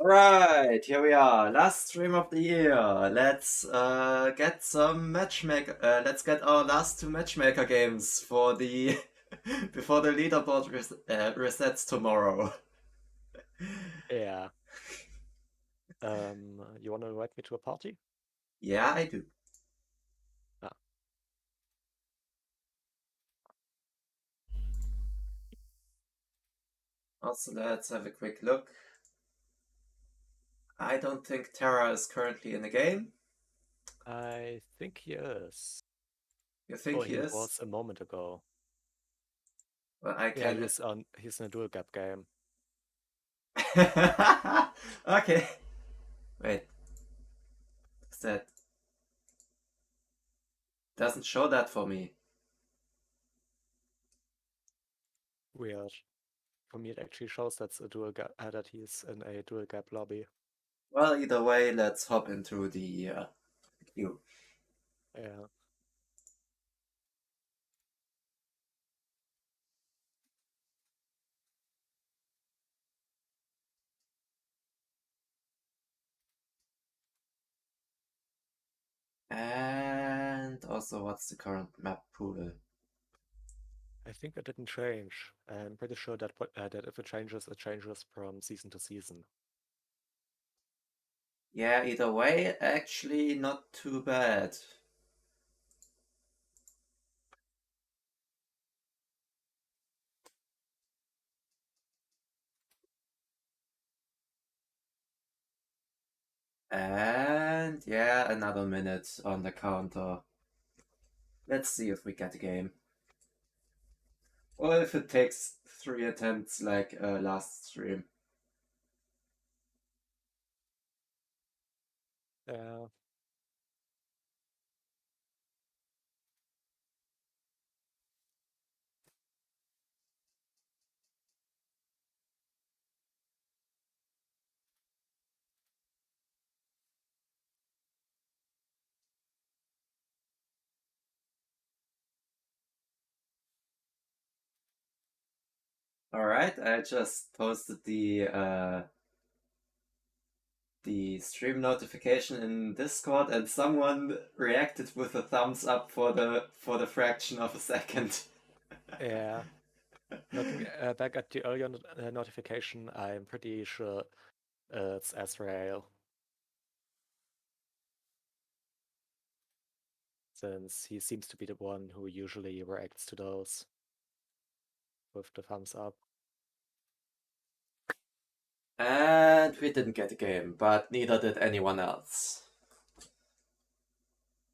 Alright, here we are. Last stream of the year. Let's get some matchmaker. Let's get our last two matchmaker games for the before the leaderboard resets tomorrow. Yeah. You want to invite me to a party? Yeah, I do. Ah. Also, let's have a quick look. I don't think Terra is currently in the game. I think he is. You think Oh, he he is? was a moment ago. Well, I Yeah, can. he's in a dual gap game. Okay. Wait. Is that doesn't show that for me? Weird. For me, it actually shows that's a dual gap that he's in a dual gap lobby. Well, either way, let's hop into the queue. Yeah. And also, what's the current map pool? I think that didn't change. I'm pretty sure that that if it changes from season to season. Yeah, either way, actually not too bad. And yeah, another minute on the counter. Let's see if we get a game. Or if it takes 3 attempts like last stream. Yeah. Alright, I just posted the stream notification in Discord, and someone reacted with a thumbs up for the fraction of a second. Yeah. Looking back at the earlier notification, I'm pretty sure it's Azrael. Since he seems to be the one who usually reacts to those with the thumbs up. And we didn't get a game, but neither did anyone else.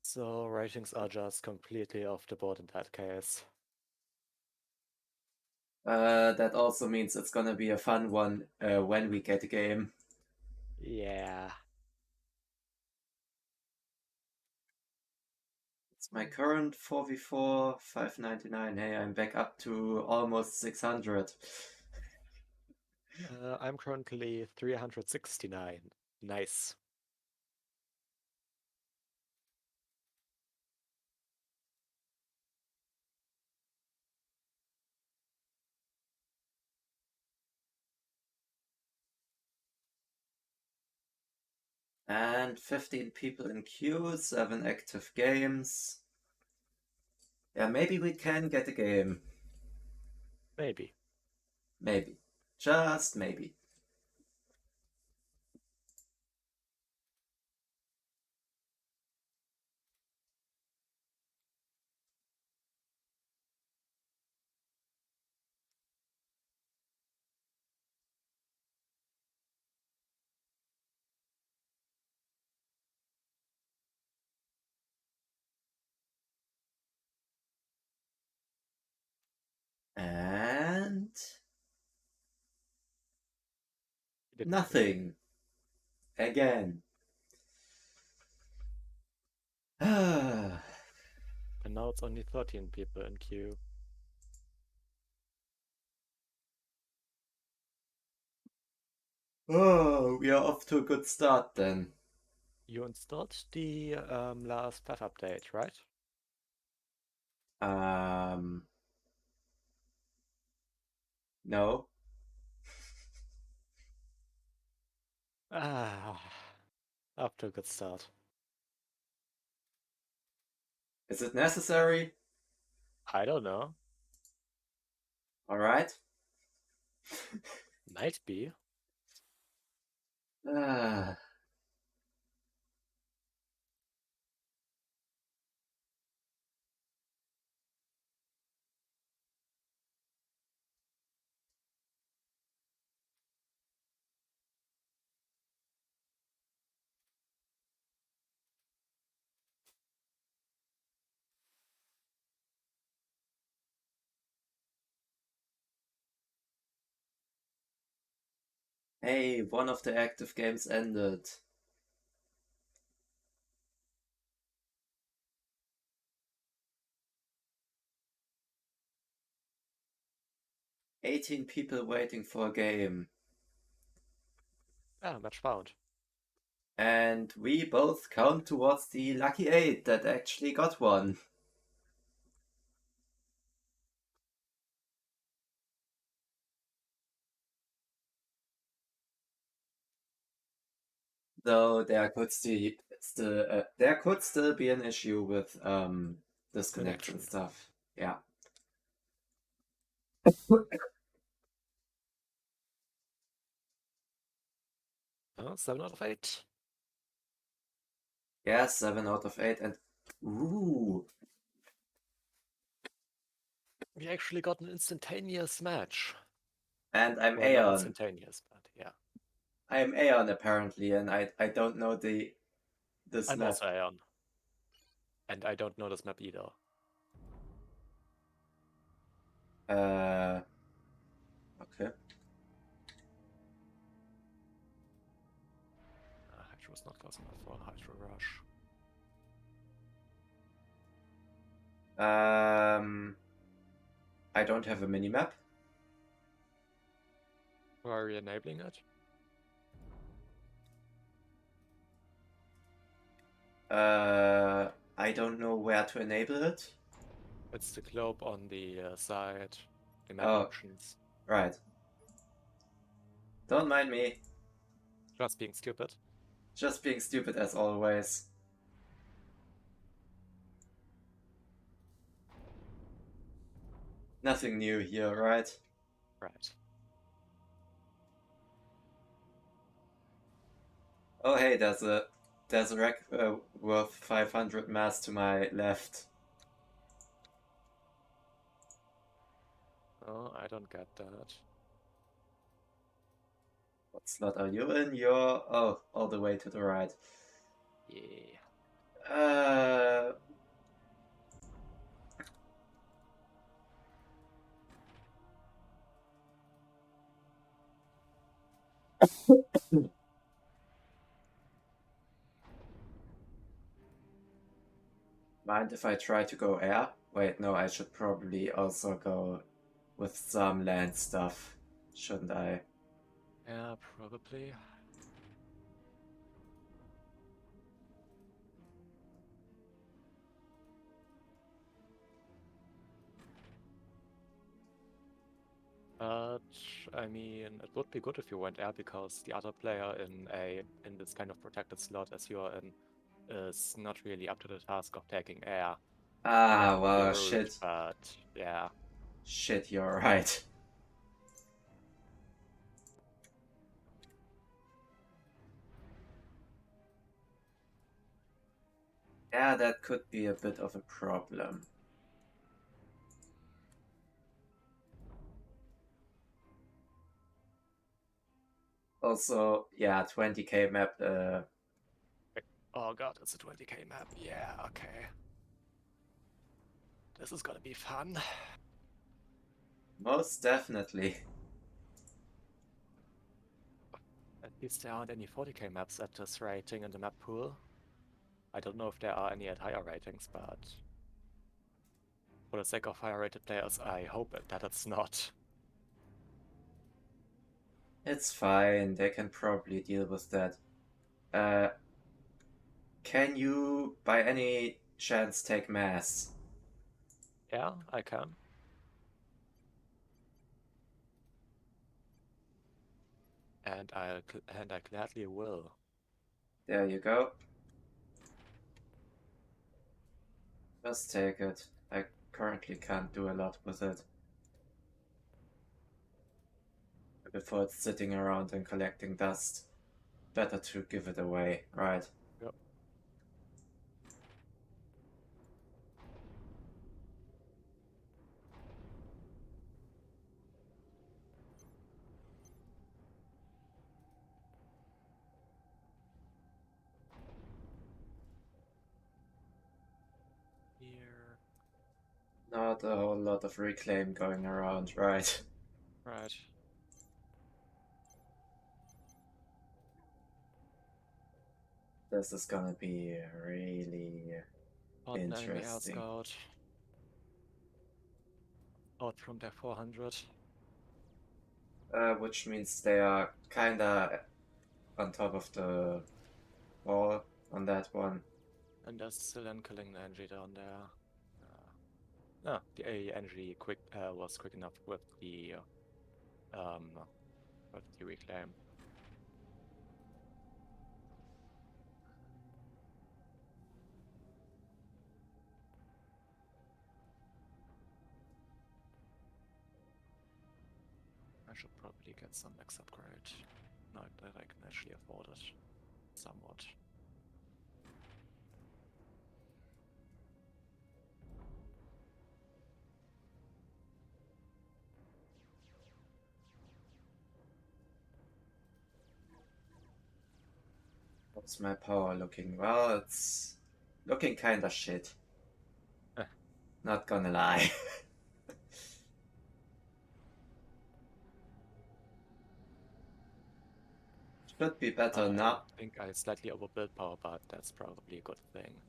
So ratings are just completely off the board in that case. That also means it's gonna be a fun one when we get a game. Yeah. It's my current 4v4, 599. Hey, I'm back up to almost 600. I'm currently 369. Nice. And 15 people in queue, 7 active games. Yeah, maybe we can get a game. Maybe. Maybe. Just maybe. And nothing. Again. And now it's only 13 people in queue. Oh, we are off to a good start then. You installed the last FAF update, right? Um, no. Ah, up to a good start. Is it necessary? I don't know. Alright. Might be. Ah. Hey, one of the active games ended. "18 people waiting for a game." Ah, match found. And we both count towards the lucky 8 that actually got one. Though there could still be an issue with disconnects and Connection. stuff. Yeah. Oh, 7 out of 8. Yeah, 7 out of 8 and ooh. We actually got an instantaneous match. And I'm Well, not Aeon. instantaneous, but yeah. I'm Aeon apparently, and I don't know this I'm map. also Aeon. And I don't know this map either. Okay. Hydro was not close enough for a Hydro Rush. I don't have a minimap. Why are we enabling it? I don't know where to enable it. It's the globe on the side, the map Oh, options. right. Don't mind me. Just being stupid. Just being stupid as always. Nothing new here, right? Right. Oh hey, there's a wreck worth 500 mass to my left. Oh, I don't get that. What slot are you in? You're all the way to the right. Yeah. Uh Mind if I try to go air? Wait, no, I should probably also go with some land stuff, shouldn't I? Yeah, probably. But I mean, it would be good if you went air because the other player in this kind of protected slot as you are in is not really up to the task of taking air. That Ah, would be well, rude, shit. but yeah. Shit, you're right. Yeah, that could be a bit of a problem. Also, yeah, 20k map, Oh god, it's a 20k map. Yeah, okay. This is gonna be fun. most definitely. At least there aren't any 40k maps at this rating in the map pool. I don't know if there are any at higher ratings, but for the sake of higher rated players, I hope that it's not. It's fine, they can probably deal with that. Uh, can you, by any chance, take mass? Yeah, I can. And I gladly will. There you go. Just take it. I currently can't do a lot with it. Before it's sitting around and collecting dust, better to give it away, right? Yep. Here. Not a whole lot of reclaim going around, right? Right. This is gonna be really Hot an enemy air interesting. scout. Out from their 400. Which means they are kinda on top of the wall on that one. And there's still an killing NG down there. The NG was quick enough with the reclaim. I should probably get some max upgrade. Now that I can actually afford it. Somewhat. What's my power looking? Well, it's looking kinda shit. Not gonna lie. Should be better now. I think I slightly overbuilt power, but that's probably a good thing.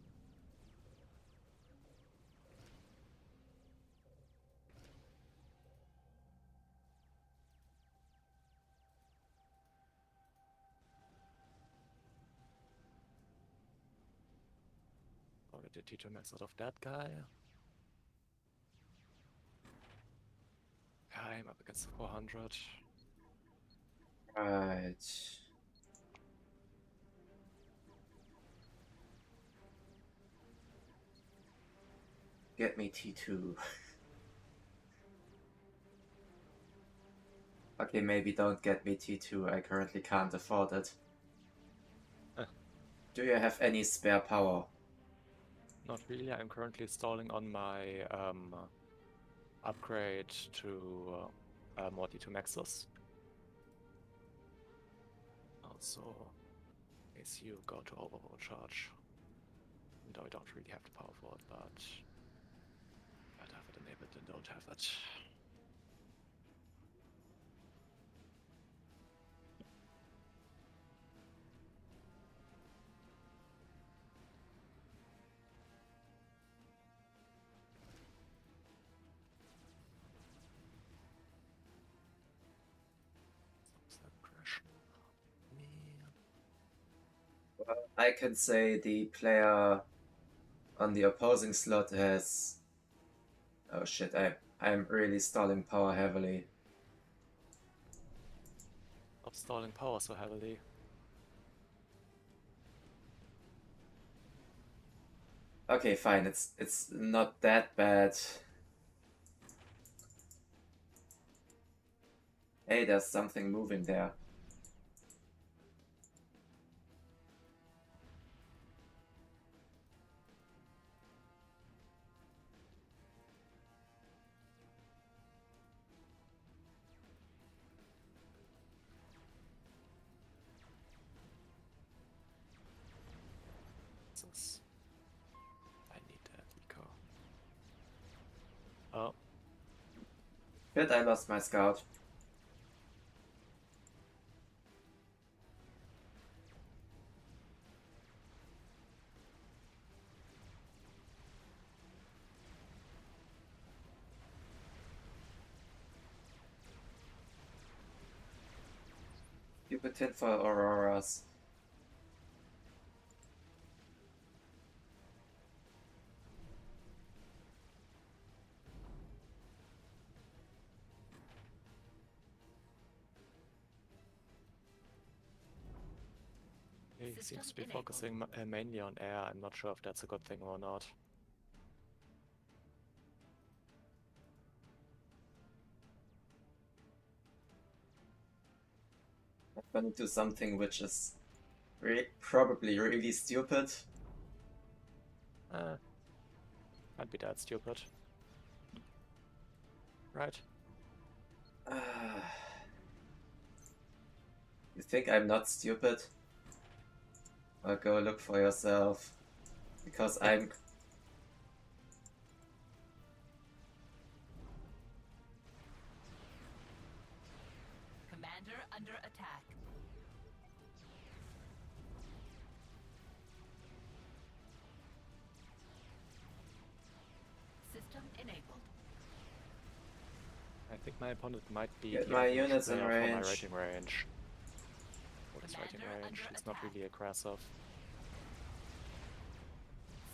I'll get the T2 max out of that guy. I'm up against 400. Right. Get me T2. Okay, maybe don't get me T2. I currently can't afford it. Do you have any spare power? Not really. I'm currently stalling on my upgrade to more D2 maxes. Also, in case you go to overcharge. Though I don't really have the power for it, but I'd have it enabled and don't have it. Well, I can say the player on the opposing slot has... Oh shit, I'm really stalling power heavily. Stop stalling power so heavily. Okay, fine, it's not that bad. Hey, there's something moving there. I need that eco. Oh. Shit, I lost my scout. Stupid tinfoil auroras. He seems to be focusing mainly on air. I'm not sure if that's a good thing or not. I'm gonna do something which is probably really stupid. Can't be that stupid. Right? You think I'm not stupid? Well, go look for yourself. Because I'm... Commander under attack. System enabled. I think my opponent might be Get the my average units in player for my range. rating range. What is rating Commander range? under It's not attack. really aggressive.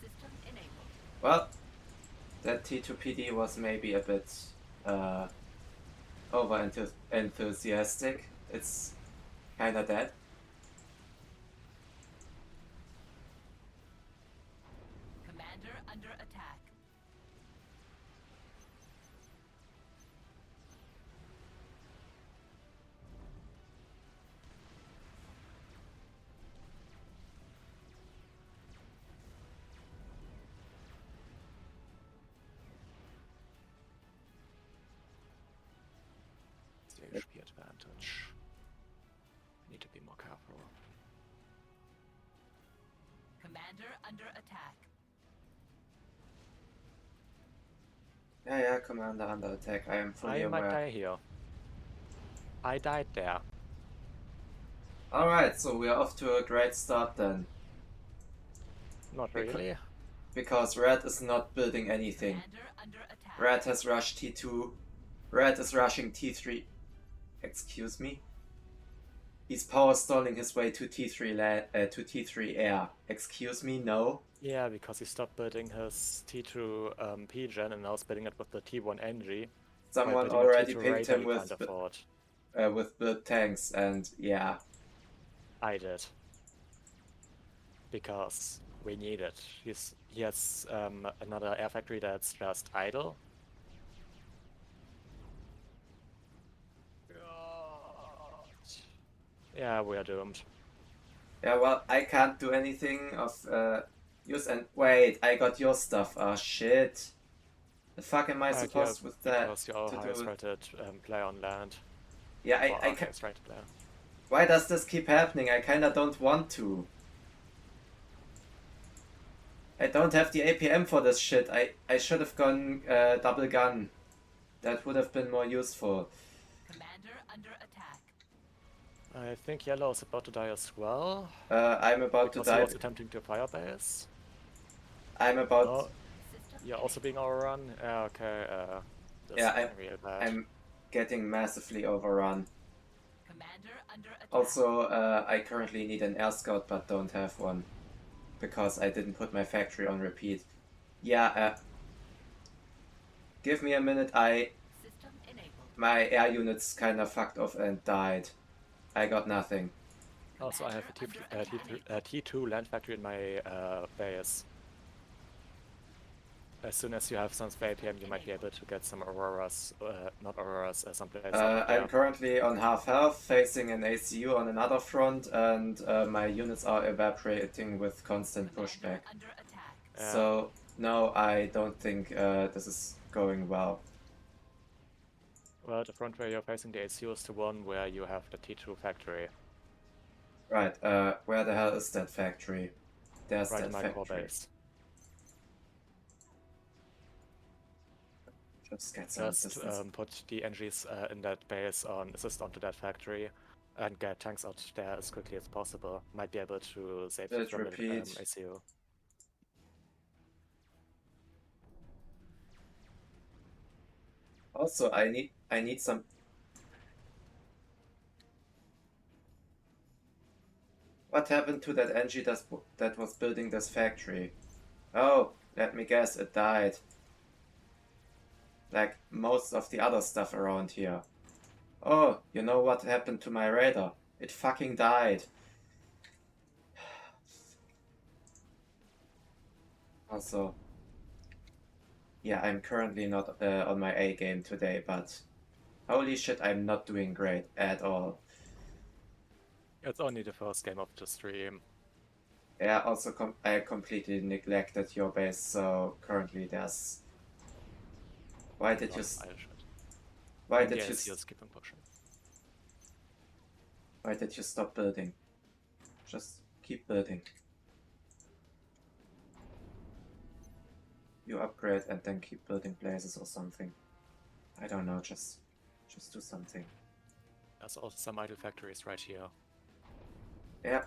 System enabled. Well, that T2PD was maybe a bit over enthusiastic. It's kinda dead. Commander under attack. It's the HP advantage. I need to be more careful. Commander under attack. Yeah, Commander under attack. I am fully I might aware. die here. I died there. Alright, so we are off to a great start then. Not really. Because Red is not building anything. Commander under attack. Red has rushed T2. Red is rushing T3. Excuse me? He's power stalling his way to T3 air. Excuse me? No. Yeah, because he stopped building his T2 P-gen and now is building it with the T1 NG. Someone building a already T2 pinged Raider, him he with can't afford. build tanks, and yeah. I did. Because we need it. He has another air factory that's just idle. Yeah, we are doomed. Yeah, well, I can't do anything of use, and wait, I got your stuff. Oh shit. The fuck am I supposed with that because you're our to highest do? rated player on land. Yeah, I Or can. highest rated player. Why does this keep happening? I kinda don't want to. I don't have the APM for this shit. I should have gone double gun. That would have been more useful. Commander under attack. I think yellow is about to die as well. I'm about because to die. he was attempting to firebase. I'm about. Oh, System you're also being overrun. Yeah, okay. This Yeah, is real bad. I'm getting massively overrun. Commander under attack. Also, I currently need an air scout, but don't have one. Because I didn't put my factory on repeat. Yeah, give me a minute. System enabled. My air units kinda fucked off and died. I got nothing. Also, I have a T2 land factory in my base. As soon as you have some spare APM, you might be able to get some auroras, not auroras, some places up there. I'm currently on half health, facing an ACU on another front, and my units are evaporating with constant pushback. Under attack. Yeah. So, no, I don't think this is going well. Well, the front where you're facing the ACU is the one where you have the T2 factory. Right, where the hell is that factory? There's Right that in my core factory. base. Just get some Just distance. put the NGs in that base on assist onto that factory and get tanks out there as quickly as possible. Might be able to save you Let's from the repeat. ACU. Also, I need some. What happened to that NG that was building this factory? Oh, let me guess, it died. Like most of the other stuff around here. Oh, you know what happened to my radar? It fucking died. Also, yeah, I'm currently not on my A game today, but holy shit, I'm not doing great at all. It's only the first game of the stream. Yeah, also I completely neglected your base, so currently there's... Why did you... Why did you... Just keeping pushing. Why did you stop building? Just keep building. You upgrade and then keep building places or something. I don't know, just do something. There's also some idle factories right here. Yeah.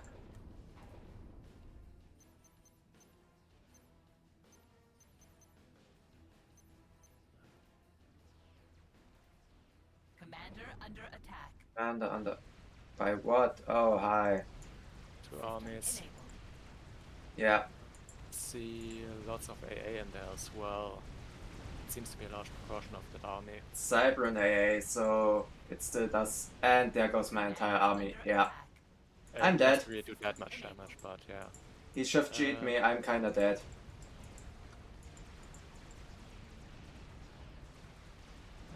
Commander under attack. Under. By what? Oh, hi. Two armies. Enabled. Yeah. See lots of AA in there as well. It seems to be a large proportion of that army. Cybran AA, so it still does. And there goes my entire army. Under Yeah. attack. I'm It dead. doesn't really do that much damage, but yeah. He shift cheat me, I'm kinda dead.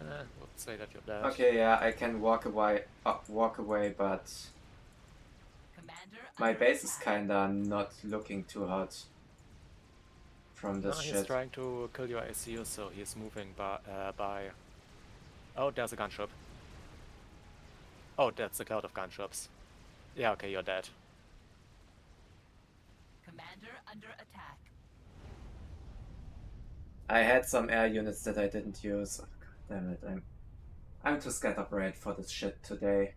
Would say that you're dead. Okay, yeah, I can walk away, but Commander my under base is attack. kinda not looking too hot from this He's shit. trying to kill your ACU, so he's moving by... Oh, there's a gunship. Oh, that's a cloud of gunships. Yeah, okay, you're dead. Commander under attack. I had some air units that I didn't use. Oh, God damn it, I'm too scatterbrained for this shit today.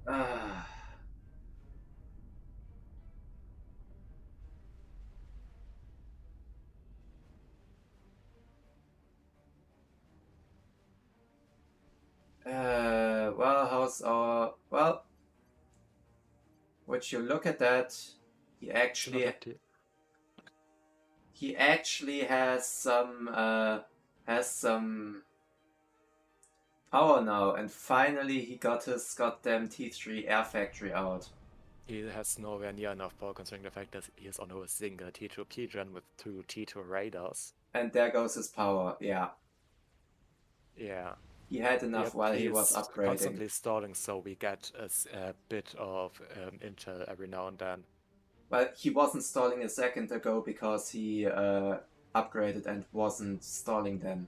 Ah. Well, how's our... Well, would you look at that? He actually has some power now, and finally he got his goddamn T3 air factory out. He has nowhere near enough power considering the fact that he is on a single T2 P-Gen with 2 T2 radars. And there goes his power, yeah. Yeah. He had enough while he was upgrading. Constantly stalling, so we get a bit of intel every now and then. Well, he wasn't stalling a second ago because he upgraded and wasn't stalling then.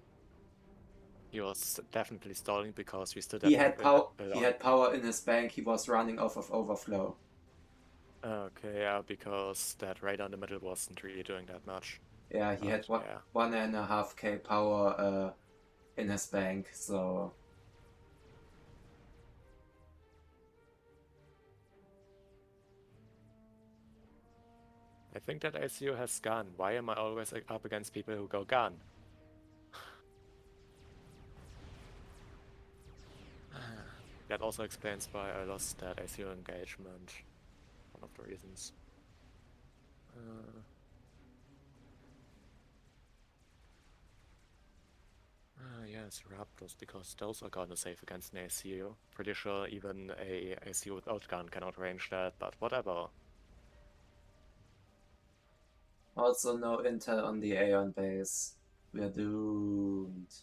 He was definitely stalling because we still He had power in his bank. He was running off of overflow. Okay, yeah, because that radar in the middle wasn't really doing that much. Yeah, he had 1.5k power in his bank, so... I think that ACU has gun. Why am I always up against people who go gun? That also explains why I lost that ACU engagement. One of the reasons. Yes, Raptors, because those are gonna save against an ACU. Pretty sure even a ACU without gun cannot range that, but whatever. Also no intel on the Aeon base. We're doomed.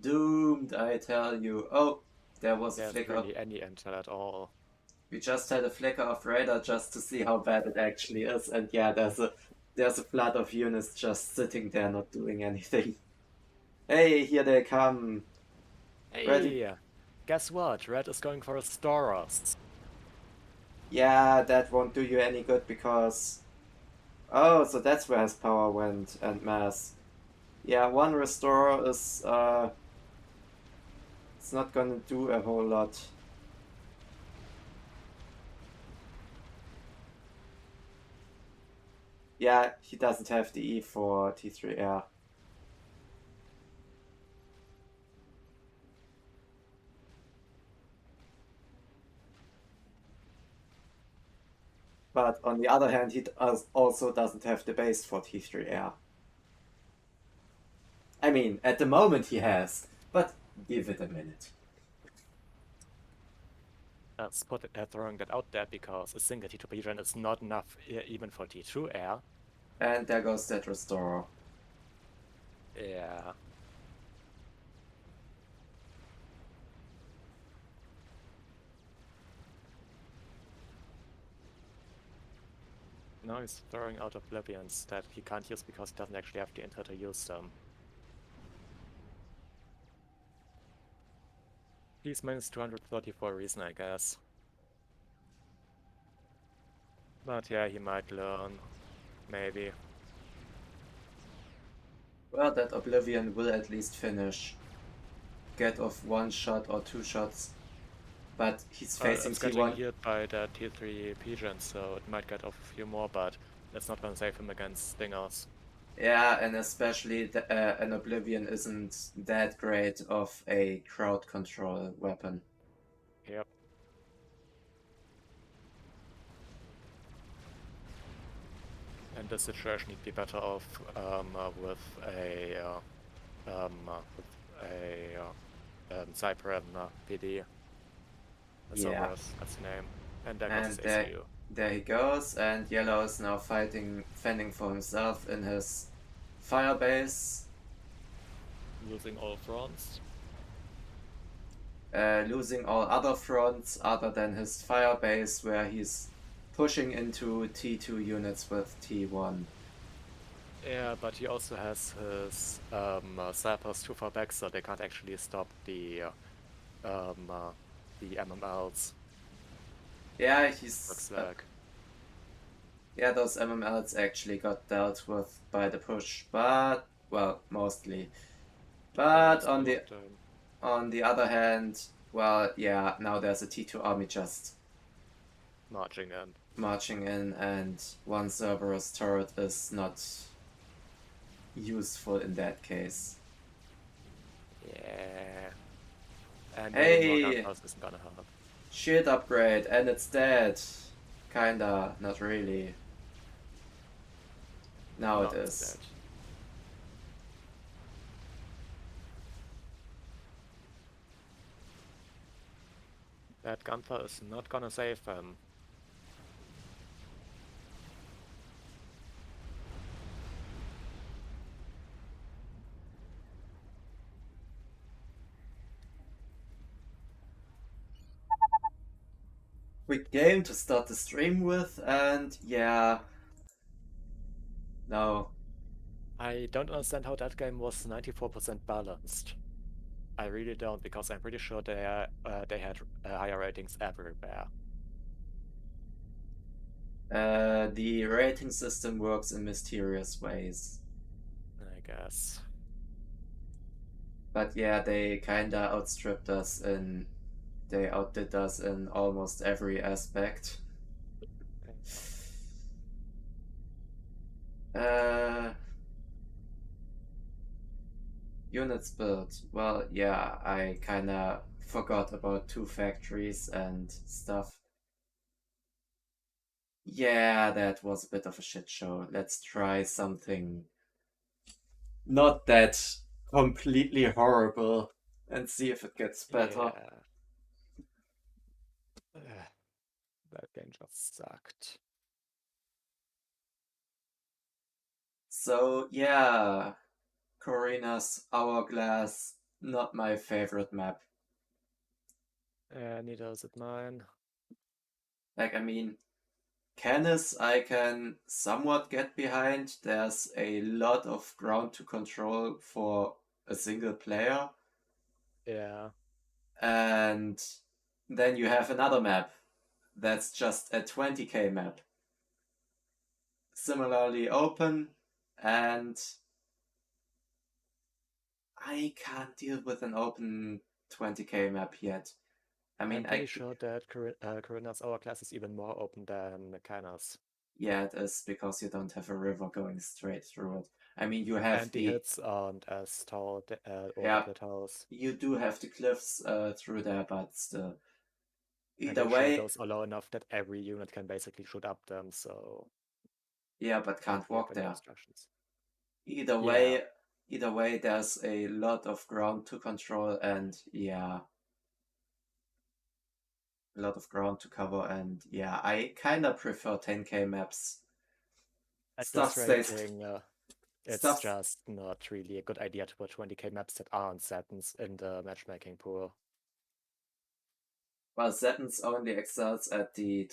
Doomed, I tell you. Oh, there was a flicker. There's really any intel at all. We just had a flicker of radar just to see how bad it actually is, and yeah, there's a flood of units just sitting there not doing anything. Hey, here they come. Hey, Ready? guess what? Red is going for a Storos. Yeah, that won't do you any good because... Oh, so that's where his power went, and mass. Yeah, one restorer is, it's not gonna do a whole lot. Yeah, he doesn't have the E for T3 air. But on the other hand, he also doesn't have the base for T3 air. I mean, at the moment he has, but give it a minute. throwing that out there because a single T2 Pigeon is not enough even for T2 air. And there goes that restorer. Yeah. Now he's throwing out Oblivions that he can't use because he doesn't actually have the intel to use them. He's minus 230 for a reason, I guess. But yeah, he might learn. Maybe. Well, that Oblivion will at least finish. Get off 1 shot or 2 shots. But he's facing it's getting T1. healed by the T3 Pigeon, so it might get off a few more, but that's not gonna save him against Stingers. Yeah, and especially an Oblivion isn't that great of a crowd control weapon. Yep. And this situation would be better off with a Cypern PD. Yeah. That's the name. And there And goes his ACU. there he goes, and Yellow is now fending for himself in his fire base. Losing all fronts. Losing all other fronts other than his fire base, where he's pushing into T2 units with T1. Yeah, but he also has his snipers too far back, so they can't actually stop the MMLs. Yeah, Looks like. yeah, those MMLs actually got dealt with by the push, but well, mostly. But on the other hand, well, yeah, now there's a T2 army just marching in, and one Cerberus turret is not useful in that case. Yeah. And Hey! isn't gonna help. Shield upgrade, and it's dead. Kinda, not really. Now it is. Dead. That Gunther is not gonna save him. Quick game to start the stream with, and yeah. No. I don't understand how that game was 94% balanced. I really don't, because I'm pretty sure they had higher ratings everywhere. The rating system works in mysterious ways. I guess. But yeah, they kinda outstripped us in... They outdid us in almost every aspect. Units built. Well, yeah, I kinda forgot about 2 factories and stuff. Yeah, that was a bit of a shit show. Let's try something not that completely horrible and see if it gets better. Yeah. That game just sucked. So yeah, Corinas Hourglass, not my favorite map. Neither is it mine. Like, I mean, Canis I can somewhat get behind. There's a lot of ground to control for a single player. Yeah. And then you have another map that's just a 20k map. Similarly open, and I can't deal with an open 20k map yet. I mean, I'm pretty sure that Corinas Hourglass is even more open than Canis. Yeah, it is, because you don't have a river going straight through it. I mean, you have and the hits aren't as tall or Yeah. the towers. You do have the cliffs through there, but still. And Either way, those are low enough that every unit can basically shoot up them, so yeah, but can't we have walk any there. obstructions. Either way, there's a lot of ground to control, and yeah. a lot of ground to cover, and yeah, I kind of prefer 10k maps. At Stuff this stays. rating, it's Stuff. just not really a good idea to put 20k maps that aren't Satins in the matchmaking pool. Well, Satins only excels at the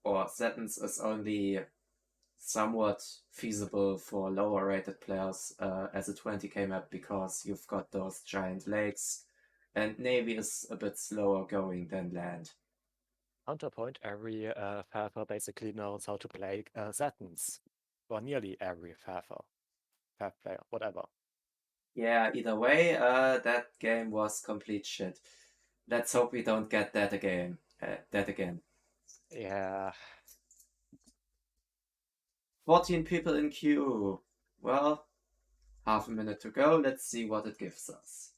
or Satins is only somewhat feasible for lower rated players as a 20k map because you've got those giant lakes, and Navy is a bit slower going than land. Counterpoint, every FAFer basically knows how to play Satins. Or nearly every FAF player, whatever. Yeah, either way, that game was complete shit. Let's hope we don't get that again. Yeah. 14 people in queue. Well, half a minute to go. Let's see what it gives us.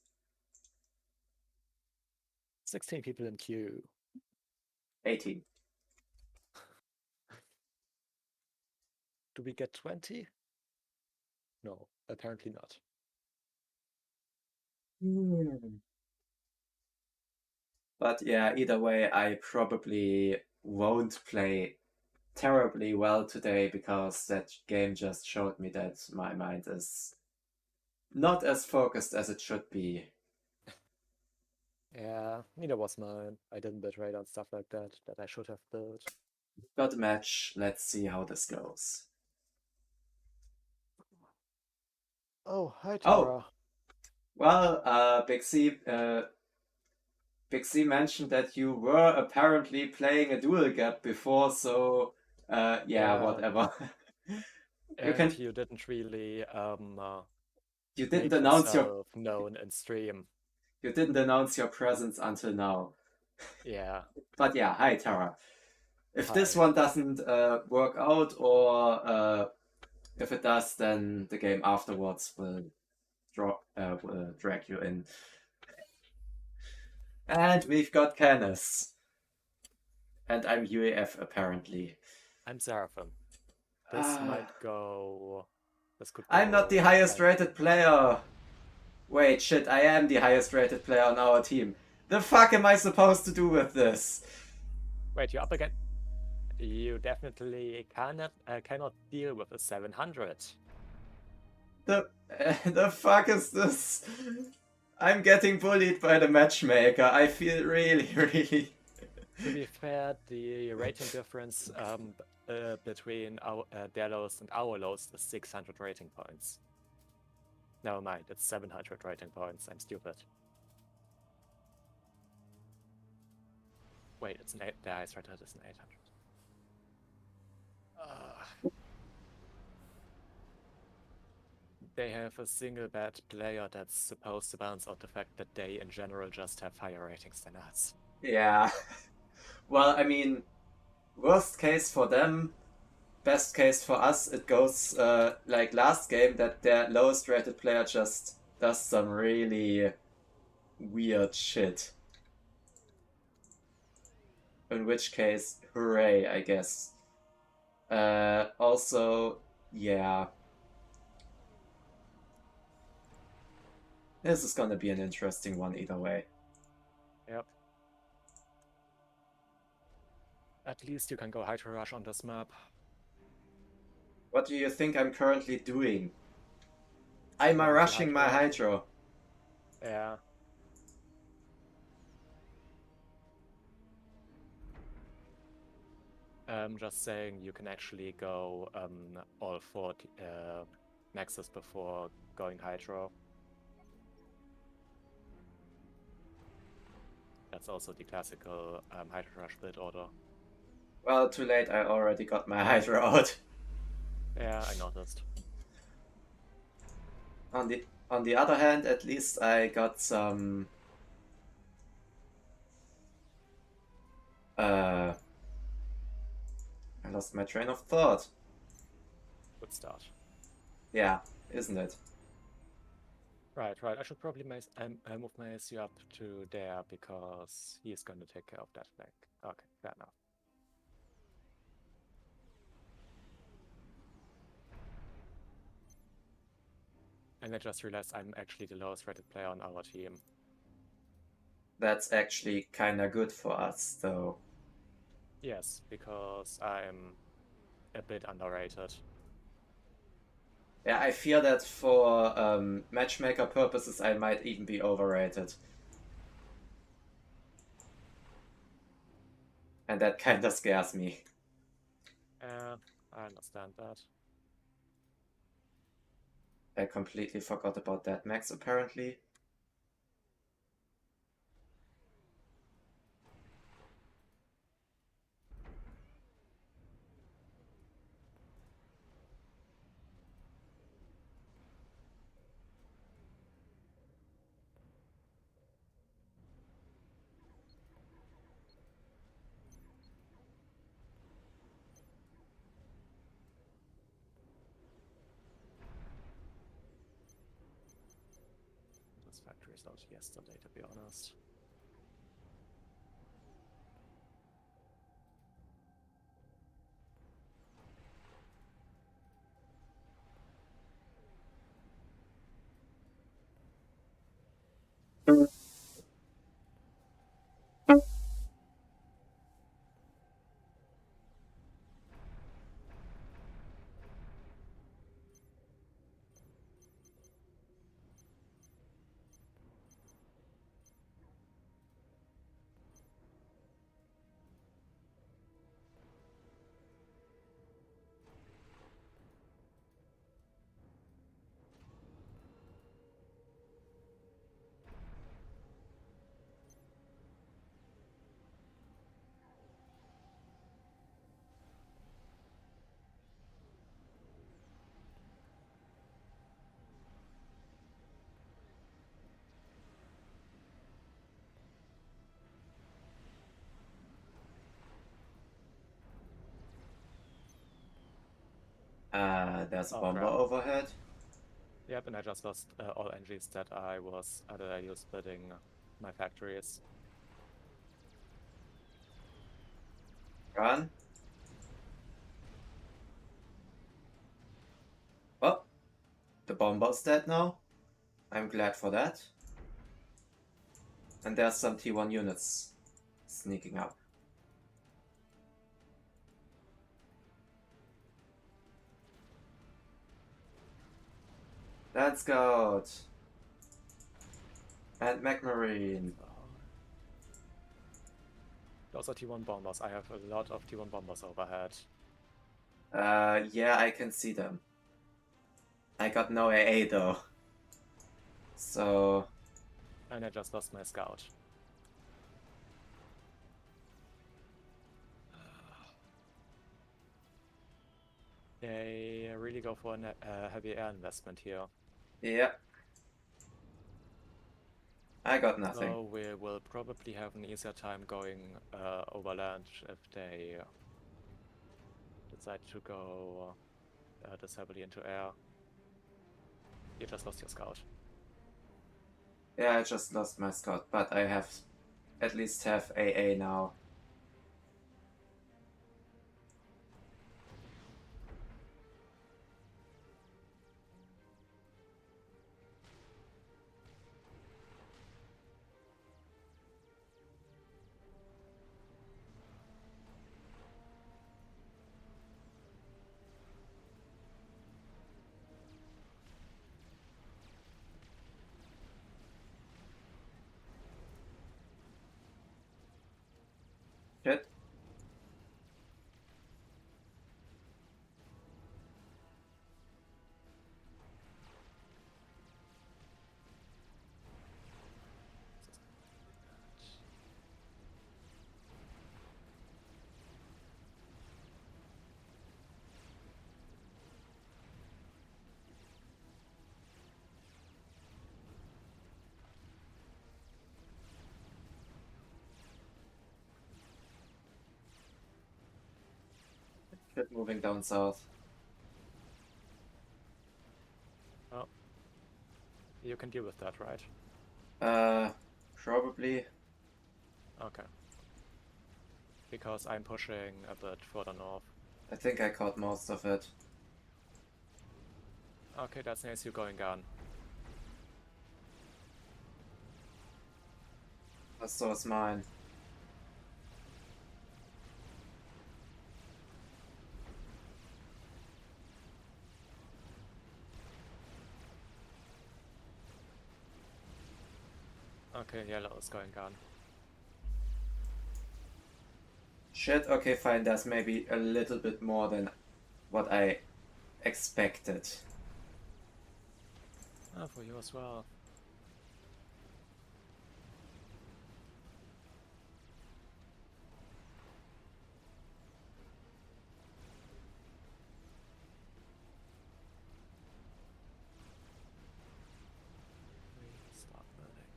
16 people in queue. 18. Do we get 20? No, apparently not. But yeah, either way, I probably won't play terribly well today because that game just showed me that my mind is not as focused as it should be. Yeah, neither was mine. I didn't build radar and stuff like that I should have built. Got a match. Let's see how this goes. Oh, hi Oh, Tara. well, Big C mentioned that you were apparently playing a dual gap before, so yeah, whatever. You And can. you didn't really You didn't make announce your. yourself known in stream. You didn't announce your presence until now. Yeah. But yeah, hi Tara. If Hi. this one doesn't work out, or if it does, then the game afterwards will drag you in. And we've got Canis. And I'm UAF apparently. I'm Seraphim. This might go. This could go. I'm not the highest rated player. Wait, shit, I am the highest rated player on our team. The fuck am I supposed to do with this? Wait, you're up again. You definitely cannot deal with a 700. The fuck is this? I'm getting bullied by the matchmaker. I feel really, really. To be fair, the rating difference between their lowest and our lowest is 600 rating points. Never mind, it's 700 rating points. I'm stupid. Wait, it's an 8. The highest rated is an 800. They have a single bad player that's supposed to balance out the fact that they in general just have higher ratings than us. Yeah. Well, I mean, worst case for them, best case for us, it goes like last game that their lowest rated player just does some really weird shit. In which case, hooray, I guess. Also, yeah. This is gonna be an interesting one either way. Yep. At least you can go Hydro Rush on this map. What do you think I'm currently doing? I'm rushing my Hydro. Yeah. Just saying you can actually go all 4 Nexus before going Hydro. That's also the classical Hydro Rush build order. Well, too late, I already got my Hydro out. Yeah, I noticed. On the other hand, at least I got some I lost my train of thought. Good start. Yeah, isn't it? Right. I should probably move my SU up to there because he is going to take care of that flank. Okay, fair enough. And I just realized I'm actually the lowest rated player on our team. That's actually kinda good for us, though. Yes, because I'm a bit underrated. Yeah, I fear that for matchmaker purposes, I might even be overrated. And that kinda scares me. I understand that. I completely forgot about that Max, apparently. This factory is out yesterday, to be honest. There's a Oh, bomber crap. overhead. Yep, and I just lost all energies that I used building my factories. Run. Oh, the bomber's dead now. I'm glad for that. And there's some T1 units sneaking up. Let's go. And McMarine. Those are T1 bombers. I have a lot of T1 bombers overhead. Yeah, I can see them. I got no AA though. So, And I just lost my scout. They really go for a heavy air investment here. yeah. I got nothing. So we will probably have an easier time going overland if they decide to go this heavily into air. You just lost your scout. Yeah, I just lost my scout, but I have at least have AA now. Shit. Shit, moving down south. Oh, you can deal with that, right? Probably. Okay. Because I'm pushing a bit further north. I think I caught most of it. Okay, that's nice. You're going gun. So is mine. Okay, yellow is going on. Shit, okay, fine. That's maybe a little bit more than what I expected. Ah, for you as well. Start building.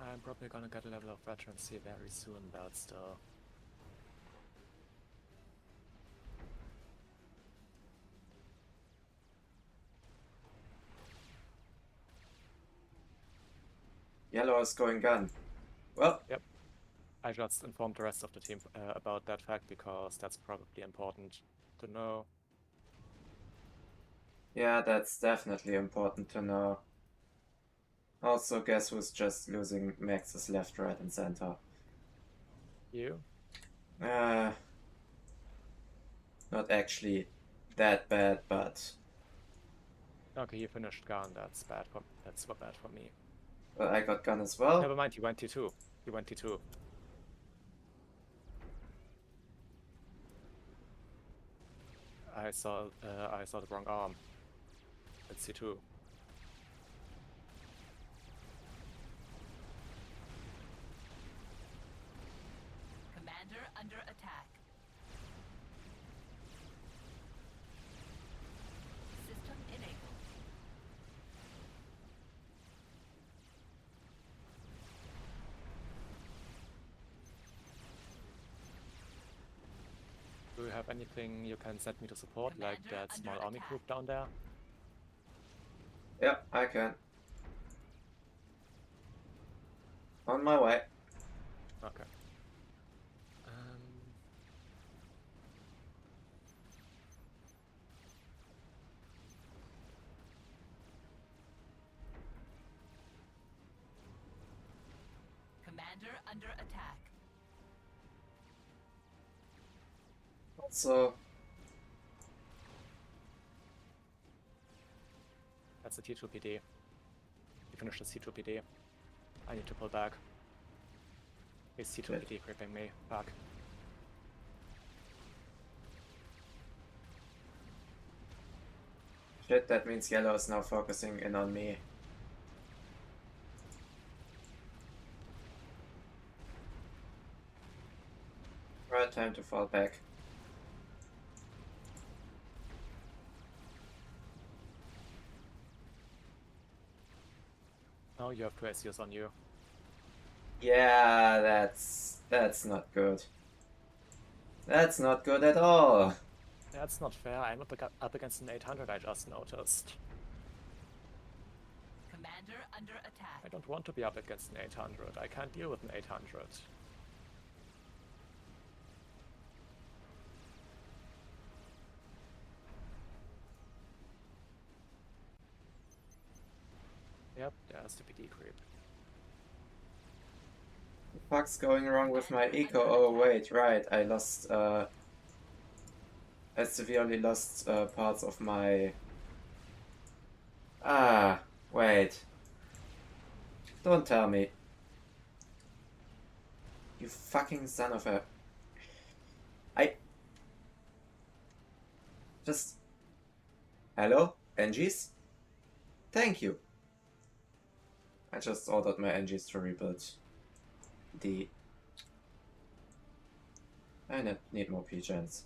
I'm probably gonna get a level of veterancy very soon, but still. Yellow is going gun. Well, Yep. I just informed the rest of the team about that fact because that's probably important to know. yeah, that's definitely important to know. Also, guess who's just losing maxes left, right, and center? You? Not actually that bad, but Okay, you finished gun. That's bad. That's bad for me. I got gun as well. Never mind. You went T2. You went T2. I saw the wrong arm. It's C2. Commander under attack. System enabled. Do you have anything you can send me to support, like Commander that small under army attack. group down there? Yeah, I can. On my way. Okay. Commander under attack. Also, That's a T2 PD. You finished the C2 PD. I need to pull back. Is C2 Shit. PD creeping me back? shit, that means yellow is now focusing in on me. Right, time to fall back. Oh, you have two SUs on you. Yeah, that's not good. That's not good at all. That's not fair. I'm up against an 800, I just noticed. Commander under attack. I don't want to be up against an 800. I can't deal with an 800. Yep, there's the PD creep. The fuck's going wrong with my eco? Oh wait, right, I lost I severely lost parts of my... Ah, wait. Don't tell me. You fucking son of a... Just... Hello? NGs? Thank you. I just ordered my NGs to rebuild the... I need more pigeons.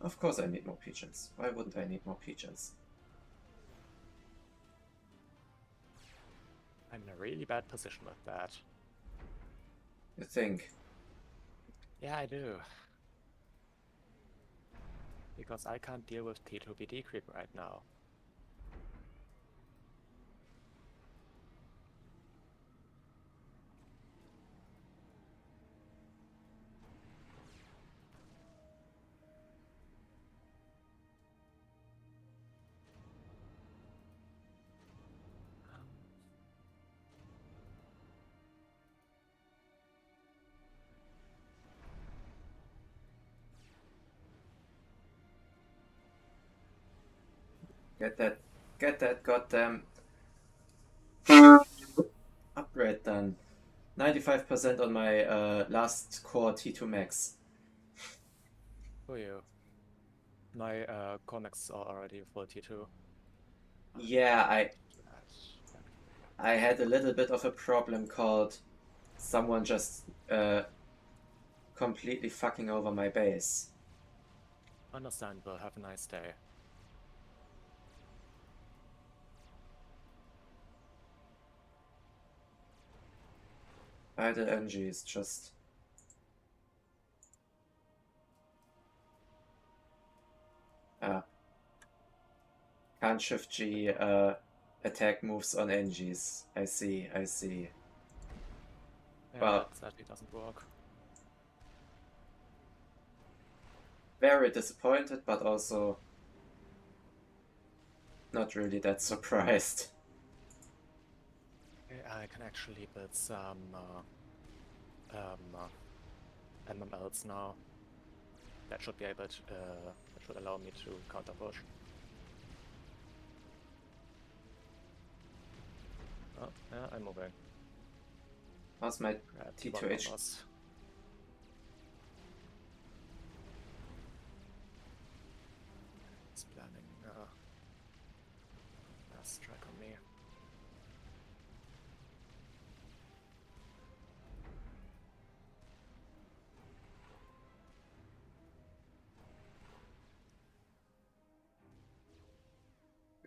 Of course I need more pigeons. Why wouldn't I need more pigeons? I'm in a really bad position with that. You think? Yeah, I do. Because I can't deal with T2 PD creep right now. Get that goddamn upgrade done. 95% on my last core T2 max. Oh yeah. My comics are already full T2. Yeah, I had a little bit of a problem called someone just completely fucking over my base. Understandable. Have a nice day. Idle energy is just... Can't shift G attack moves on NGs. I see. Yeah, Well, that sadly doesn't work. very disappointed, but also not really that surprised. Okay, I can actually build some MMLs now. That should be able to, that should allow me to counter push. Oh, yeah, I'm moving. How's my Grab T2H? bombers. It's planning a strike on me.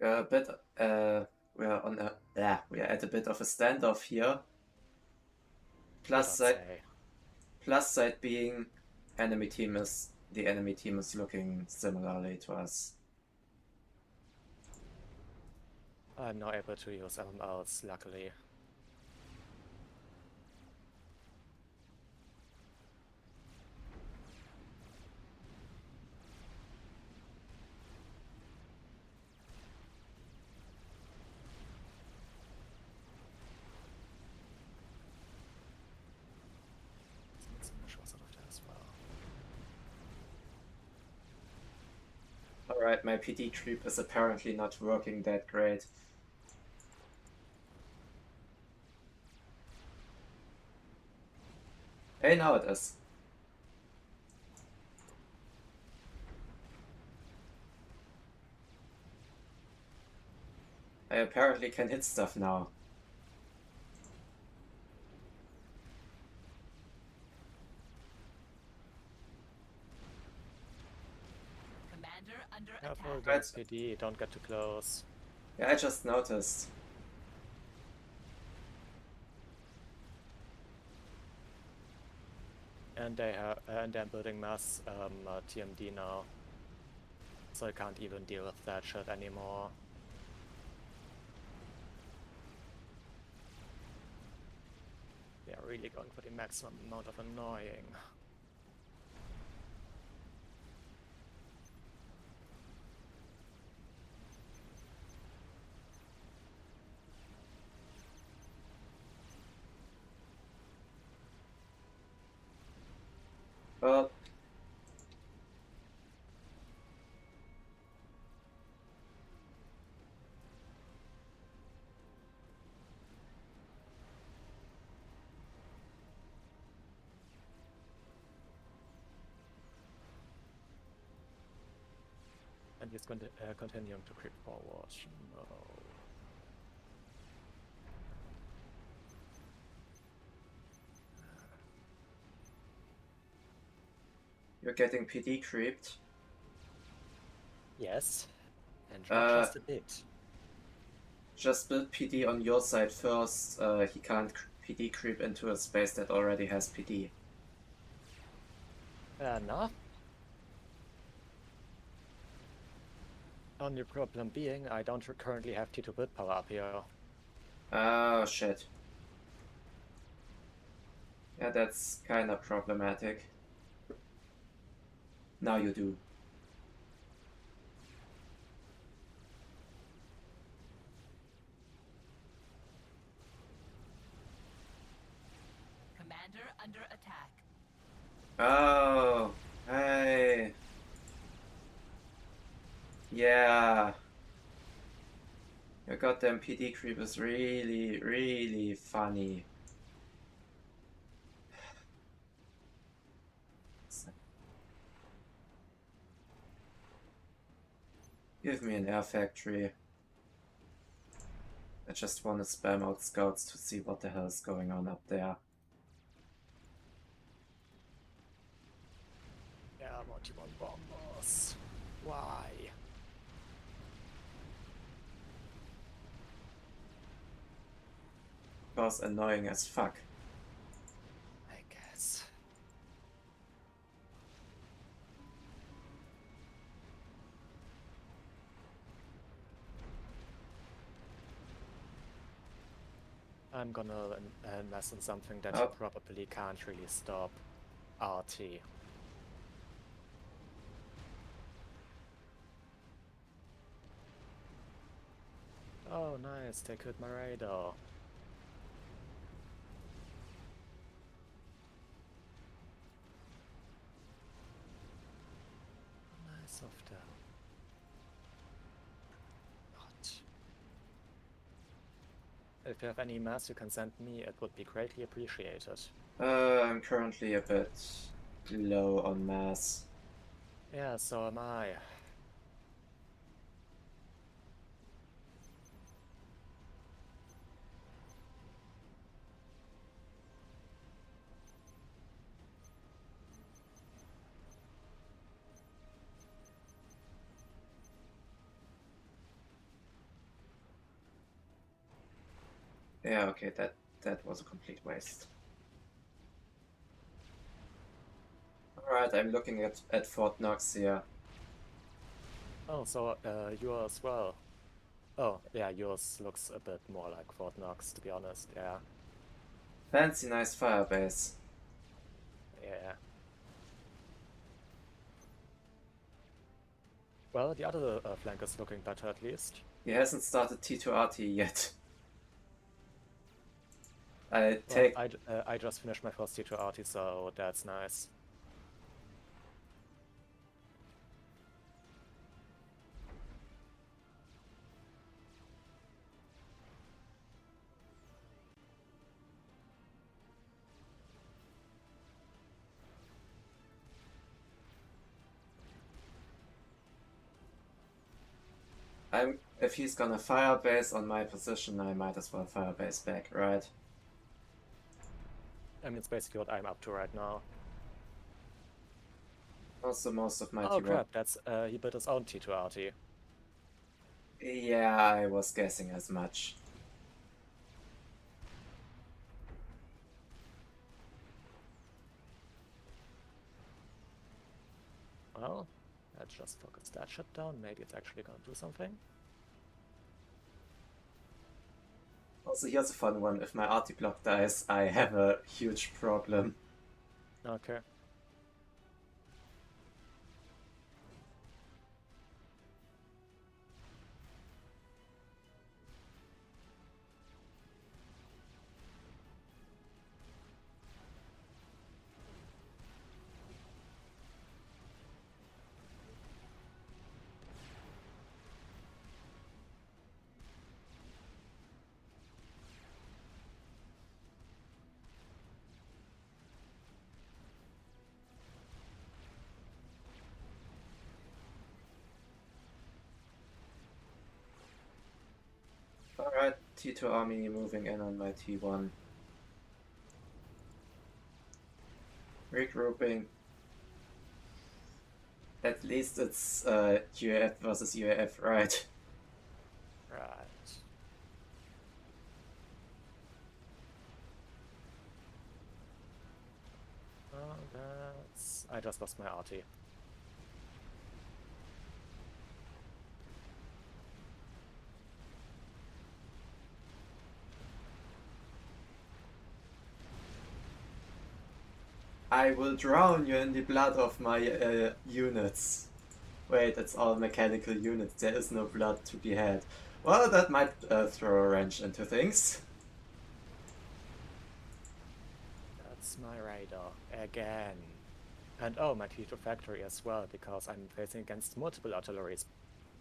We're at a bit of a standoff here. You don't say. Plus side being the enemy team is looking similarly to us. I'm now able to use MMLs, luckily. Let's make some shots out of that as well. Alright, my PD creep is apparently not working that great. Hey, now it is. I apparently can hit stuff now. Commander under Careful attack. against PD, don't get too close. Yeah, I just noticed. And they're building mass TMD now. So I can't even deal with that shit anymore. They're really going for the maximum amount of annoying. Well, And he's continuing to creep forward. No. you're getting PD creeped. Yes, and not just a bit. Just build PD on your side first. He can't PD creep into a space that already has PD. Fair enough. Only problem being, I don't currently have T2 build power up here. Oh shit. Yeah, that's kinda problematic. Now you do. Commander under attack. Oh, hey. Yeah. Your goddamn PD creep is really, really funny. Give me an air factory. I just want to spam out scouts to see what the hell is going on up there. Yeah, what you want bombers? Why? Because annoying as fuck. I guess. I'm gonna invest in something that you Oh. probably can't really stop. RT. Oh nice, they killed my radar. Nice of them. What? If you have any mass you can send me, it would be greatly appreciated. I'm currently a bit low on mass. Yeah, so am I. Yeah, okay, that was a complete waste. Alright, I'm looking at Fort Knox here. Oh, so you as well. Oh, yeah, yours looks a bit more like Fort Knox, to be honest, yeah. Fancy nice firebase. Yeah. Well, the other flank is looking better at least. He hasn't started T2RT yet. Well, I just finished my first T2 arty, so that's nice. If he's gonna firebase on my position, I might as well firebase back, right? I mean, it's basically what I'm up to right now. Also, most of my Oh T1. crap, that's he built his own T2 arty. Yeah, I was guessing as much. Well, let's just focus that shit down. Maybe it's actually gonna do something. Also, here's a fun one. If my arty block dies, I have a huge problem. Okay. Alright, T2 army moving in on my T1. Regrouping. At least it's UAF versus UAF, right? Right. Oh, that's... I just lost my arty. I will drown you in the blood of my units. Wait, it's all mechanical units. There is no blood to be had. Well, that might throw a wrench into things. That's my radar. Again. And oh, my T2 factory as well, because I'm facing against multiple artilleries.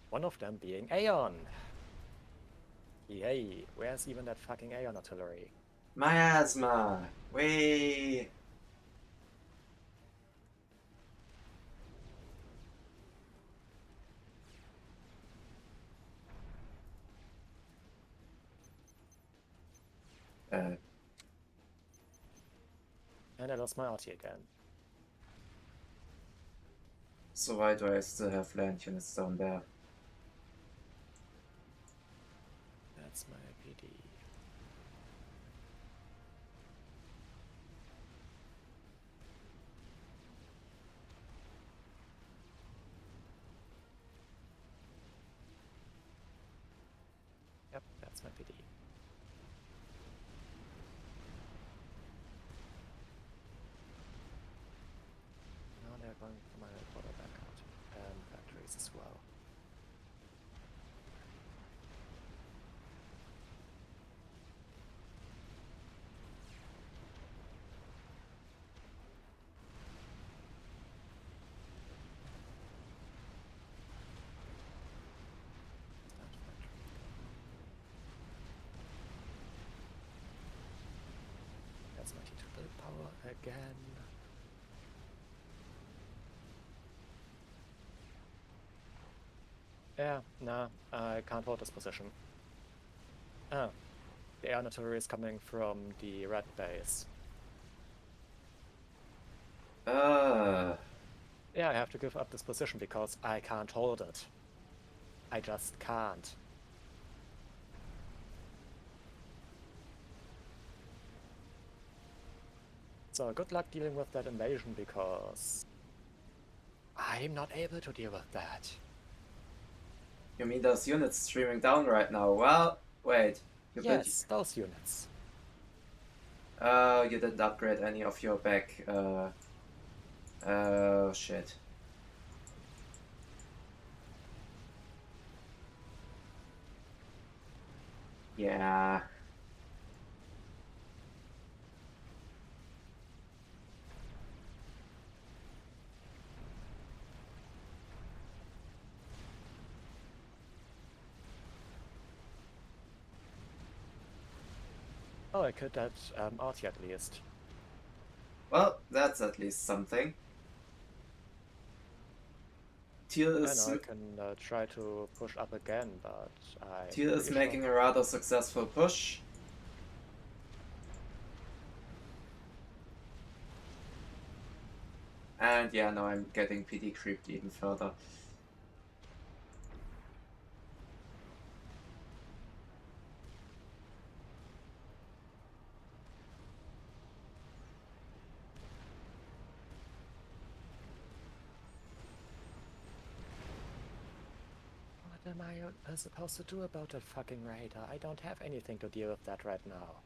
One of them being Aeon. Yay, where's even that fucking Aeon artillery? Miasma! Whee! And I lost my arty again. So why do I still have land units down there? That's my PD. Yep, that's my PD. Now they're going for my border back out. And factories as well. That's my T2 build power again. Yeah, nah, I can't hold this position. Ah, the air artillery is coming from the red base. Yeah, I have to give up this position because I can't hold it. I just can't. So good luck dealing with that invasion because I'm not able to deal with that. You mean those units streaming down right now? Well, wait. You Yes, those units. you didn't upgrade any of your back. Oh shit. Yeah. Oh, I could that arty at least. Well, that's at least something. Teal I is know I can try to push up again, but Teal is pretty making a rather successful push. And yeah, now I'm getting PD creeped even further. What am I supposed to do about that fucking raider? I don't have anything to deal with that right now.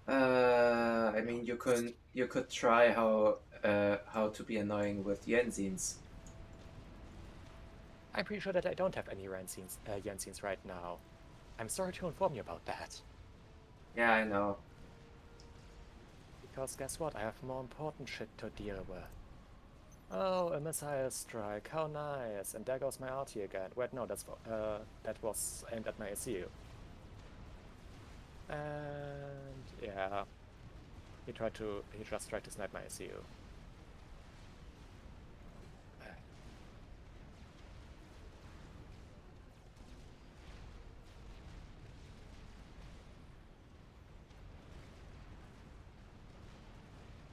I mean, you could try how to be annoying with Yenzins. I'm pretty sure that I don't have any Jensins right now. I'm sorry to inform you about that. Yeah, I know. Because guess what? I have more important shit to deal with. Oh, a missile strike. How nice. And there goes my arty again. Wait, no, that was aimed at my ACU. And yeah, he just tried to snipe my ACU.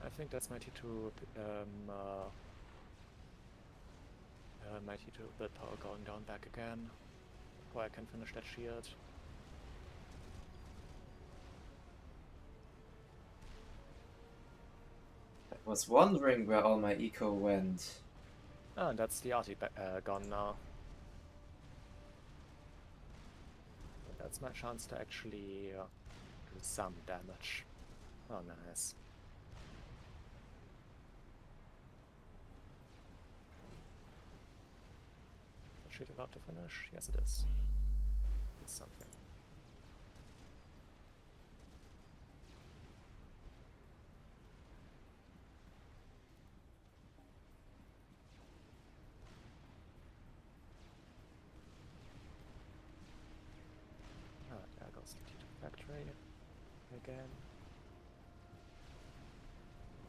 I think that's my T2, my T2 build power going down back again before I can finish that shield. I was wondering where all my eco went. Oh, and that's the arty gone now. That's my chance to actually do some damage. Oh, nice. Is she about to finish? Yes, it is. It's something. again?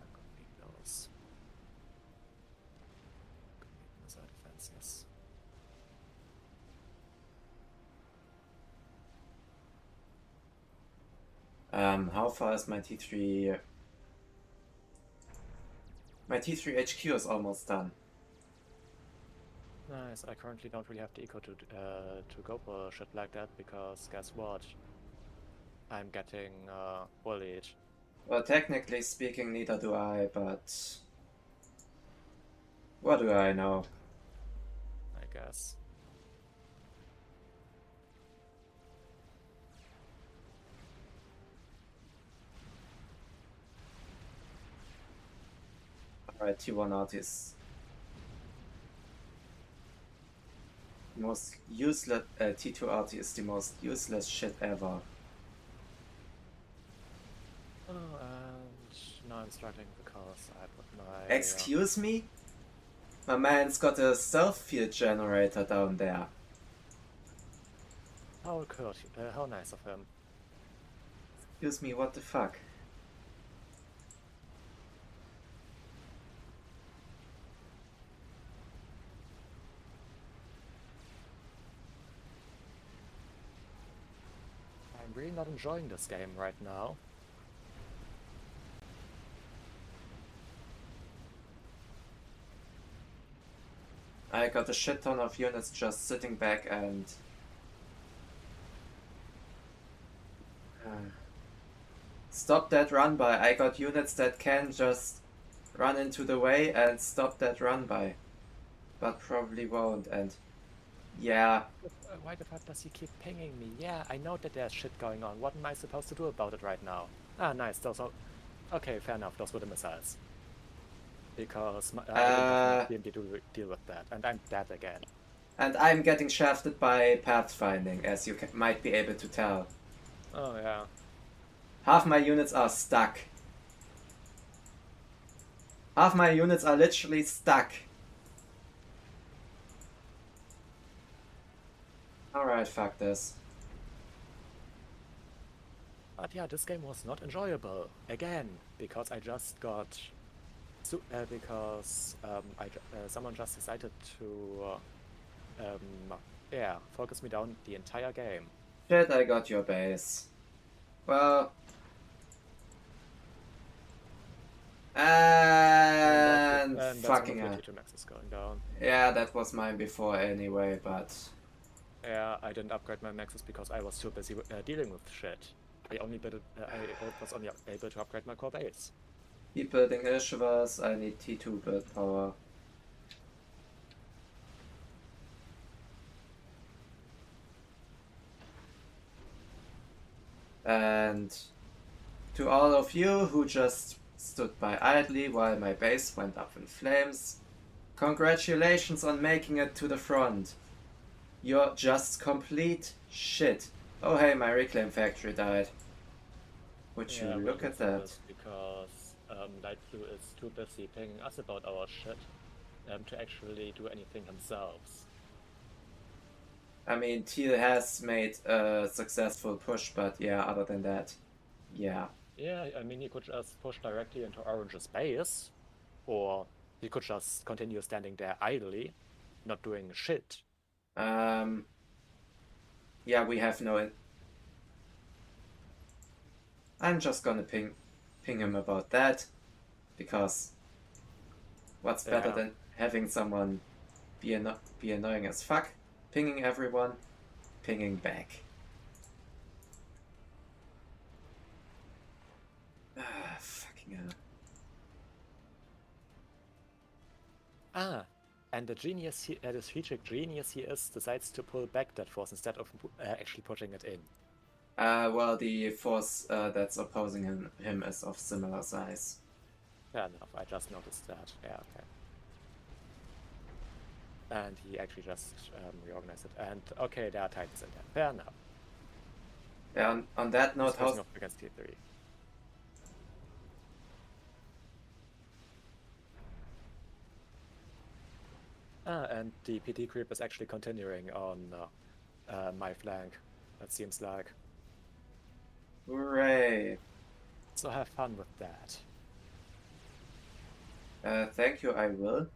I could need those. Could need missile defense, yes. How far is my T3? My T3 HQ is almost done. Nice. I currently don't really have the eco to go for shit like that because guess what? I'm getting bullied. Well, technically speaking, neither do I, but what do I know? I guess. Alright, T1 art is most useless. T2 art is the most useless shit ever. Oh, and now I'm struggling because I put my. Excuse me? My man's got a stealth field generator down there. How nice of him. Excuse me, what the fuck? I'm really not enjoying this game right now. I got a shit ton of units just sitting back and... Stop that run by. I got units that can just run into the way and stop that run by. But probably won't, and... Yeah. Why the fuck does he keep pinging me? Yeah, I know that there's shit going on. What am I supposed to do about it right now? Ah, nice. Those are... Okay, fair enough. Those were the missiles. Because I didn't have enough to deal with that. And I'm dead again. And I'm getting shafted by pathfinding, as you might be able to tell. Oh, yeah. Half my units are stuck. Half my units are literally stuck. Alright, fuck this. But yeah, this game was not enjoyable. Again, because I just got... someone just decided to... yeah, focus me down the entire game. Shit, I got your base. Well... And fucking hell. Max is going down. Yeah, that was mine before anyway, but... Yeah, I didn't upgrade my maxes because I was too busy dealing with shit. I was only able to upgrade my core base. Keep building Ishvas, I need T2 build power. And to all of you who just stood by idly while my base went up in flames, congratulations on making it to the front. You're just complete shit. Oh hey, my reclaim factory died. Would you look at that? Because Light Blue is too busy pinging us about our shit to actually do anything themselves. I mean, Teal has made a successful push, but yeah, other than that, yeah. Yeah, I mean, he could just push directly into Orange's base, or he could just continue standing there idly, not doing shit. Yeah, we have no... I'm just gonna ping him about that, because what's better than having someone be annoying as fuck, pinging everyone, pinging back. Fucking hell. Ah, and the strategic genius he is decides to pull back that force instead of actually pushing it in. Well, the force that's opposing him is of similar size. Fair enough, I just noticed that. Yeah, okay. And he actually just reorganized it. And okay, there are Titans in there. Fair enough. Yeah, on that note, how against T3. And the PT creep is actually continuing on my flank, it seems like. Hooray. So have fun with that. Thank you, I will.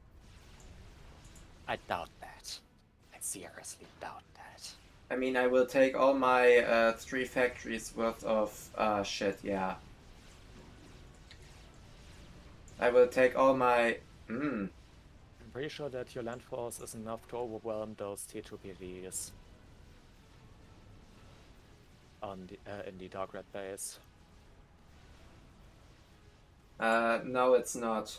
I doubt that. I seriously doubt that. I mean, I will take all my 3 factories worth of shit, yeah. I will take all my... I'm pretty sure that your land force is enough to overwhelm those T2 PDs on the in the Dark Red base. No, it's not.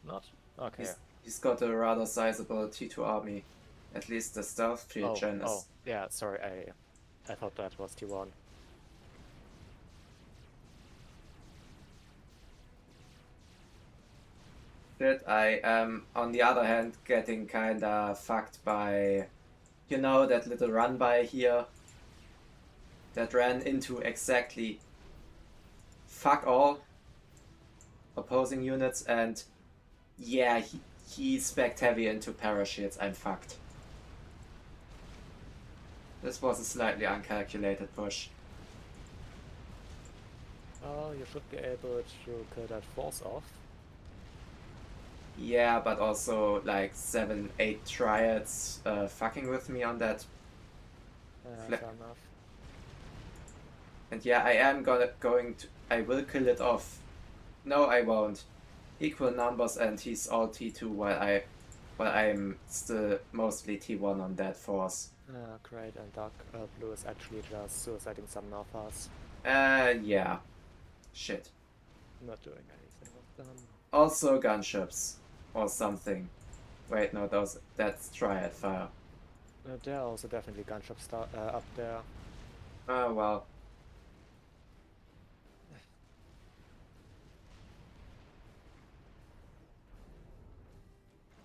Not? Okay. He's got a rather sizable T2 army. At least the stealth field gen is... Oh, yeah, sorry, I thought that was T1. That I am, on the other hand, getting kinda fucked by, you know, that little run by here that ran into exactly fuck all opposing units, and yeah, he spec'd heavy into parachutes. I'm fucked. This was a slightly uncalculated push. Oh, you should be able to kill that force off. Yeah, but also like 7, 8 triads fucking with me on that. Fair enough. And yeah, I am I will kill it off. No, I won't. Equal numbers, and he's all T2 while I'm still mostly T1 on that force. Great, and Dark Blue is actually just suiciding some Alphas. Yeah. Shit. Not doing anything with them. Also gunships. Or something. Wait, no, that's triad fire. There are also definitely gunships up there. Oh, well.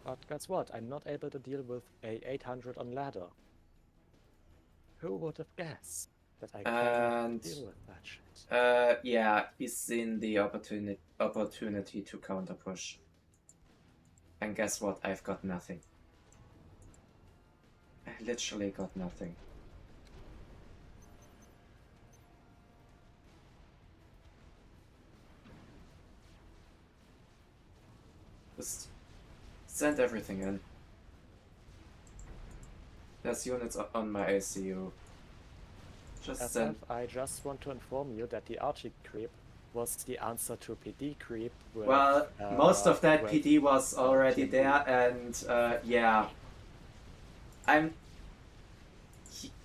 But guess what? I'm not able to deal with a 800 on ladder. Who would have guessed that I can't deal with that shit? Yeah, he's seen the opportunity to counter push. And guess what? I've got nothing. I literally got nothing. Just send everything in. There's units on my ACU. Just send. I just want to inform you that the RT creep was the answer to PD creep. With, Well, most of that with PD was already there, and yeah.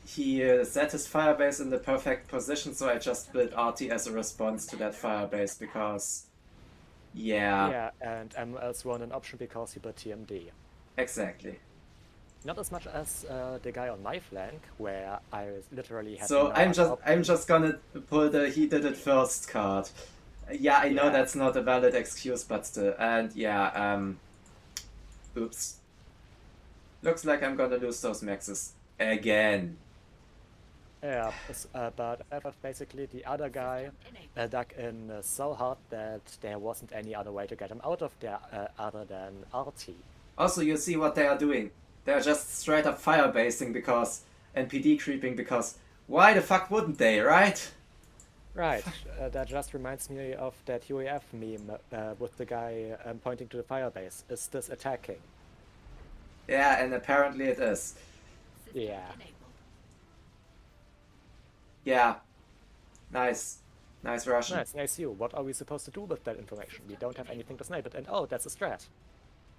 He set his firebase in the perfect position, so I just built RT as a response to that firebase because, yeah. Yeah, and MLS won an option because he built TMD. Exactly. Not as much as the guy on my flank, where I literally had. So no I'm option. just gonna pull the he did it first card. Yeah, I know Yeah. that's not a valid excuse, but still. And yeah, oops. Looks like I'm gonna lose those maxes again. Yeah, but FF basically the other guy dug in so hard that there wasn't any other way to get him out of there other than RT. Also, you see what they are doing. They're just straight up firebasing because and PD creeping because why the fuck wouldn't they, right? Right, that just reminds me of that UEF meme with the guy pointing to the firebase. Is this attacking? Yeah, and apparently it is. Yeah. Yeah. Nice. Nice Russian. Nice you. What are we supposed to do with that information? We don't have anything to snipe it, and oh, that's a strat.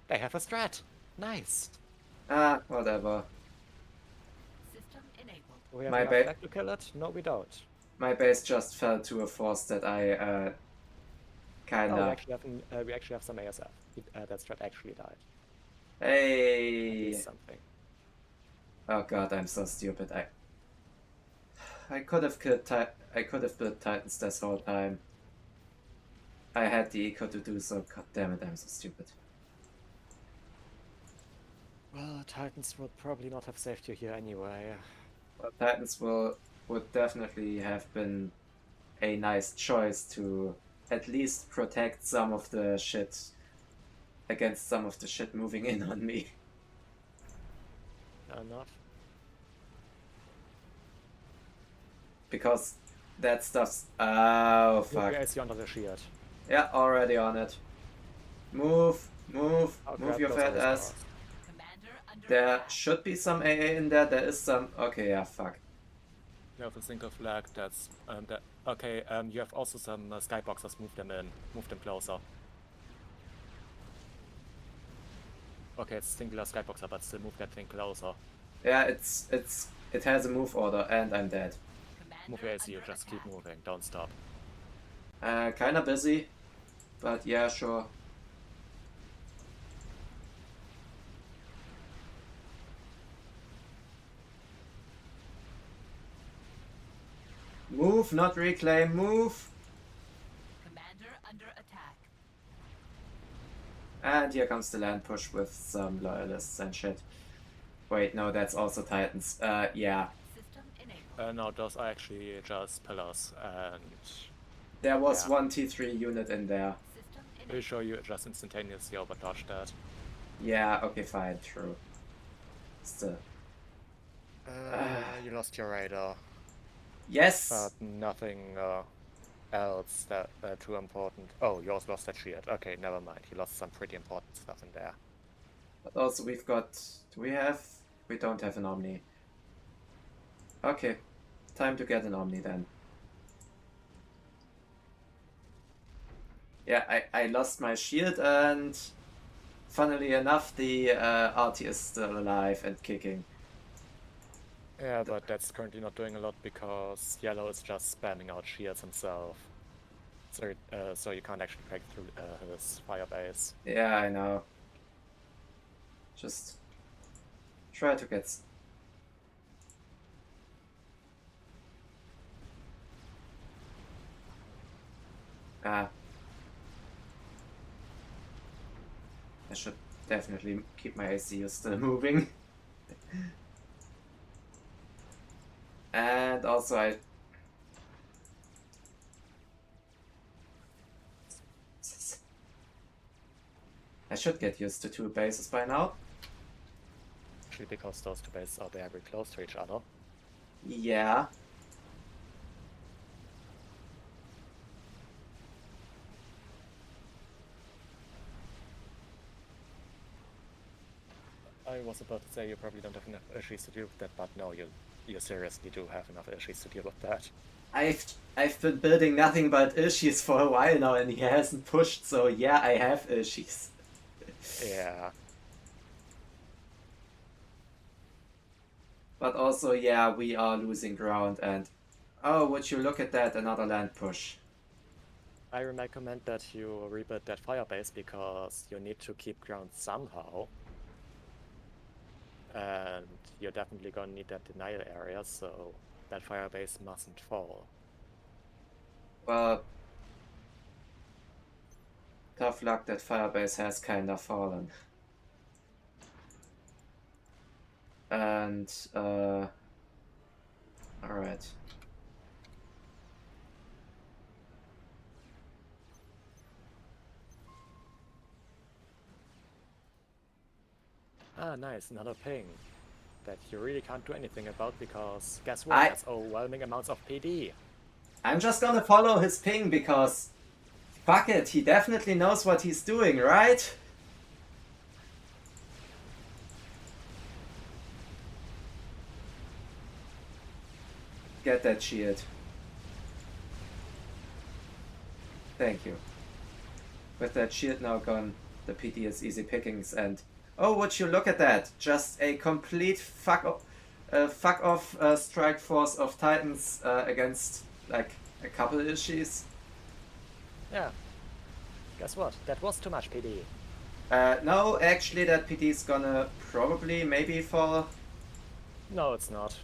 They have a strat. Nice. Whatever. System enabled. We have My enough flag to kill it? No, we don't. My base just fell to a force that I Oh, kinda. we actually have some ASF. That strat actually died. Hey. Something. Oh god, I'm so stupid. I could have built Titans this whole time. I had the eco to do so. God damn it, I'm so stupid. Well, Titans would probably not have saved you here anyway. Well, Titans would definitely have been a nice choice to at least protect some of the shit against some of the shit moving in on me. Enough. Because That stuff's... Oh, Move fuck. your AC under the shield. Yeah, already on it. Move, move, Oh, move crap, your those fat are ass. stars. Commander under There attack. should be some AA in there. There is some... Okay, yeah, fuck. You have a single flag, that's... okay, you have also some skyboxers, move them in. Move them closer. Okay, it's a singular skyboxer, but still move that thing closer. Yeah, it has a move order, and I'm dead. Commander Move your AC, under just keep attack. moving, don't stop. Kinda busy, but yeah, sure. Move, not reclaim, move! Commander under attack. And here comes the land push with some loyalists and shit. Wait, no, that's also Titans. Yeah. System enabled. No, those are actually just pillars, and There was Yeah. one T3 unit in there. System I'll enabled. show you just instantaneously overdodge that. Yeah, okay, fine, true. Still. You lost your radar, Yes! but nothing else that too important. Oh, you also lost that shield. Okay, never mind. You lost some pretty important stuff in there. But also we've got... Do we have... We don't have an Omni. Okay. Time to get an Omni then. Yeah, I lost my shield and... Funnily enough, the RT is still alive and kicking. Yeah, but that's currently not doing a lot because yellow is just spamming out shields himself. So you can't actually break through his fire base. Yeah, I know. Just... Try to get... Ah. I should definitely keep my ACU still moving. And also I should get used to two bases by now. Actually, because those two bases are very close to each other. Yeah. I was about to say you probably don't have enough issues to deal with that, but no, you seriously do have enough issues to deal with that. I've been building nothing but issues for a while now and he hasn't pushed, so yeah, I have issues. Yeah. But also, yeah, we are losing ground and... Oh, would you look at that, another land push. I recommend that you rebuild that fire base because you need to keep ground somehow. And you're definitely gonna need that denial area, so that fire base mustn't fall. Well... Tough luck that Firebase has kinda fallen. And, alright. Ah, nice, another ping. That you really can't do anything about because guess what? I- That's overwhelming amounts of PD. I'm just gonna follow his ping because... Fuck it, he definitely knows what he's doing, right? Get that shield. Thank you. With that shield now gone, the PD is easy pickings and... Oh, would you look at that? Just a complete fuck off strike force of Titans against like a couple issues. Yeah. Guess what? That was too much PD. No, actually that PD is gonna probably maybe fall. No, it's not.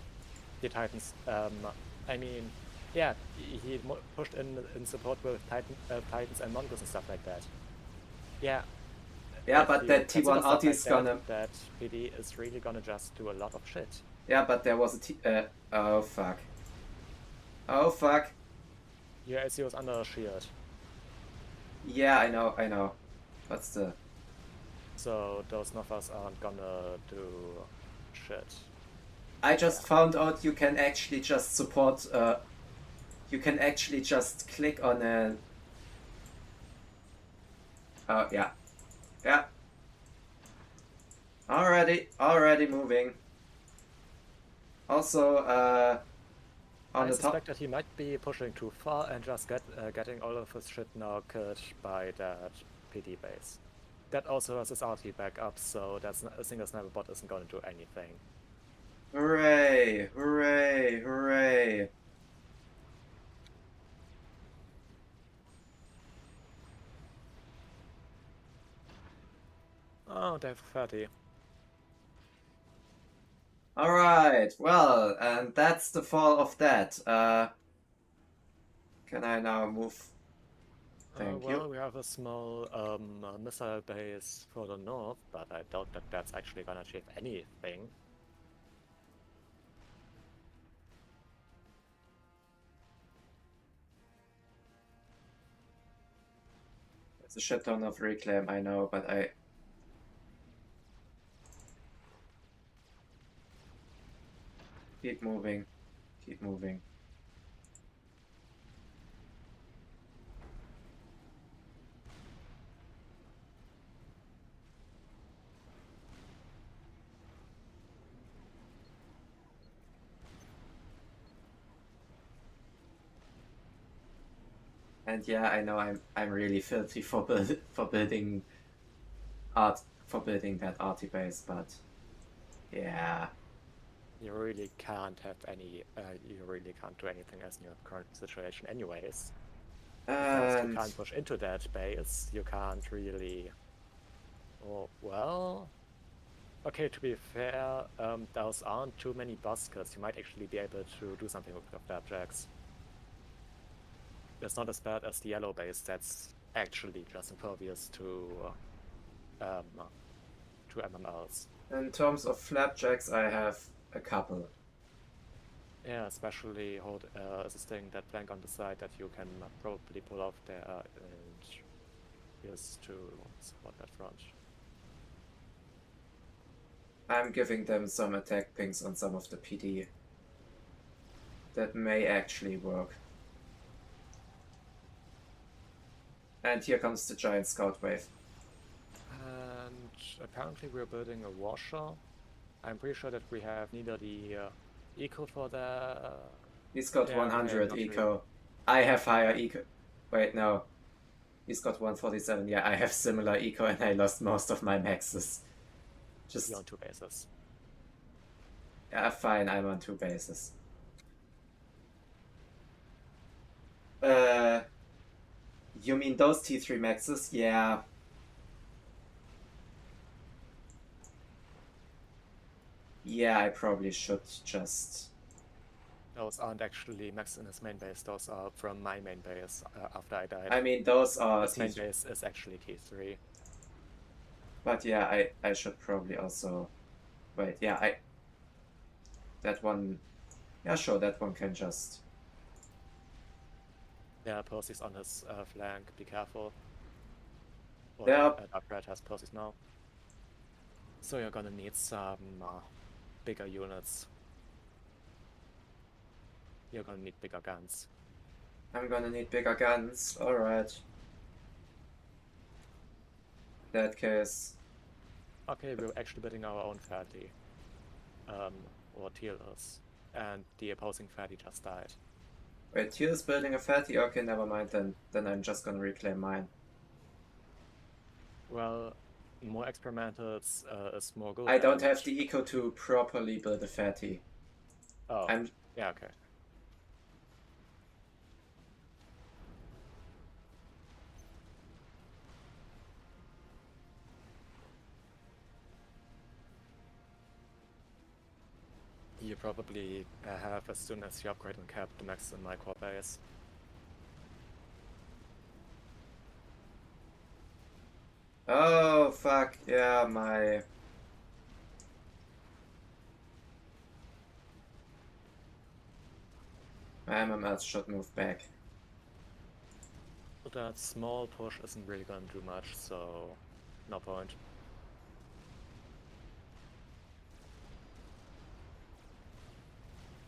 The Titans, I mean, yeah, he pushed in support with Titans and Mongoose and stuff like that. Yeah. Yeah, if but you that consider T1 stuff RT is like gonna... That PD is really gonna just do a lot of shit. Yeah, but there was a oh fuck. Oh fuck. Your AC was under a shield. Yeah, I know. But still. So those Nothas aren't gonna do shit. I just found out you can actually just support you can actually just click on a... Oh, yeah. Yeah. Already moving. Also, on I the suspect top... that he might be pushing too far and just getting all of his shit now killed by that PD base. That also has his RT back up, so that's a single sniper bot isn't going to do anything. Hooray! Hooray! Hooray! Oh, they have 30. Alright, well, and that's the fall of that. Can I now move? Thank Well, you. we have a small missile base further north, but I doubt that that's actually gonna achieve anything. It's a shit ton of reclaim, I know, but I... Keep moving. Keep moving. And yeah, I know I'm really filthy for building that arty base, but yeah. You really can't have any. You really can't do anything as in your current situation, anyways. Because you And can't push into that base. You can't really. Oh well. Okay, to be fair, those aren't too many buskers. You might actually be able to do something with the flapjacks. It's not as bad as the yellow base. That's actually just impervious to MMLs. in terms of flapjacks, I have a couple. Yeah, especially assisting that flank on the side that you can probably pull off there and use to support that front. I'm giving them some attack pings on some of the PD. That may actually work. And here comes the giant scout wave. And apparently we're building a washer. I'm pretty sure that we have neither the eco for the... He's got yeah, 100 okay, eco. Really. I have higher eco. Wait, no. He's got 147. Yeah, I have similar eco and I lost most of my maxes. Just... You're on 2 bases. Yeah, fine, I'm on 2 bases. You mean those T3 maxes? Yeah. Yeah, I probably should just... Those aren't actually max in his main base, those are from my main base after I died. I mean, those are... His main base is actually T3. But yeah, I should probably also... Wait, yeah, that one... Yeah, sure, that one can just... Yeah, Percy's on his flank, be careful. Yeah. Dark has Percy's now. So you're gonna need some bigger units. You're gonna need bigger guns. I'm gonna need bigger guns, alright. In that case... Okay, we're actually building our own Ferdi. Or Teal's. And the opposing Ferdi just died. Wait, Teal is building a fatty? Okay, never mind then I'm just gonna reclaim mine. Well, more experimentals is more good. I don't have the eco to properly build a fatty. Oh, yeah, okay. You probably have, as soon as you upgrade and cap, the max in my core base. Oh, fuck, yeah, my MMLs should move back. But that small push isn't really gonna do much, so no point.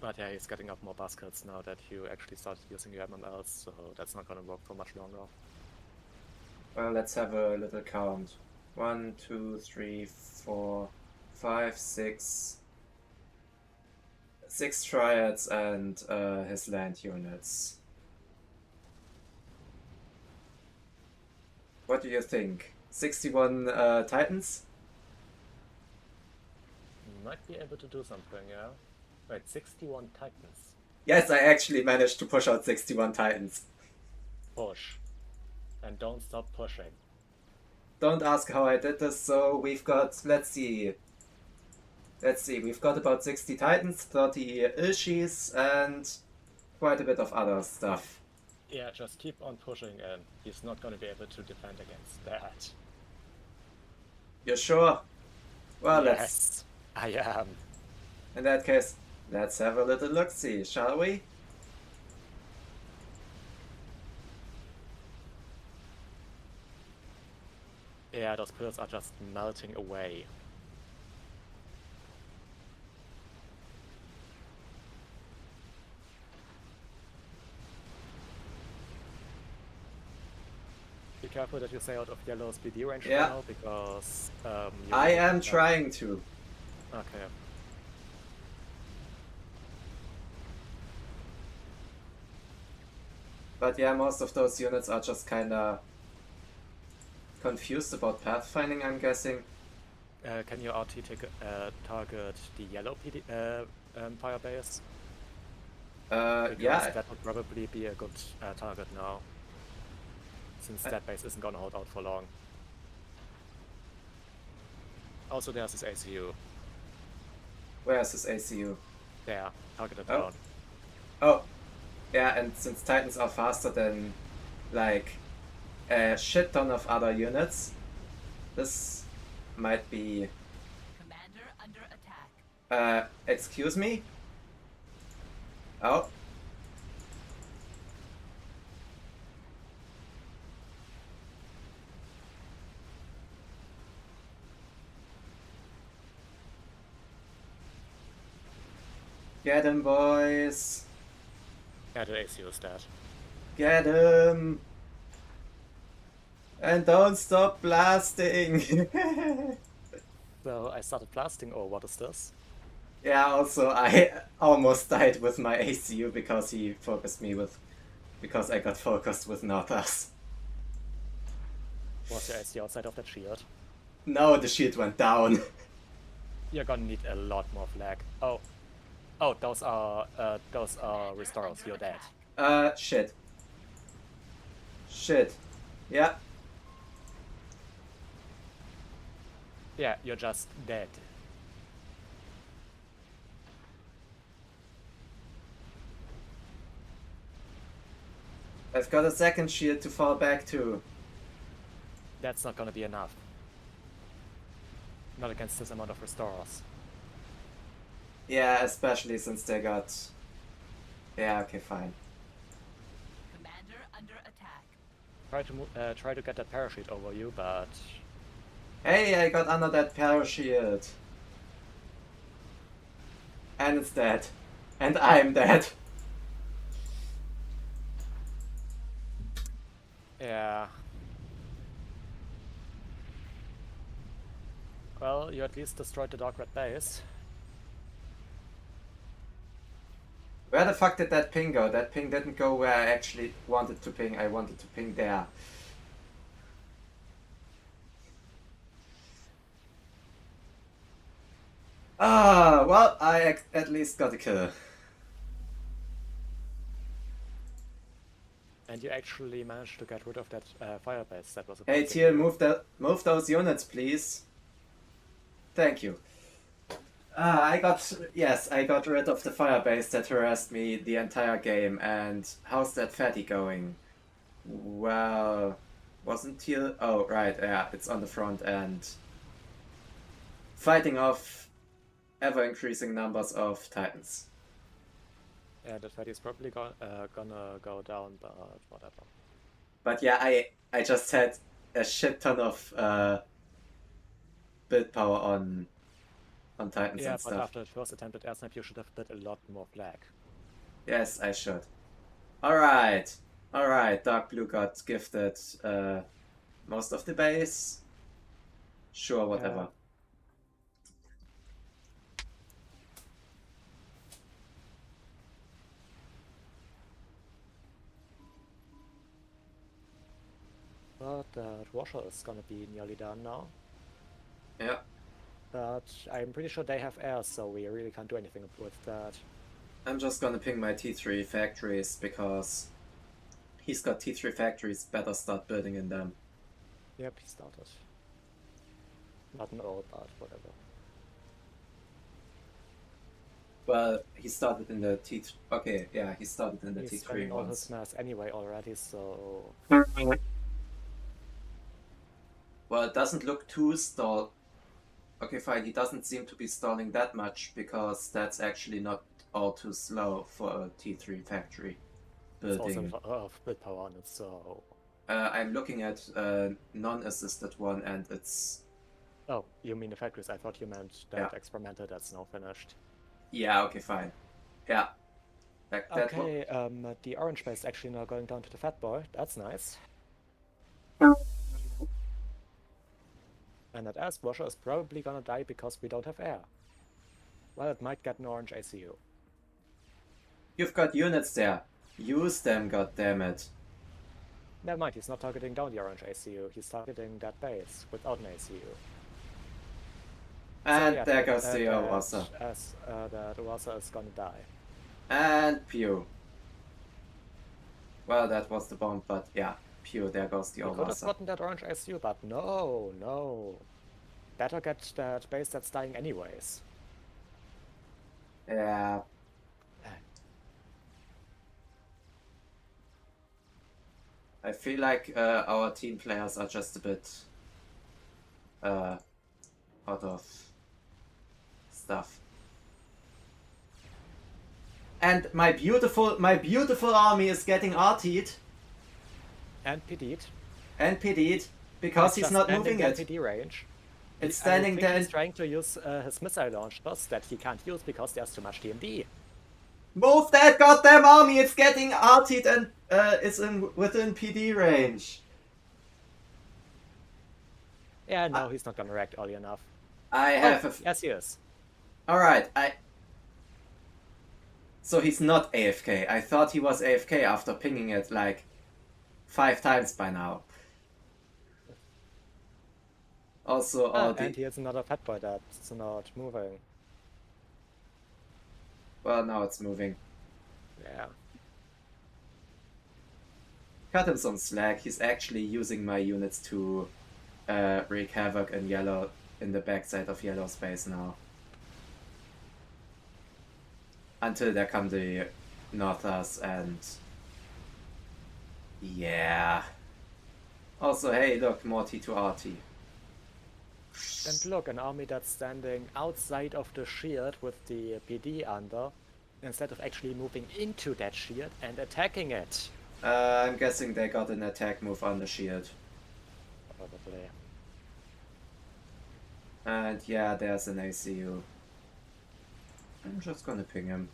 But yeah, he's getting up more baskets now that you actually started using your MMLs, so that's not gonna work for much longer. Well, let's have a little count. 1, 2, 3, 4, 5, 6. 6 triads and his land units. What do you think? 61 titans? Might be able to do something, yeah? Wait, 61 titans. Yes, I actually managed to push out 61 titans. Push. And don't stop pushing. Don't ask how I did this, so we've got, let's see, we've got about 60 titans, 30 Ilshis, and quite a bit of other stuff. Yeah, just keep on pushing and he's not gonna be able to defend against that. You're sure? Well, Yes, I am. in that case, let's have a little look-see, shall we? Yeah, those pillars are just melting away. Be careful that you stay out of yellow's BD range Yeah. now, because you I will- am trying to. Okay. But yeah, most of those units are just kinda confused about pathfinding, I'm guessing. Can your RT take, target the yellow PD, fire base? Because Yeah, that would probably be a good target now, since that base isn't gonna hold out for long. Also, there's this ACU. where's his ACU? There, targeted Oh. down. Oh, yeah, and since Titans are faster than, like, a shit ton of other units, this might be... Commander under attack. Excuse me? Oh. Get him, boys. Yeah, the ACU is dead. Get him. And don't stop blasting. So I started blasting, or what is this? Yeah, also I almost died with my ACU because he focused me with... because I got focused with Northas. Was your ACU outside of that shield? No, the shield went down. You're gonna need a lot more flag. Oh. Oh, those are restorers, you're dead. Shit. Shit. Yeah. Yeah, you're just dead. I've got a second shield to fall back to. That's not gonna be enough. Not against this amount of restorers. Yeah, especially since they got... Yeah, okay, fine. Commander under attack. Try to get that parachute over you, but Hey, I got under that parachute. And it's dead. And I'm dead. yeah. Well, you at least destroyed the Dark Red base. Where the fuck did that ping go? That ping didn't go where I actually wanted to ping. I wanted to ping there. Ah, well, I at least got a kill. And you actually managed to get rid of that fire base that was Hey, opposing Teal, you. move those units, please. Thank you. I got rid of the firebase that harassed me the entire game, and how's that fatty going? Well, wasn't Teal... Oh, right, yeah, it's on the front end. Fighting off ever-increasing numbers of titans. Yeah, that fatty is probably gonna go down, but whatever. But yeah, I just had a shit ton of build power on on Titans Yeah, and but stuff. after the first attempted air snipe, you should have built a lot more flag. Yes, I should. Alright. Alright, Dark Blue got gifted most of the base. Sure, whatever. But that washer is gonna be nearly done now. Yeah. But I'm pretty sure they have air, so we really can't do anything with that. I'm just gonna ping my T3 factories because he's got T3 factories, better start building in them. Yep, he started. Not an all, but whatever. Well, he started in the T3. Okay, yeah, he started in the He's T3 spending all once. his mass anyway already, so... Well, it doesn't look too stalled. Okay, fine, he doesn't seem to be stalling that much because that's actually not all too slow for a T3 factory building. It's also build power on it, so... I'm looking at a non-assisted one and it's... Oh, you mean the factories? I thought you meant that experimental that's now finished. Yeah, okay, fine. Yeah. Okay, the orange base is actually now going down to the fat boy. That's nice. And that ass washer is probably gonna die because we don't have air. Well, it might get an orange ACU. You've got units there. Use them, goddammit. Never mind, he's not targeting down the orange ACU. He's targeting that base without an ACU. And so, yeah, there goes the Oasa. That Oasa is gonna die. And pew. Well, that was the bomb, but yeah. Pew, there goes the We could have Oasa. gotten that orange ACU, but no. Better get that base that's dying anyways. Yeah. I feel like our team players are just a bit out of stuff. And my beautiful army is getting RT'd. And PD'd. And PD'd because he's not moving it. PD range. It's standing there. He's trying to use his missile launchers that he can't use because there's too much TMD. Move that goddamn army! It's getting RT'd and it's within PD range. Yeah, no, he's not gonna react early enough. Yes, he is. Alright, So he's not AFK. I thought he was AFK after pinging it like 5 times by now. Also, and he has another fat boy that's not moving. Well, now it's moving. Yeah. Cut him some slack. He's actually using my units to wreak havoc in yellow, in the backside of yellow space now. Until there come the Northers and... Yeah. Also, hey, look, more T2RT. And look, an army that's standing outside of the shield with the PD under, instead of actually moving into that shield and attacking it. I'm guessing they got an attack move on the shield. Probably. And yeah, there's an ACU. I'm just gonna ping him.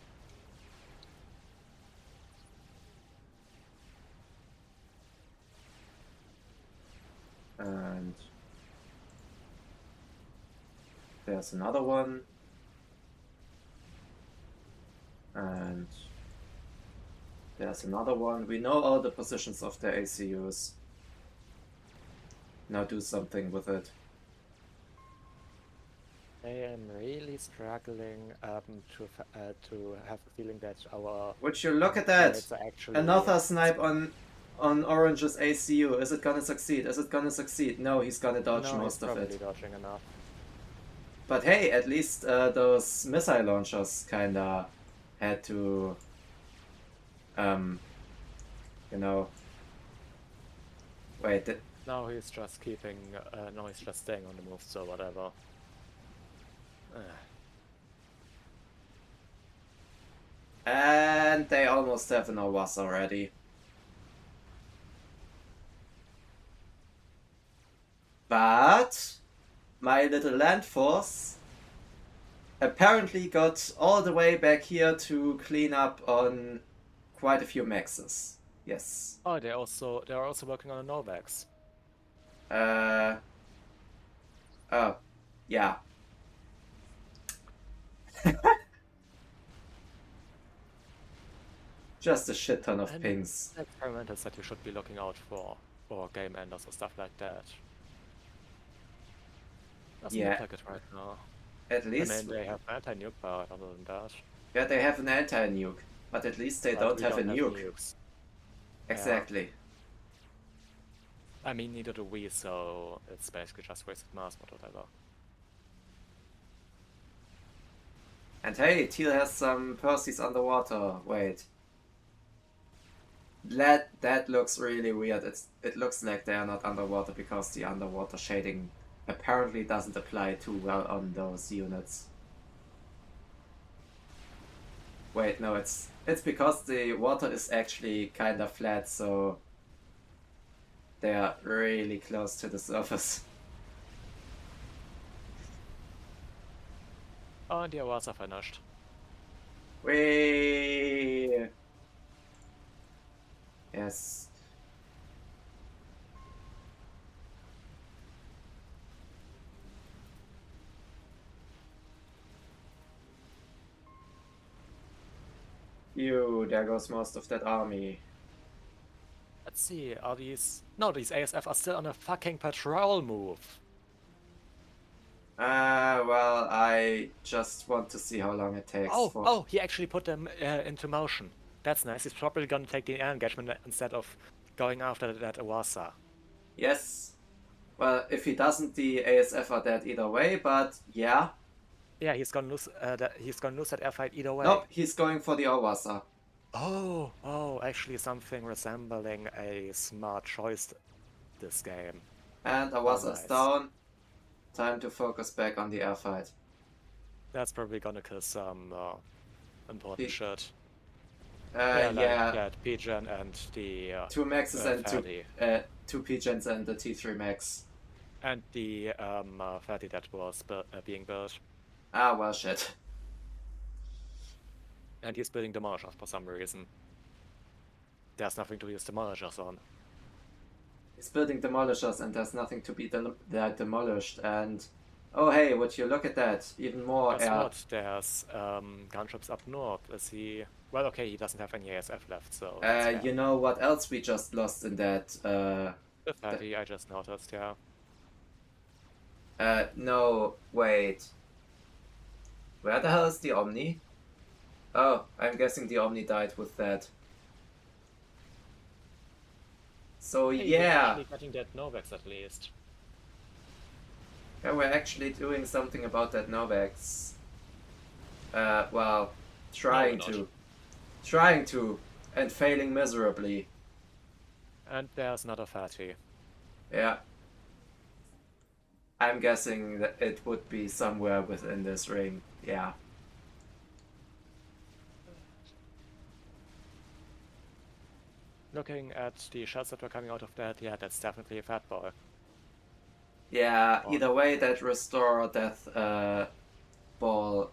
And there's another one. And there's another one. We know all the positions of the ACUs. Now do something with it. I am really struggling to have the feeling that our... Would you look at that? Actually, another snipe on Orange's ACU. Is it gonna succeed? Is it gonna succeed? No, he's gonna dodge most of it. Dodging enough. But hey, at least those missile launchers kinda had to, you know... Wait, No, he's just keeping... no, he's just staying on the move, so whatever. And they almost have an Owas already. But my little land force apparently got all the way back here to clean up on quite a few maxes. Yes. Oh, they are also working on a Novax. Oh, yeah. Just a shit ton of pings. Experimenters that you should be looking out for game enders or stuff like that. Doesn't look like it right now. At least. I mean, they have anti-nuke power other than that. Yeah, they have an anti-nuke, but at least they don't have a nuke. Nukes. Exactly. Yeah. I mean, neither do we, so it's basically just wasted mass, but whatever. And hey, Teal has some Percy's underwater. Wait. That looks really weird. It looks like they are not underwater because the underwater shading apparently doesn't apply too well on those units. Wait, no, it's because the water is actually kind of flat, so they are really close to the surface. Oh, and the awards are finished. Whee! Yes. Ew, there goes most of that army. Let's see, are these... No, these ASF are still on a fucking patrol move. Well, I just want to see how long it takes. Oh, he actually put them into motion. That's nice. He's probably gonna take the air engagement instead of going after that Awasa. Yes. Well, if he doesn't, the ASF are dead either way, but yeah. Yeah, he's gonna lose that airfight either way. Nope, he's going for the Awasa. Oh, actually something resembling a smart choice this game. And Awasa's down. Time to focus back on the airfight. That's probably gonna kill some important shit. Yeah. P-Gen and the... 2 Maxes and 2 P-Gens and the T3 Max. And the Fatty that was being built. Ah, well, shit. And he's building demolishers for some reason. There's nothing to use demolishers on. He's building demolishers and there's nothing to be demolished. And oh hey, would you look at that? Even more Guess what? There's gunships up north. Is he... Well, okay, he doesn't have any ASF left, so... you know what else we just lost in that? The Fatty, I just noticed, yeah. No, wait. Where the hell is the Omni? Oh, I'm guessing the Omni died with that. So hey, yeah. We're actually getting that Novax at least. Yeah, we're actually doing something about that Novax. Well, trying to, and failing miserably. And there's another Fatty. Yeah. I'm guessing that it would be somewhere within this ring. Yeah. Looking at the shots that were coming out of that, yeah, that's definitely a fat boy. Yeah, either way, that Restore Death ball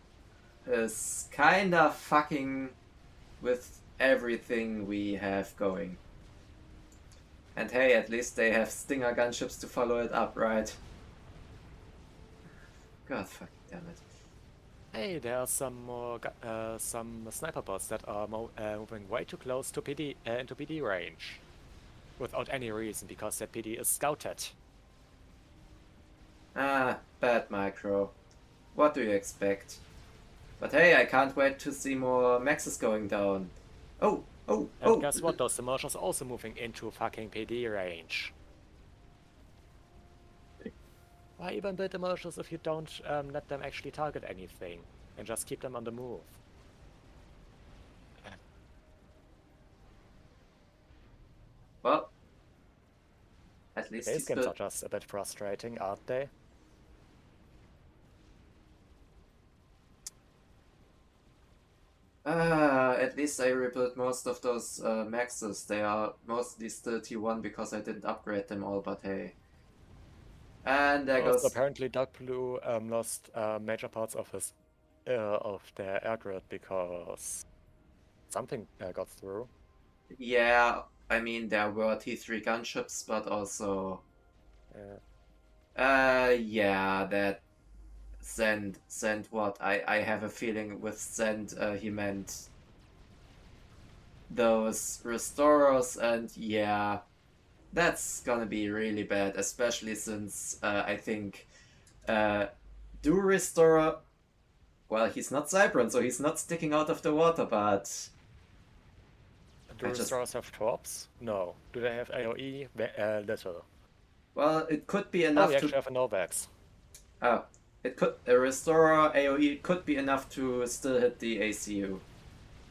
is kinda fucking with everything we have going. And hey, at least they have Stinger gunships to follow it up, right? God fucking damn it. Hey, there are some more some sniper bots that are moving way too close to into PD range, without any reason, because that PD is scouted. Ah, bad micro. What do you expect? But hey, I can't wait to see more maxes going down. And guess what? Those demolishers are also moving into fucking PD range. Why even build demolishers if you don't let them actually target anything and just keep them on the move? Well, at least These games are just a bit frustrating, aren't they? At least I rebuilt most of those maxes. They are mostly still T1 because I didn't upgrade them all, but hey. And there goes... Apparently Dark Blue lost major parts of his of their air grid because something got through. Yeah, I mean there were T3 gunships, but also yeah, that Zend what? I have a feeling with Zend he meant those restorers, and yeah, that's gonna be really bad, especially since I think do restorer, well, he's not Cybran, so he's not sticking out of the water, but do restorers have torps? No. Do they have AoE? Little. Well, it could be enough we to actually have a Novax. Oh, it could, a restorer AoE could be enough to still hit the ACU.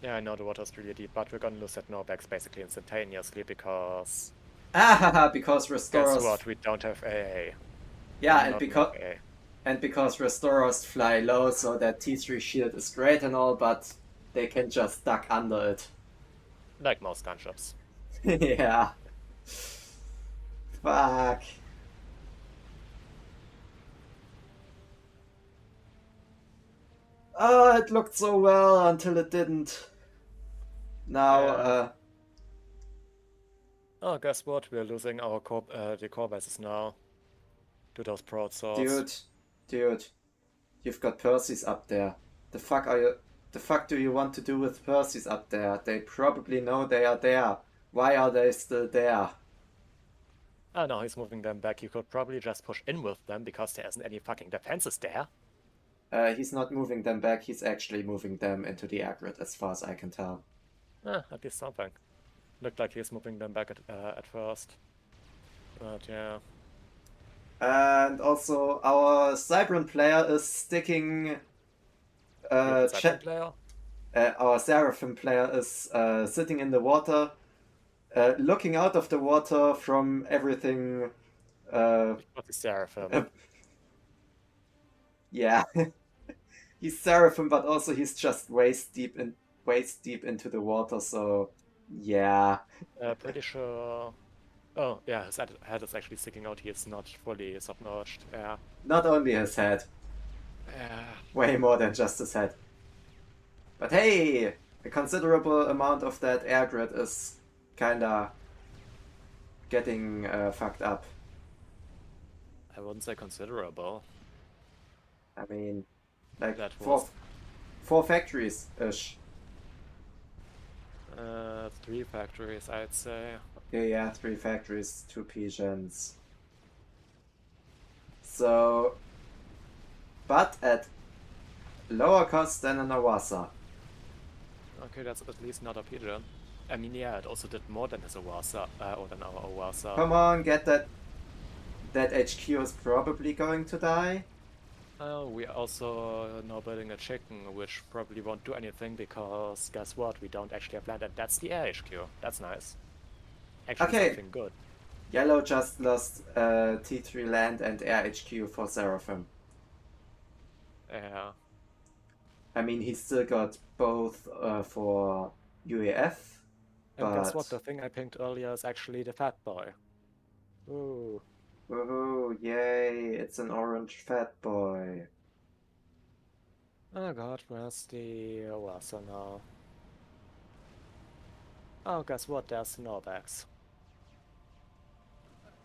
Yeah, I know the water's really deep, but we're gonna lose that Novax basically instantaneously because... because restorers... Guess what? We don't have AA. Yeah, and because restorers fly low, so that T3 shield is great and all, but they can just duck under it. Like most gunships. Yeah. Fuck. Oh, it looked so well until it didn't. Now, Oh, guess what? We're losing our the core bases now. To those broadswords. Dude. You've got Percy's up there. The fuck do you want to do with Percy's up there? They probably know they are there. Why are they still there? Oh no, he's moving them back. You could probably just push in with them because there isn't any fucking defenses there. He's not moving them back, he's actually moving them into the air grid, as far as I can tell. At least something. Looked like he's moving them back at first. But yeah. And also, our Cybran player is sticking... Our Seraphim player is sitting in the water, looking out of the water from everything... What is Seraphim? Yeah. He's Seraphim, but also he's just waist deep into the water, so yeah. Pretty sure... Oh, yeah, his head is actually sticking out. He is not fully submerged. Yeah. Not only his head. Yeah. Way more than just his head. But hey! A considerable amount of that air grid is kinda getting fucked up. I wouldn't say considerable. I mean, like that four factories-ish. 3 factories, I'd say. Okay, yeah, 3 factories, 2 pigeons. So, but at lower cost than an Awasa. Okay, that's at least not a pigeon. I mean, yeah, it also did more than his Awasa, or than our Awasa. Come on, get that. That HQ is probably going to die. We also now building a chicken, which probably won't do anything because guess what? We don't actually have land, and that's the air HQ. That's nice. Actually, something good. Yellow just lost T3 land and air HQ for Seraphim. Yeah. I mean, he still got both for UAF. And guess what? The thing I pinged earlier is actually the fat boy. Ooh. Woohoo, yay, it's an orange fat boy. Oh god, where's the Awasa now? Oh, guess what? There's Norbax.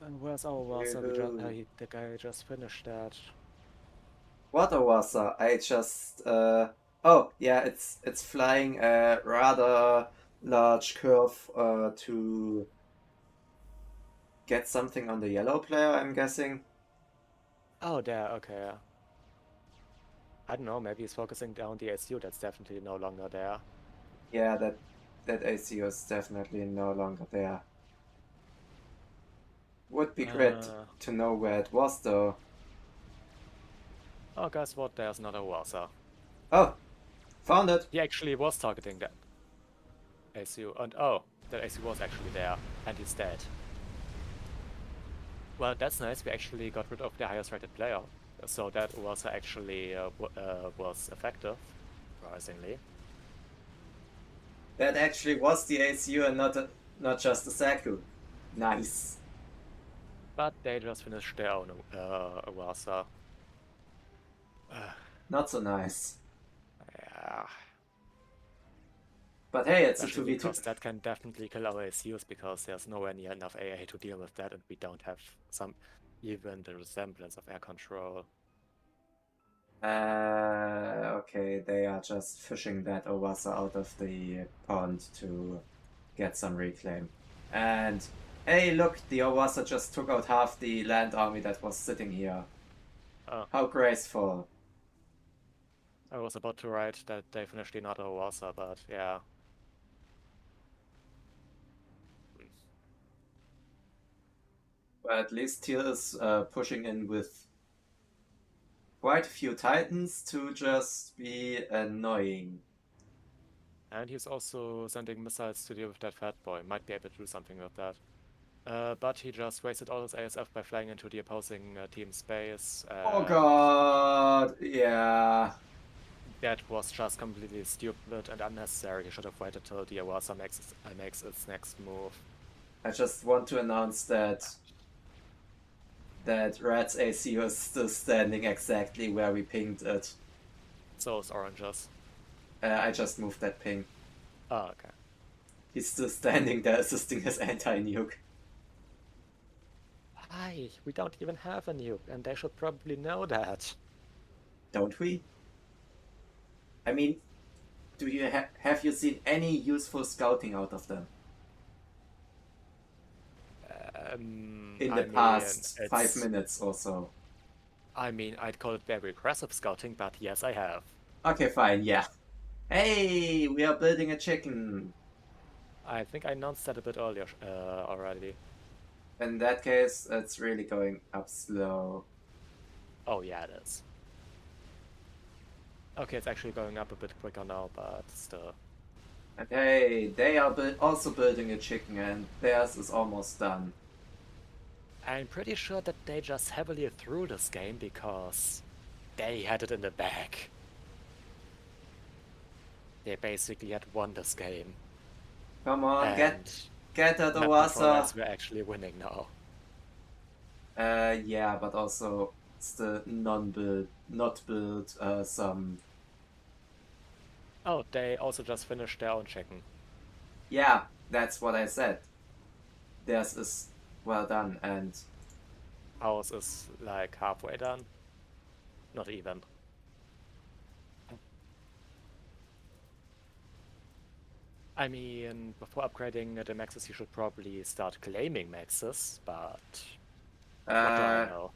And where's our Awasa? The guy just finished that. What Awasa? I just... Oh, yeah, it's flying a rather large curve to get something on the yellow player, I'm guessing. Oh, there, okay. I don't know, maybe he's focusing down the ACU, that's definitely no longer there. Yeah, that ACU is definitely no longer there. Would be great to know where it was, though. Oh, guess what? There's not a Awasa. Oh, found it! He actually was targeting that ACU, and oh, that ACU was actually there, and he's dead. Well, that's nice, we actually got rid of the highest rated player, so that Awasa actually was effective, surprisingly. That actually was the ACU and not just a Saku. Nice. But they just finished their own Awasa. Not so nice. Yeah. But hey, it's a Especially 2v2. because that can definitely kill our ACUs because there's nowhere near enough AA to deal with that, and we don't have even the resemblance of air control. Okay, they are just fishing that Owasa out of the pond to get some reclaim. And hey, look, the Owasa just took out half the land army that was sitting here. Oh. How graceful. I was about to write that they finished another Owasa, but yeah. But at least Teal is pushing in with quite a few Titans to just be annoying. And he's also sending missiles to deal with that fat boy. Might be able to do something with that. But he just wasted all his ASF by flying into the opposing team space. Oh god, yeah. That was just completely stupid and unnecessary. He should have waited till the Owasa makes its next move. I just want to announce that Red's ACU is still standing exactly where we pinged it. So is Orange's. I just moved that ping. Oh, okay. He's still standing there assisting his anti-nuke. Hi, we don't even have a nuke, and they should probably know that. Don't we? I mean, do you have you seen any useful scouting out of them? In the past 5 minutes or so. I mean, I'd call it very aggressive scouting, but yes, I have. Okay, fine, yeah. Hey, we are building a chicken. I think I announced that a bit earlier already. In that case, it's really going up slow. Oh yeah, it is. Okay, it's actually going up a bit quicker now, but still. And hey, they are also building a chicken and theirs is almost done. I'm pretty sure that they just heavily threw this game because they had it in the bag. They basically had won this game. Come on, and get that Owasa. We're actually winning now. Yeah, but also still not build some. Oh, they also just finished their own chicken. Yeah, that's what I said. Theirs is well done, and ours is like halfway done. Not even. I mean, before upgrading the maxes, you should probably start claiming maxes, but what do I know?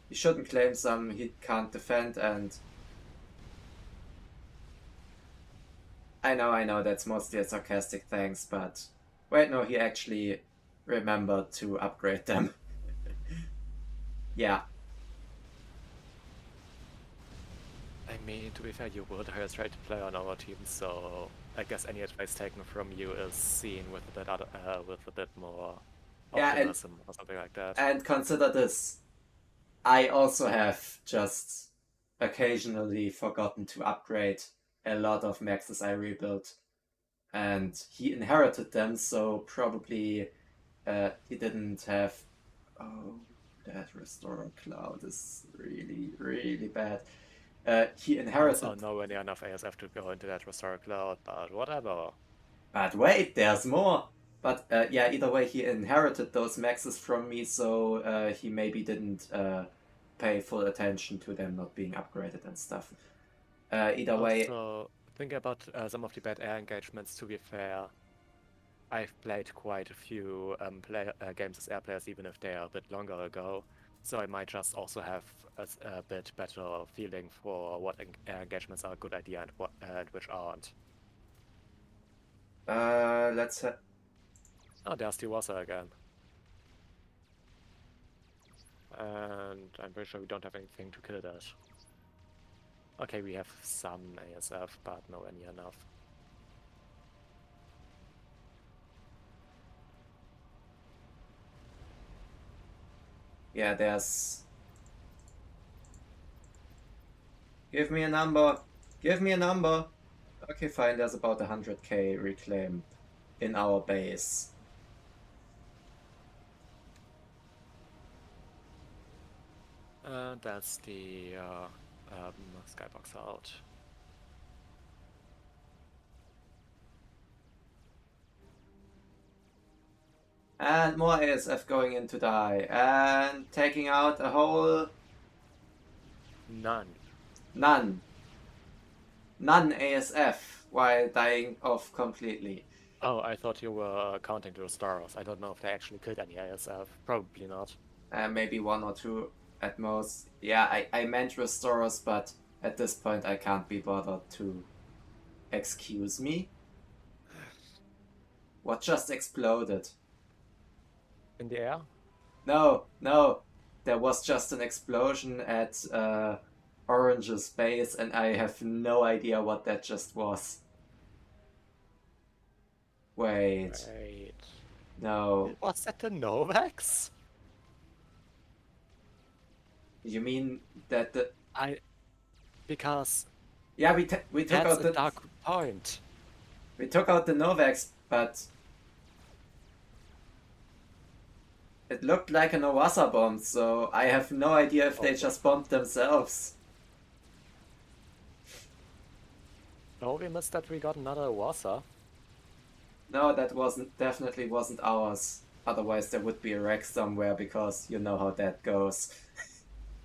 You shouldn't claim some he can't defend, and I know that's mostly a sarcastic thanks, but wait, no, he actually remembered to upgrade them. Yeah. I mean, to be fair, you were the highest rated player on our team, so I guess any advice taken from you is seen with a bit more optimism or something like that. And consider this. I also have just occasionally forgotten to upgrade a lot of maxes I rebuilt. And he inherited them, so probably he didn't have... Oh, that Restorer Cloud is really, really bad. He inherited... Also, nowhere near enough ASF to go into that Restorer Cloud, but whatever. But wait, there's more! But yeah, either way, he inherited those maxes from me, so he maybe didn't pay full attention to them not being upgraded and stuff. Either way... Also, think about some of the bad air engagements, to be fair. I've played quite a few games as air players, even if they are a bit longer ago. So I might just also have a bit better feeling for what air engagements are a good idea and which aren't. Let's... Oh, there's the Wasa again. And I'm pretty sure we don't have anything to kill that. Okay, we have some ASF, but nowhere near enough. Yeah, there's... Give me a number! Give me a number! Okay, fine, there's about 100k reclaim in our base. And that's the skybox out. And more ASF going in to die. And taking out a whole... None. None. None ASF while dying off completely. Oh, I thought you were counting the stars. I don't know if they actually killed any ASF. Probably not. Maybe 1 or 2 at most. Yeah, I meant restorers, but at this point I can't be bothered to... Excuse me? What just exploded? In the air? No, no. There was just an explosion at Orange's base, and I have no idea what that just was. Wait. Wait. No. Was that the Novax? You mean that the... Because... Yeah, we took out the... dark point. We took out the Novax, but... It looked like an Owasa bomb, so I have no idea if they just bombed themselves. No, we missed that we got another Wasa. No, that definitely wasn't ours. Otherwise there would be a wreck somewhere, because you know how that goes.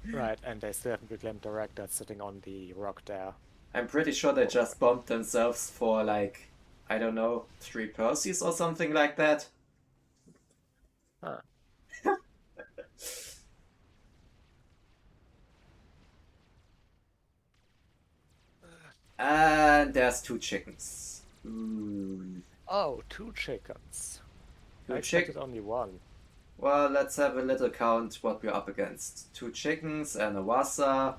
Right, and they still haven't reclaimed the wreck that's sitting on the rock there. I'm pretty sure they just bombed themselves for like, I don't know, 3 Perseus or something like that. Huh. And there's 2 chickens. Ooh. Oh, 2 chickens. Two I expected only 1. Well, let's have a little count what we're up against. 2 chickens and a Wasa.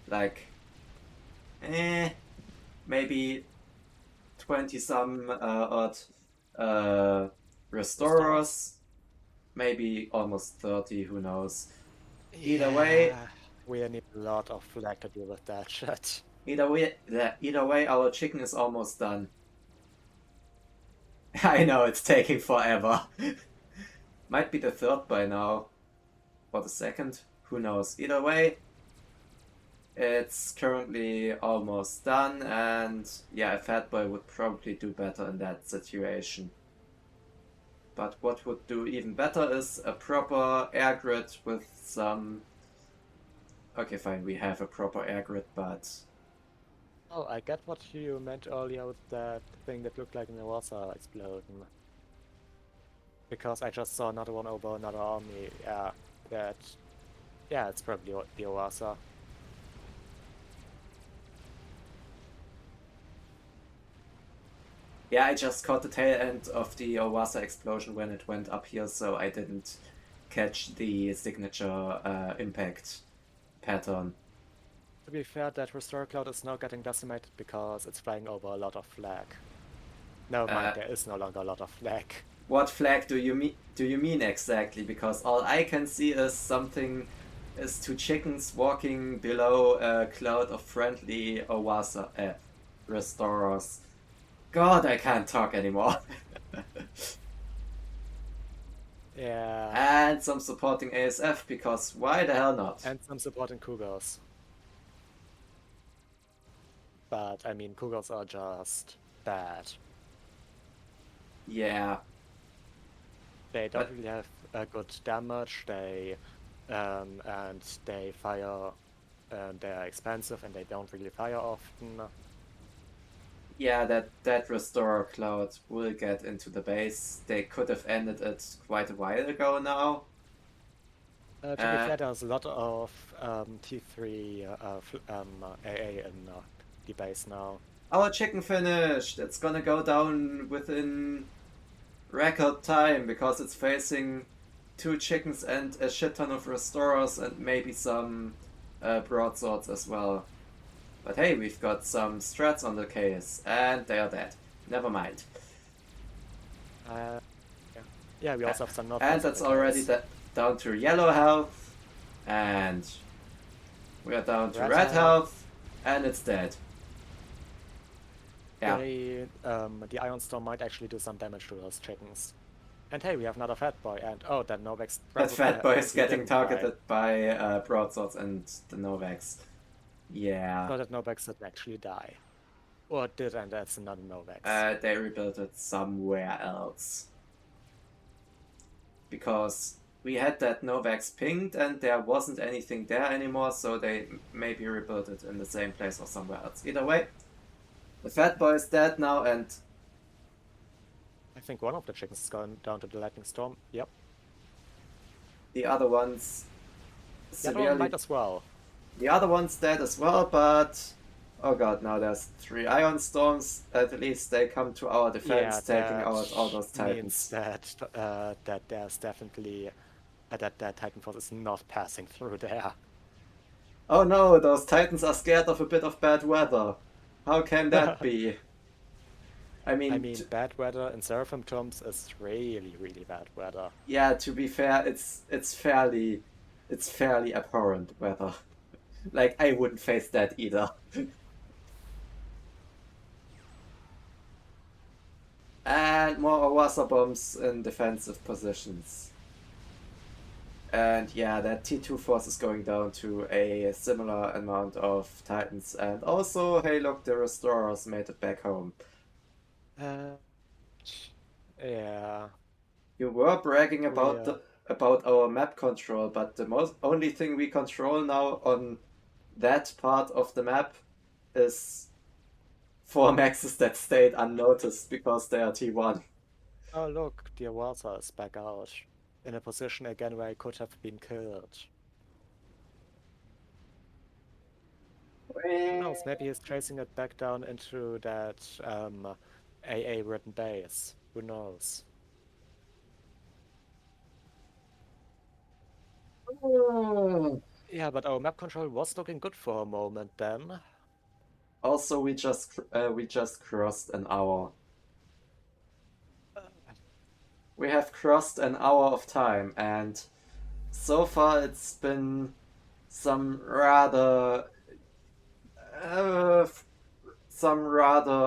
Like, maybe 20 some odd restorers. Maybe almost 30, who knows. Either way... We need a lot of flag to deal with that shit. Either way, our chicken is almost done. I know, it's taking forever. Might be the 3rd by now. Or the 2nd. Who knows. Either way, it's currently almost done, and yeah, a fat boy would probably do better in that situation. But what would do even better is a proper air grid with some... Okay, fine, we have a proper air grid, but... Oh, I get what you meant earlier with that thing that looked like an Owasa explosion. Because I just saw another one over another army. Yeah, it's probably the Owasa. Yeah, I just caught the tail end of the Owasa explosion when it went up here, so I didn't catch the signature impact pattern. To be fair, that Restore Cloud is now getting decimated because it's flying over a lot of flag. No, mind, there is no longer a lot of flag. What flag do you mean exactly? Because all I can see is 2 chickens walking below a cloud of friendly Owasa restorers. God, I can't talk anymore. Yeah. And some supporting ASF, because why the hell not? And some supporting Cougars. But, I mean, Cougars are just bad. Yeah. They don't really have good damage, and they fire, they're expensive and they don't really fire often. Yeah, that Restorer Cloud will get into the base. They could have ended it quite a while ago now. To be fair, there's a lot of T3 AA in the base now. Our chicken finished! It's gonna go down within record time, because it's facing 2 chickens and a shit ton of restorers and maybe some broadswords as well. But hey, we've got some strats on the case, and they are dead. Never mind. Yeah, we also have some North. And that's already down to yellow health, and we are down to red health, and it's dead. Yeah. The Iron Storm might actually do some damage to those chickens. And hey, we have another Fat Boy, and oh, that Novax... That Fat Boy is getting targeted by broadswords and the Novax. Yeah. So that Novax didn't actually die. Or it did, and that's another Novax. They rebuilt it somewhere else. because we had that Novax pinged and there wasn't anything there anymore, so they maybe rebuilt it in the same place or somewhere else. Either way, the fat boy is dead now, and I think one of the chickens is going down to the lightning storm. Yep. the other one's The other one might as well. The other one's dead as well, but oh god, now there's 3 ion storms. At least they come to our defense, taking out all those titans. Means that there's definitely that Titan Force is not passing through there. Oh no, those titans are scared of a bit of bad weather. How can that be? I mean, bad weather in Seraphim terms is really, really bad weather. Yeah, to be fair, it's fairly abhorrent weather. Like, I wouldn't face that either. And more Awasa bombs in defensive positions. And yeah, that T2 force is going down to a similar amount of titans. And also, hey look, the Restorers made it back home. Yeah. You were bragging about about our map control, but the only thing we control now on that part of the map is 4 maxes that stayed unnoticed because they are T1. Oh look, the Awasa is back out. In a position again where he could have been killed. Who knows, maybe he's tracing it back down into that AA written base. Who knows? Yeah, but our map control was looking good for a moment then. Also, we just crossed an hour. We have crossed an hour of time, and so far it's been some rather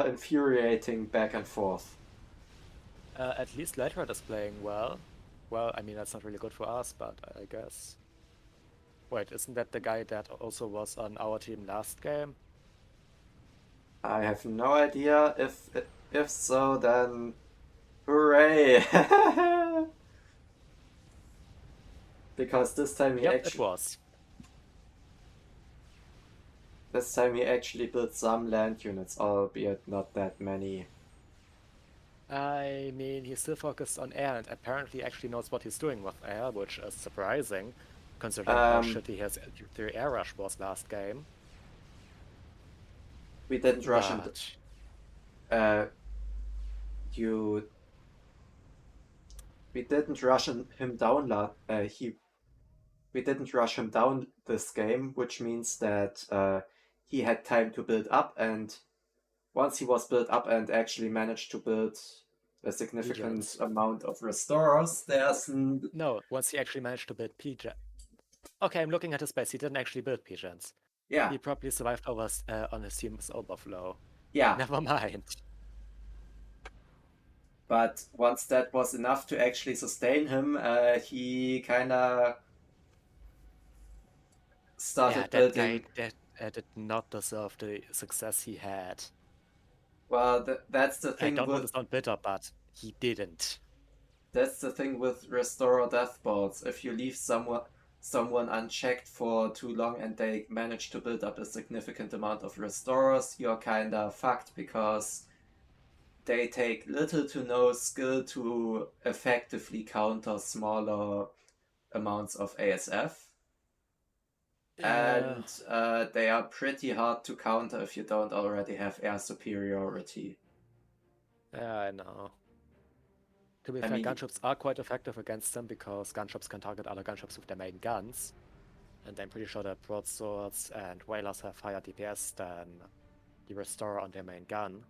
infuriating back and forth. At least Lightroad is playing well. Well, I mean, that's not really good for us, but I guess. Wait, isn't that the guy that also was on our team last game? I have no idea. If so, then hooray! Because this time it was. This time he actually built some land units, albeit not that many. I mean, he's still focused on air and apparently actually knows what he's doing with air, which is surprising, considering how shitty his air rush was last game. We didn't rush him. We didn't rush him down. We didn't rush him down this game, which means that he had time to build up, and once he was built up and actually managed to build a significant amount of restorers, there's no. Once he actually managed to build P-Gens. Okay, I'm looking at his base. He didn't actually build P-Gens. Yeah. He probably survived over on his team's overflow. Yeah. Never mind. But once that was enough to actually sustain him, he kinda started building. That guy did not deserve the success he had. Well, that's the thing. I don't want to sound bitter, but he didn't. That's the thing with Restorer death balls. If you leave someone unchecked for too long and they manage to build up a significant amount of restorers, you're kinda fucked, because they take little to no skill to effectively counter smaller amounts of ASF. And they are pretty hard to counter if you don't already have air superiority. Yeah, I know. To be fair, gunships are quite effective against them because gunships can target other gunships with their main guns. And I'm pretty sure that broadswords and whalers have higher DPS than the Restorer on their main gun.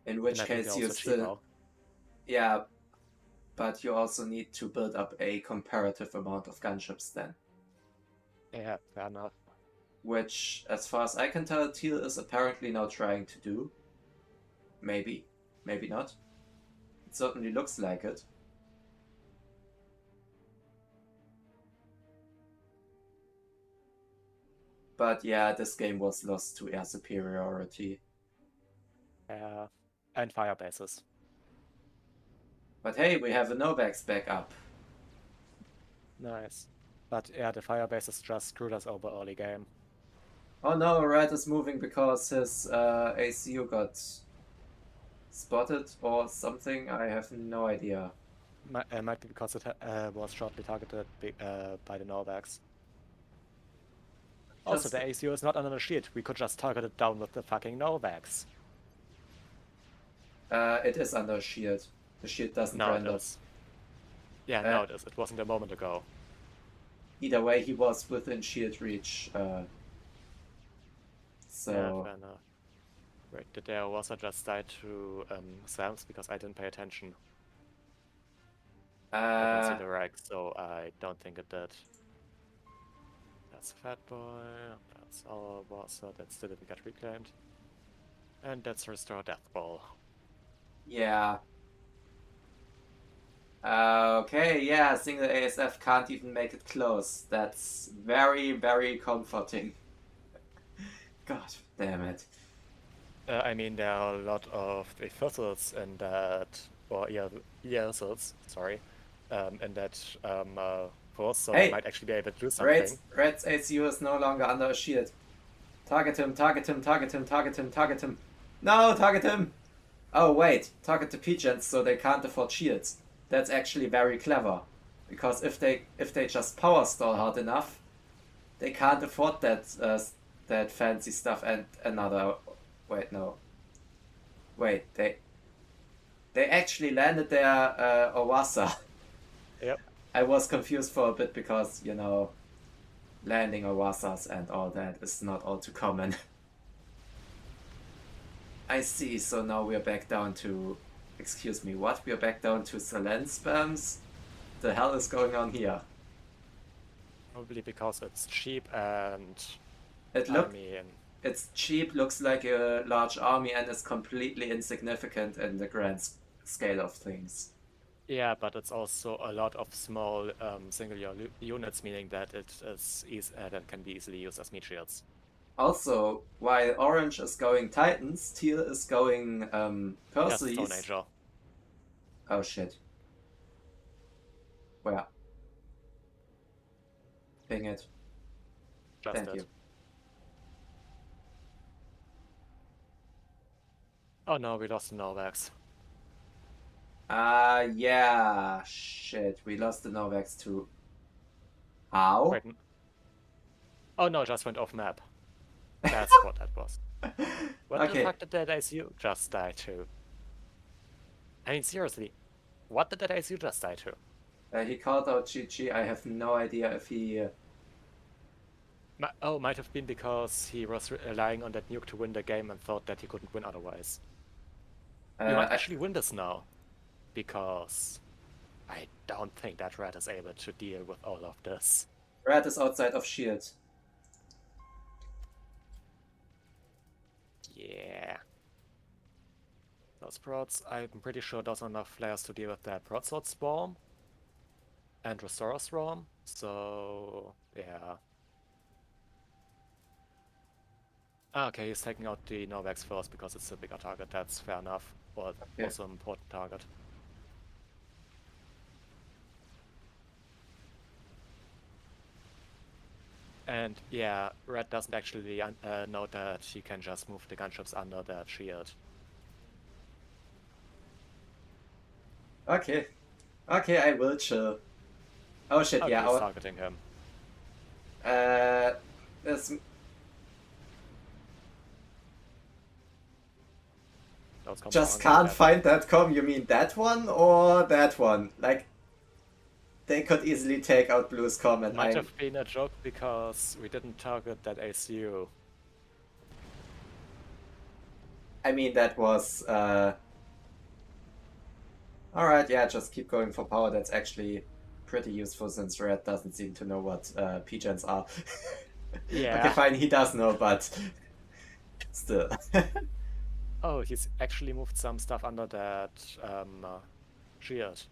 In which case you still... Yeah, but you also need to build up a comparative amount of gunships then. Yeah, fair enough. Which, as far as I can tell, Teal is apparently now trying to do. Maybe. Maybe not. It certainly looks like it. But yeah, this game was lost to air superiority. And fire bases. But hey, we have a Novax back up. Nice. But yeah, the fire bases just screwed us over early game. Oh no, Red is moving because his ACU got spotted or something. I have no idea. Might be because it was shortly targeted by the Norvax. Also, the ACU is not under the shield. We could just target it down with the fucking Norvax. It is under a shield. The shield doesn't render. It is. Yeah, now it is. It wasn't a moment ago. Either way, he was within shield reach. So. Yeah, fair enough. Wait, did there also just die to Sams because I didn't pay attention? I don't see the rank, so I don't think it did. That's Fat Boy, that's our boss, so that still didn't get reclaimed. And that's Restore Death Ball. Yeah. Okay, yeah, single ASF can't even make it close. That's very, very comforting. God damn it. I mean, there are a lot of epistles in that, or ESLs, sorry, in that force, so they might actually be able to do something. Red's ACU is no longer under a shield. Target him, target him, target him, target him, target him. No, target him! Oh wait, target the P-gens so they can't afford shields. That's actually very clever. Because if they just power stall hard enough, they can't afford that fancy stuff and another. Wait, no. Wait, they actually landed their Owasa. Yep. I was confused for a bit because, you know, landing Owasas and all that is not all too common. I see, so now we're back down to... Excuse me, what? We're back down to Salen spams? The hell is going on here? Probably because it's cheap and... It's cheap, looks like a large army, and is completely insignificant in the grand scale of things. Yeah, but it's also a lot of small single units, meaning that it is that can be easily used as meat shields. Also, while Orange is going Titans, Teal is going Perseus. Stone Angel. Oh shit. Where? Ping it. Thank you. Oh no, we lost the Norvax. Yeah, shit, we lost the Norvax too. How? Wait. Oh no, just went off map. That's what that was. What the fuck did that ACU just die to? I mean, seriously, what did that ACU just die to? He called out GG. I have no idea if he... might have been because he was relying on that nuke to win the game and thought that he couldn't win otherwise. We might actually win this now, because I don't think that Red is able to deal with all of this. Red is outside of shield. Yeah. Those prods, I'm pretty sure those are enough players to deal with that broadsword swarm and restorer swarm, so yeah. Okay, he's taking out the Norvax first because it's a bigger target, that's fair enough, but also an important target. And yeah, Red doesn't actually know that he can just move the gunships under that shield. Okay. Okay, I will chill. Oh shit, yeah. He's targeting him. Just can't find that com. You mean that one or that one? Like, they could easily take out Blue's com, and might have been a joke because we didn't target that ACU. I mean, that was... Alright, yeah, just keep going for power. That's actually pretty useful since Red doesn't seem to know what P-gens are. Yeah. Okay, fine, he does know, but still. Oh, he's actually moved some stuff under that shield.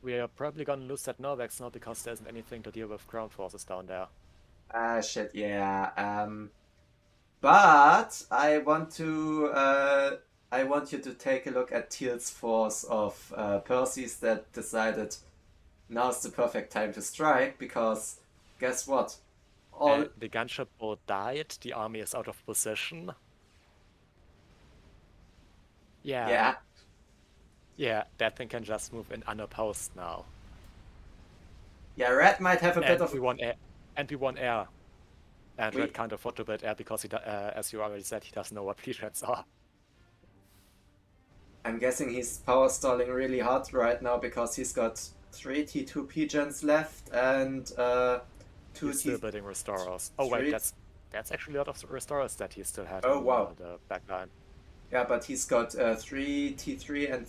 We are probably gonna lose that Norvax now because there isn't anything to deal with ground forces down there. Shit, yeah. But I want you to take a look at Teal's force of Perseus that decided now's the perfect time to strike, because guess what? The gunship will died, the army is out of position. Yeah. Yeah, that thing can just move in unopposed now. Yeah, red might have a bit of... We won air. And red can't afford to build air because, as you already said, he doesn't know what pigeons are. I'm guessing he's power stalling really hard right now because he's got 3 T2 pigeons left and 2 He's still building restorers. Oh wait, that's actually a lot of restorers that he still had on the backline. Yeah, but he's got 3 T3 and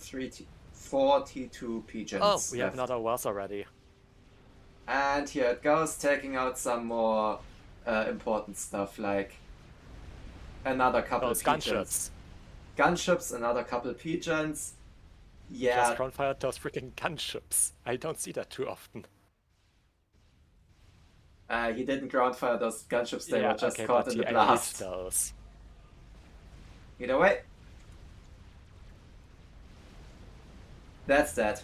4 T2 pigeons. Oh, we have another Wells already. And here it goes, taking out some more important stuff, like another couple of pigeons. Gunships, another couple pigeons. Yeah. Just ground fired those freaking gunships. I don't see that too often. He didn't ground fire those gunships, they were just caught in the blast. Those. Either way. That's that.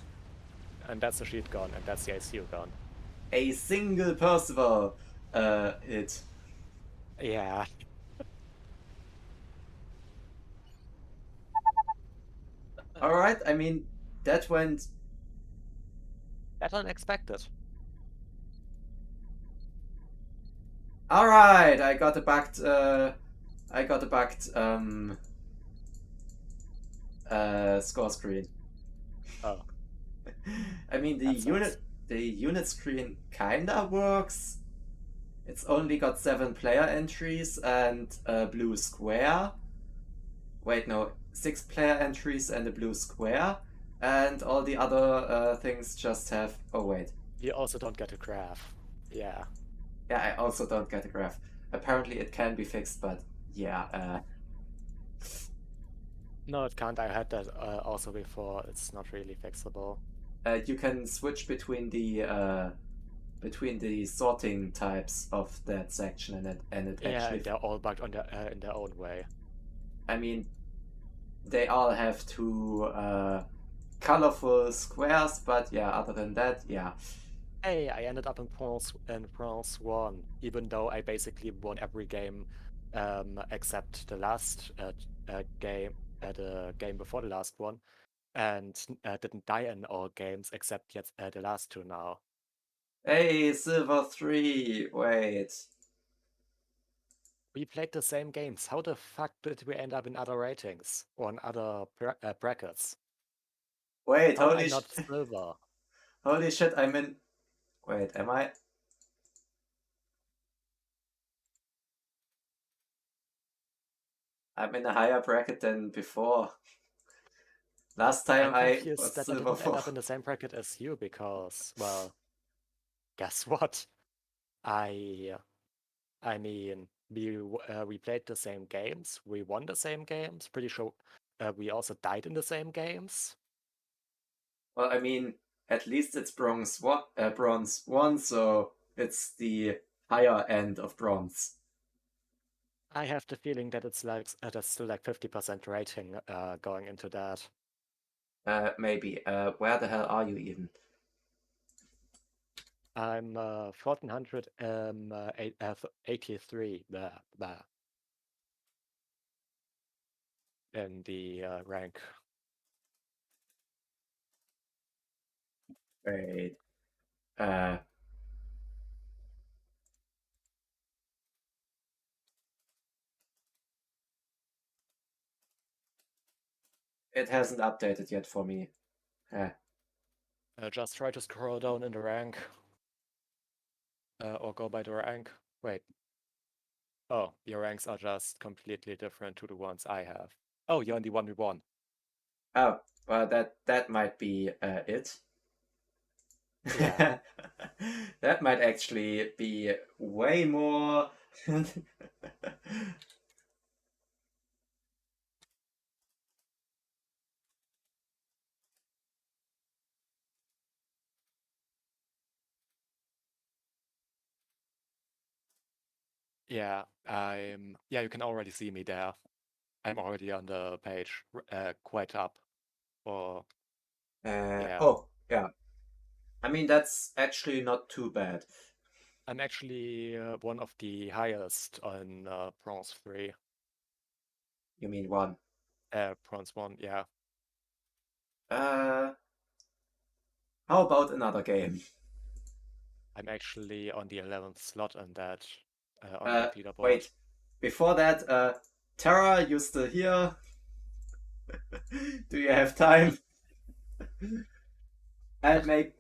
And that's the shield gone, and that's the ICU gone. A single Percival hit. Yeah. Alright, I mean, that went... That unexpected. Alright, I got a backed score screen. Oh. I mean, the unit screen kinda works. It's only got 7 player entries and a blue square. Wait, no, 6 player entries and a blue square. And all the other things just have... Oh, wait. You also don't get a graph. Yeah. Yeah, I also don't get a graph. Apparently it can be fixed, but yeah. No, it can't. I had that also before. It's not really fixable. You can switch between the sorting types of that section, and it actually... they're all bugged on in their own way. I mean, they all have 2 colorful squares, but yeah, other than that, yeah. Hey, I ended up in bronze 1, even though I basically won every game except the last game, the game before the last one, and didn't die in all games except yet the last 2 now. Hey, Silver 3, wait. We played the same games. How the fuck did we end up in other ratings or in other brackets? Wait, How am I not silver? Holy shit, I'm in... Wait, am I? I'm in a higher bracket than before. Last time I was that Silver 4. I didn't end up in the same bracket as you because, well, guess what? I mean, we played the same games, we won the same games. Pretty sure we also died in the same games. Well, I mean, at least it's bronze 1, so it's the higher end of bronze. I have the feeling that it's like that's still like 50% rating going into that. Maybe. Where the hell are you even? I'm 1483 in the rank. Wait. It hasn't updated yet for me. Just try to scroll down in the rank. Or go by the rank. Wait. Oh, your ranks are just completely different to the ones I have. Oh, you're in the 1v1. Oh, well, that might be it. Yeah. That might actually be way more... Yeah, you can already see me there. I'm already on the page, quite up. Or yeah. Oh, yeah. I mean, that's actually not too bad. I'm actually one of the highest on Bronze 3. You mean 1? Bronze 1, yeah. How about another game? I'm actually on the 11th slot on that on that leaderboard. Wait, before that, Tara, you still here? Do you have time? And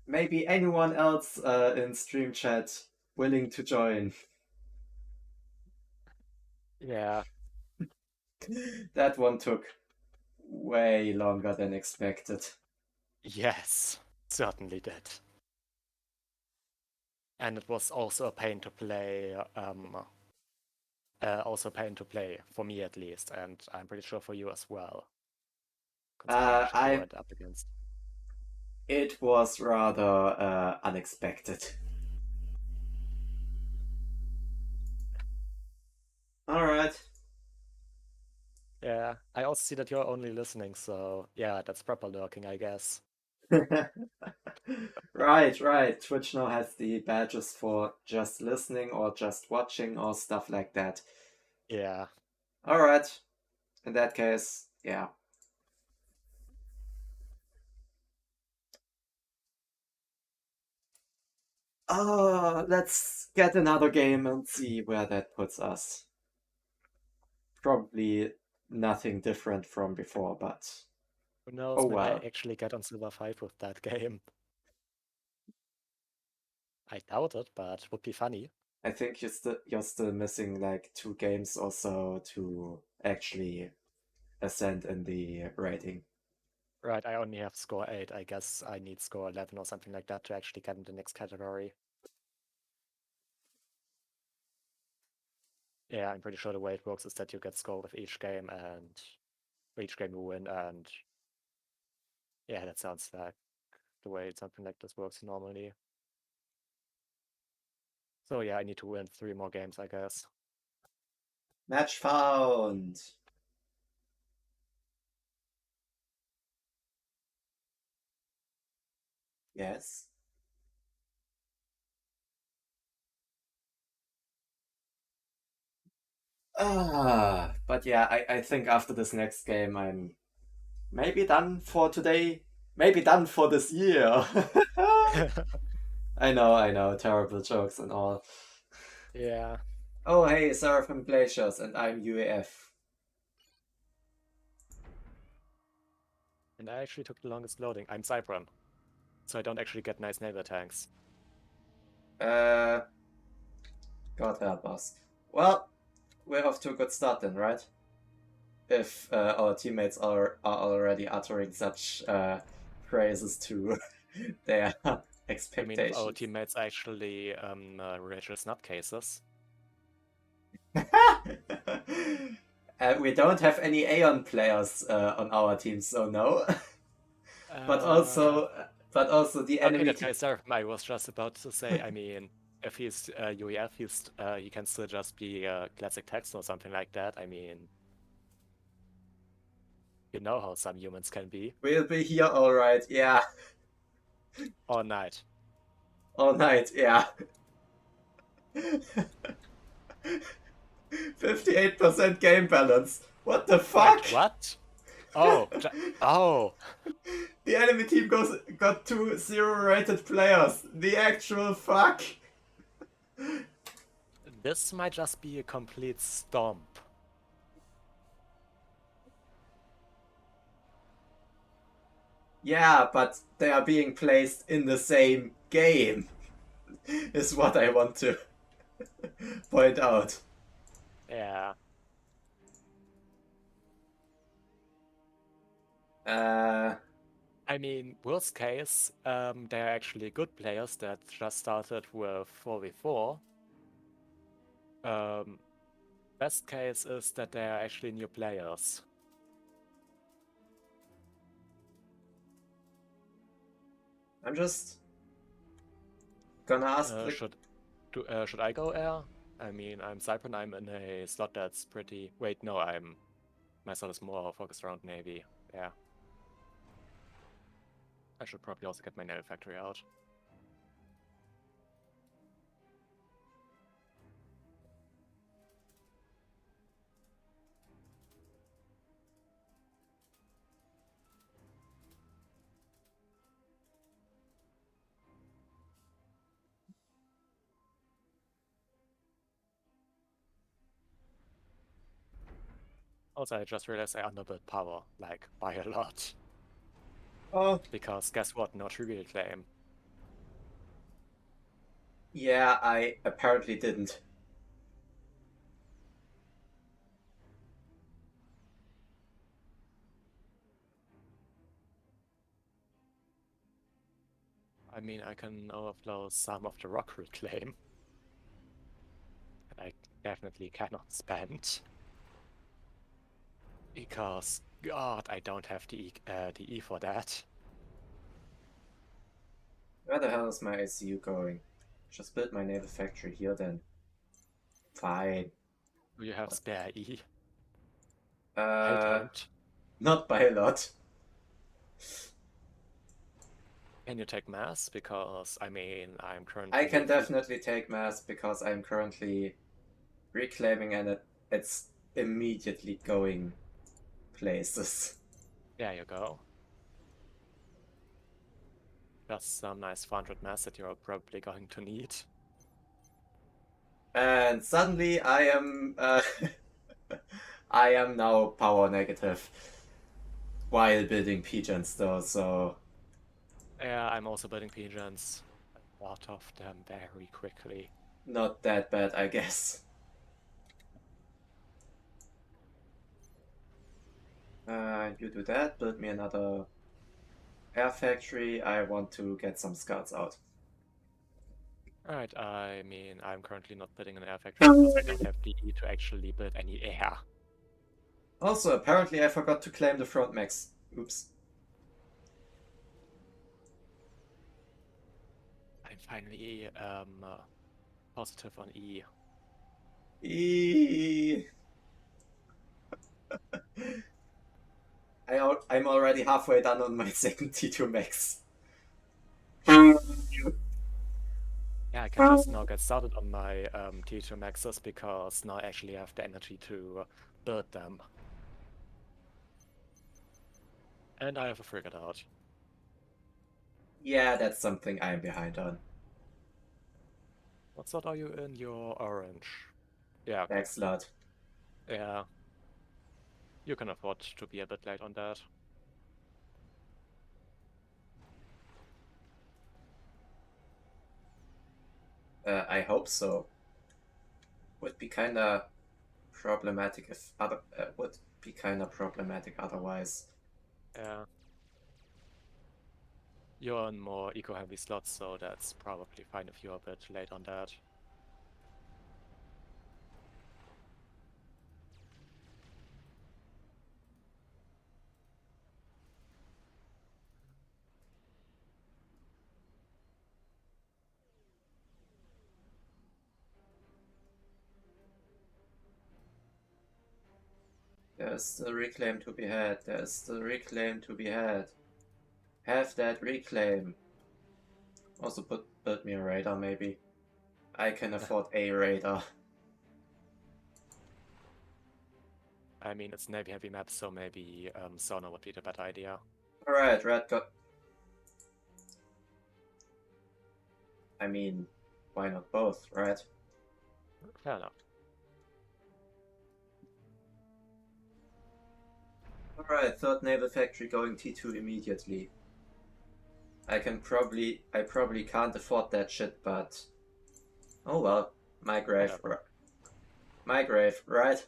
maybe anyone else in stream chat willing to join. Yeah. That one took way longer than expected. Yes, certainly did. And it was also a pain to play. Also a pain to play for me at least, and I'm pretty sure for you as well. I went up against. It was rather unexpected. All right. Yeah, I also see that you're only listening, so yeah, that's proper lurking, I guess. Right. Twitch now has the badges for just listening or just watching or stuff like that. Yeah. All right. In that case, yeah. Let's get another game and see where that puts us. Probably nothing different from before, but Who knows, oh maybe well. I actually get on Silver 5 with that game. I doubt it, but would be funny. I think you're still missing like 2 games or so to actually ascend in the rating. Right, I only have score 8. I guess I need score 11 or something like that to actually get in the next category. Yeah, I'm pretty sure the way it works is that you get score with each game, and for each game you win, and yeah, that sounds like the way something like this works normally. So yeah, I need to win 3 more games, I guess. Match found. Yes. But yeah, I think after this next game, I'm maybe done for today. Maybe done for this year. I know, terrible jokes and all. Yeah. Oh, hey, Seraphim Glaciers, and I'm UAF. And I actually took the longest loading. I'm Cypron, so I don't actually get nice neighbor tanks. God help us. Well, we're off to a good start then, right? If our teammates are already uttering such praises to their expectations. I mean, if our teammates actually religious nutcases. We don't have any Aeon players on our team, so no. But also the enemy. Okay, that guy's I was just about to say. I mean, if he's UEF, he can still just be classic text or something like that. I mean, you know how some humans can be. We'll be here, all right. Yeah. All night. All night. Yeah. 58% game balance. What the fuck? Wait, what? Oh, oh. The enemy team got 2 0-rated players. The actual fuck. This might just be a complete stomp. Yeah, but they are being placed in the same game, is what I want to point out. Yeah. I mean, worst case, they're actually good players that just started with 4v4. Best case is that they're actually new players. I'm just gonna ask. Should I go air? I mean, I'm Cypern. I'm in a slot that's pretty. Wait, no, my slot is more focused around Navy. Yeah. I should probably also get my naval factory out. Also, I just realized I underbuilt power, like, by a lot. Oh. Because guess what? No trivial claim. Yeah, I apparently didn't. I mean, I can overflow some of the rock reclaim. And I definitely cannot spend. Because, God, I don't have the E for that. Where the hell is my ICU going? Just build my naval factory here then. Fine. Do you have spare E? I Uh, don't. not by a lot. Can you take mass? Because, I mean, I'm currently... I can definitely take mass because I'm currently reclaiming and it's immediately going places. There you go. Just some nice 400 mass that you're probably going to need. And suddenly I am I am now power negative while building pigeons though, so Yeah, I'm also building pigeons. A lot of them very quickly. not that bad, I guess. You do that, build me another air factory. I want to get some scouts out. Alright, I mean, I'm currently not building an air factory because I don't have the E to actually build any air. Also, apparently I forgot to claim the front max. Oops. I'm finally positive on E. I'm already halfway done on my second T2 max. Yeah, I can just now get started on my T2 maxes because now I actually have the energy to build them. And I have a frigate out. Yeah, that's something I'm behind on. What slot are you in? You're orange. Yeah, okay. Back slot. Yeah. You can afford to be a bit late on that. I hope so. Would be kinda problematic if would be kinda problematic otherwise. Yeah. You're on more eco-heavy slots, so that's probably fine if you're a bit late on that. There's still reclaim to be had. There's still reclaim to be had. Have that reclaim. Also build me a radar maybe. I can afford a radar. I mean, it's Navy heavy map, so maybe sonar would be the better idea. Alright, red got. I mean, why not both, right? Fair enough. Alright, third naval factory going T2 immediately. I probably can't afford that shit, but oh well, my grave, my grave, right?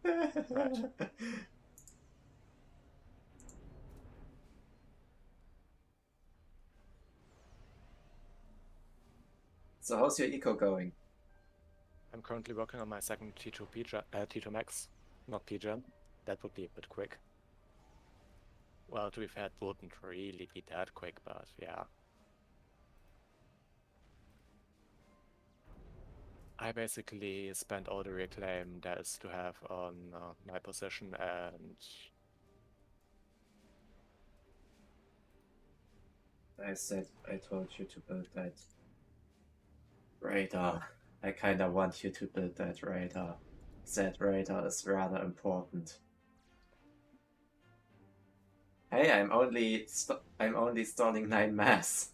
Right. So how's your eco going? I'm currently working on my second T2 max, not pigeon. That would be a bit quick. Well, to be fair, it wouldn't really be that quick, but yeah. I basically spent all the reclaim there is to have on my position, and I told you to build that radar. I kinda want you to build that radar. That radar is rather important. Hey, I'm only stalling 9 mass.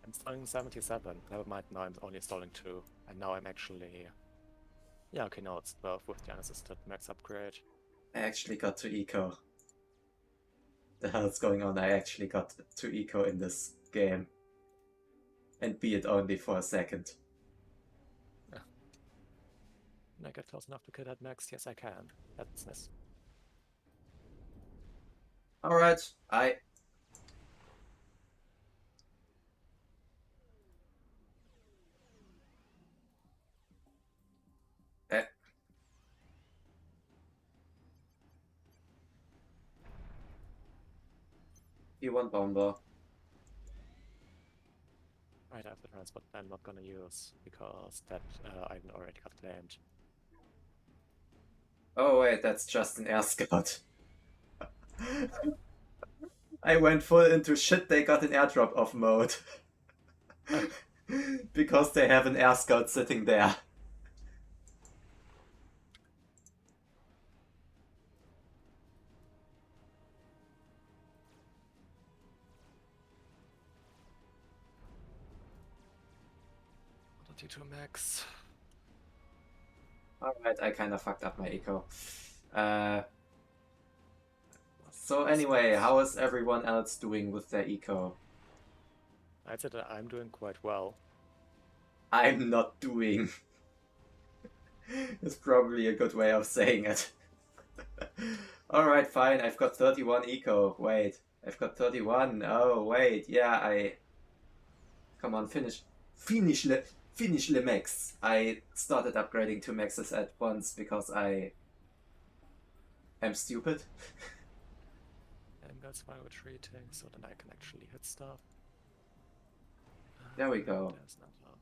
I'm stalling 77. Never mind, now I'm only stalling 2. And now I'm actually... Yeah, okay, now it's 12 with the unassisted max upgrade. I actually got to eco. The hell's going on? I actually got to eco in this game. And be it only for a second. Yeah. Can I get close enough to kill that max? Yes, I can. That's nice. Alright, You want bomber. Right, I have the transport I'm not gonna use, because that item already got claimed. Oh wait, that's just an air scout. I went full into shit, they got an airdrop off mode. Because they have an air scout sitting there. T2 max. Alright, I kinda fucked up my eco. So anyway, how is everyone else doing with their eco? I'd say that I'm doing quite well. I'm not doing. It's probably a good way of saying it. Alright, fine, I've got 31 eco. Wait, I've got 31. Oh, wait, yeah, Come on, finish the max. I started upgrading 2 maxes at once because I am stupid. And that's why retreating, so then I can actually hit stuff. There we go. There's not very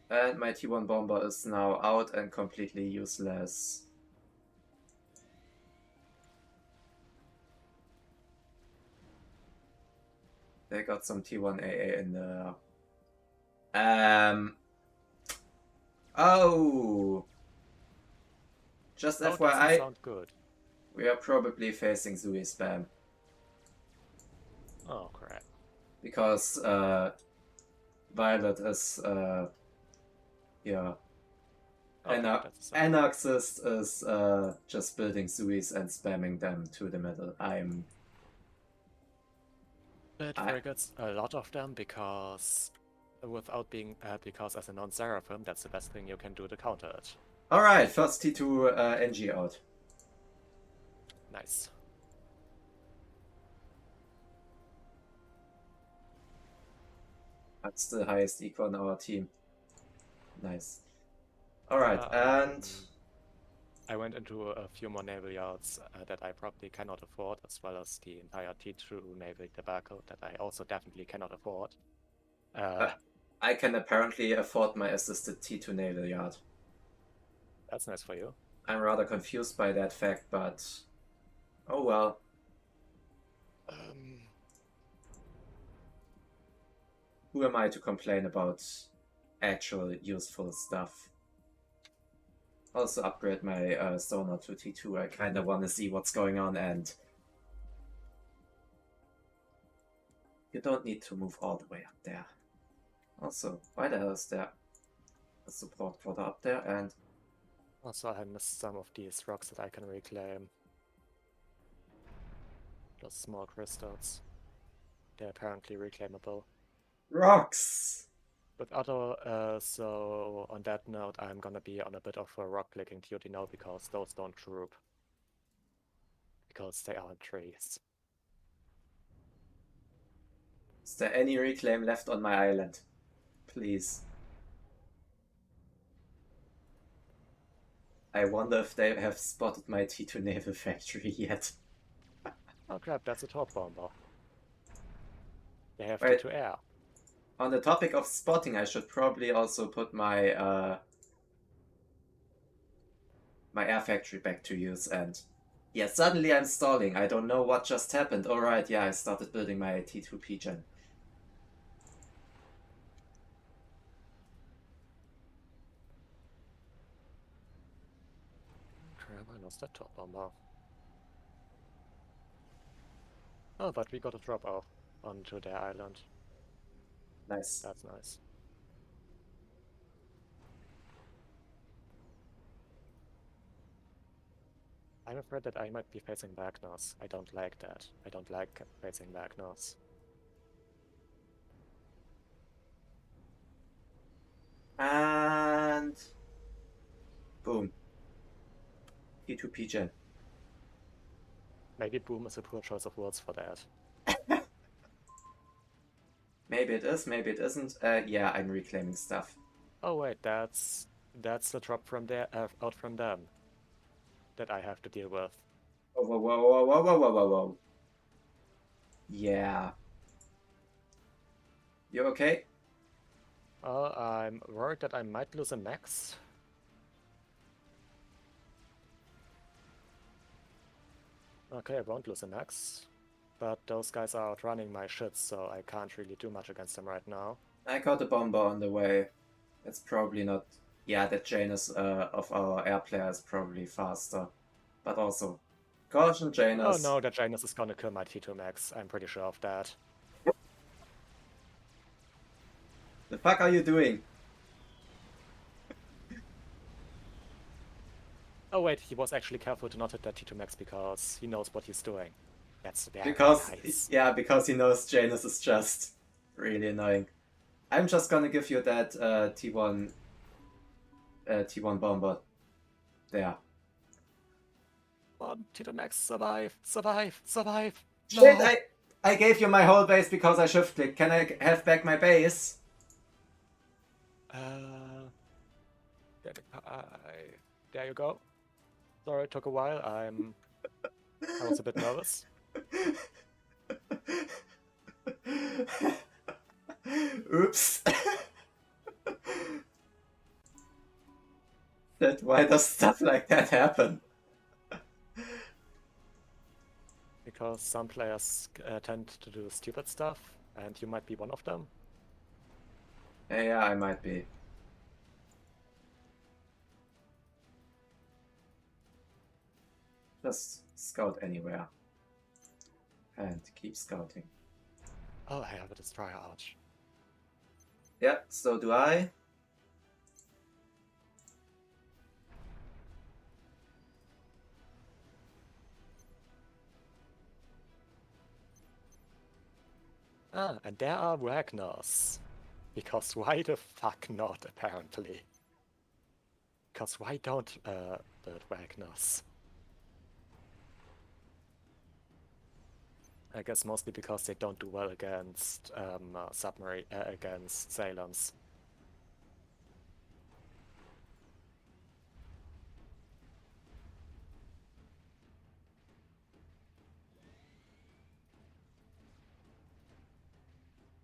good. And my T1 bomber is now out and completely useless. They got some T1 AA in there. Oh! Just Oh, FYI, doesn't sound good. we are probably facing Zui spam. Oh, crap. Because, Violet is, yeah. Okay, that's a sign. Anaxist is, just building Zuis and spamming them to the middle. It triggers a lot of them because without being because as a non-Seraphim, that's the best thing you can do to counter it. Alright, first T2 NG out. Nice. That's the highest eco on our team. Nice. Alright, and I went into a few more naval yards that I probably cannot afford, as well as the entire T2 naval debacle that I also definitely cannot afford. I can apparently afford my assisted T2 naval yard. That's nice for you. I'm rather confused by that fact, but oh well. Who am I to complain about actual useful stuff? Also upgrade my sonar to T2. I kinda wanna see what's going on, and you don't need to move all the way up there. Also, why the hell is there a support further up there? And also I missed some of these rocks that I can reclaim. Those small crystals. They're apparently reclaimable. rocks! But so on that note, I'm gonna be on a bit of a rock clicking duty now because those don't droop. Because they aren't trees. Is there any reclaim left on my island? Please. I wonder if they have spotted my T2 naval factory yet. Oh crap, that's a top bomber. They have Wait. T2 air. On the topic of spotting, I should probably also put my my air factory back to use and Yeah, suddenly I'm stalling. I don't know what just happened. Alright, yeah, I started building my T2P gen. Crap, I lost that top bomber. Oh, but we got a drop off onto their island. Nice. That's nice. I'm afraid that I might be facing Magnus. I don't like that. I don't like facing Magnus. And boom. T2P gen. Maybe boom is a poor choice of words for that. Maybe it is, maybe it isn't. Yeah, I'm reclaiming stuff. Oh wait, that's the drop from there out from them that I have to deal with. Whoa, whoa, whoa, whoa, whoa, whoa, whoa, whoa. Yeah. You okay? I'm worried that I might lose a max. Okay, I won't lose a max. But those guys are outrunning my shit, so I can't really do much against them right now. I got a bomber on the way. It's probably not... Yeah, that Janus of our air player is probably faster. But also... Caution, Janus. Oh no, that Janus is gonna kill my T2 max. I'm pretty sure of that. The fuck are you doing? Oh wait, he was actually careful to not hit that T2 max because he knows what he's doing. That's very nice. Yeah, because he knows Janus is just really annoying. I'm just gonna give you that T1 bomber. There. Come on, T2 max, survive, survive, survive. Shit, No. I gave you my whole base because I shift clicked. Can I have back my base? There you go. Sorry, it took a while. I was a bit nervous. Oops. Why does stuff like that happen? Because some players tend to do stupid stuff, and you might be one of them. Yeah, I might be. Just scout anywhere. And keep scouting. Oh, I have a destroyer arch. Yeah, so do I. Ah, and there are Ragnars. Because why the fuck not, apparently? Because why don't build Ragnars? I guess mostly because they don't do well against submarine against Salons.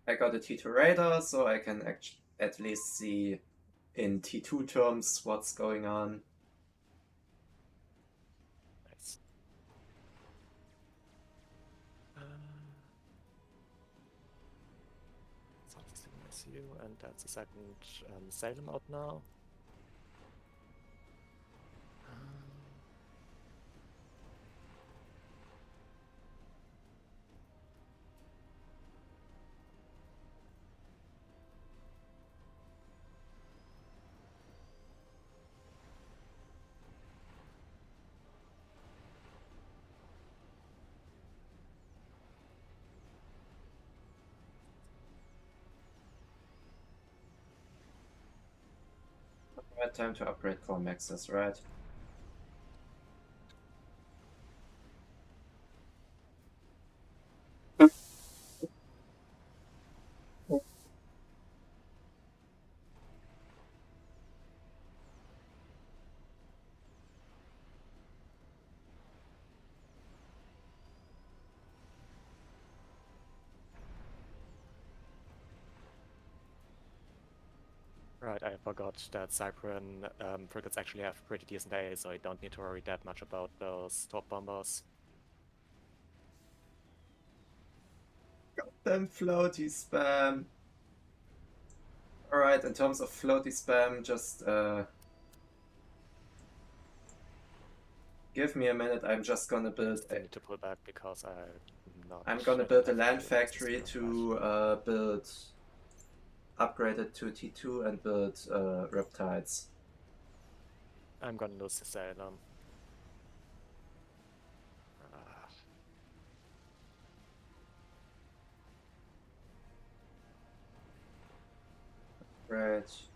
I got a T2 radar, so I can at least see in T2 terms what's going on. Nice. Something nice you, and that's a second Salem out now. Right time to upgrade core maxes, right? Right, I forgot that Cyprian frigates actually have pretty decent AA, so I don't need to worry that much about those top bombers. Goddamn floaty spam. Alright, in terms of floaty spam, just give me a minute. I'm just gonna build. I need to pull back because I'm gonna build a land factory to build, upgrade it to T2 and build Riptides. I'm gonna lose the Salem.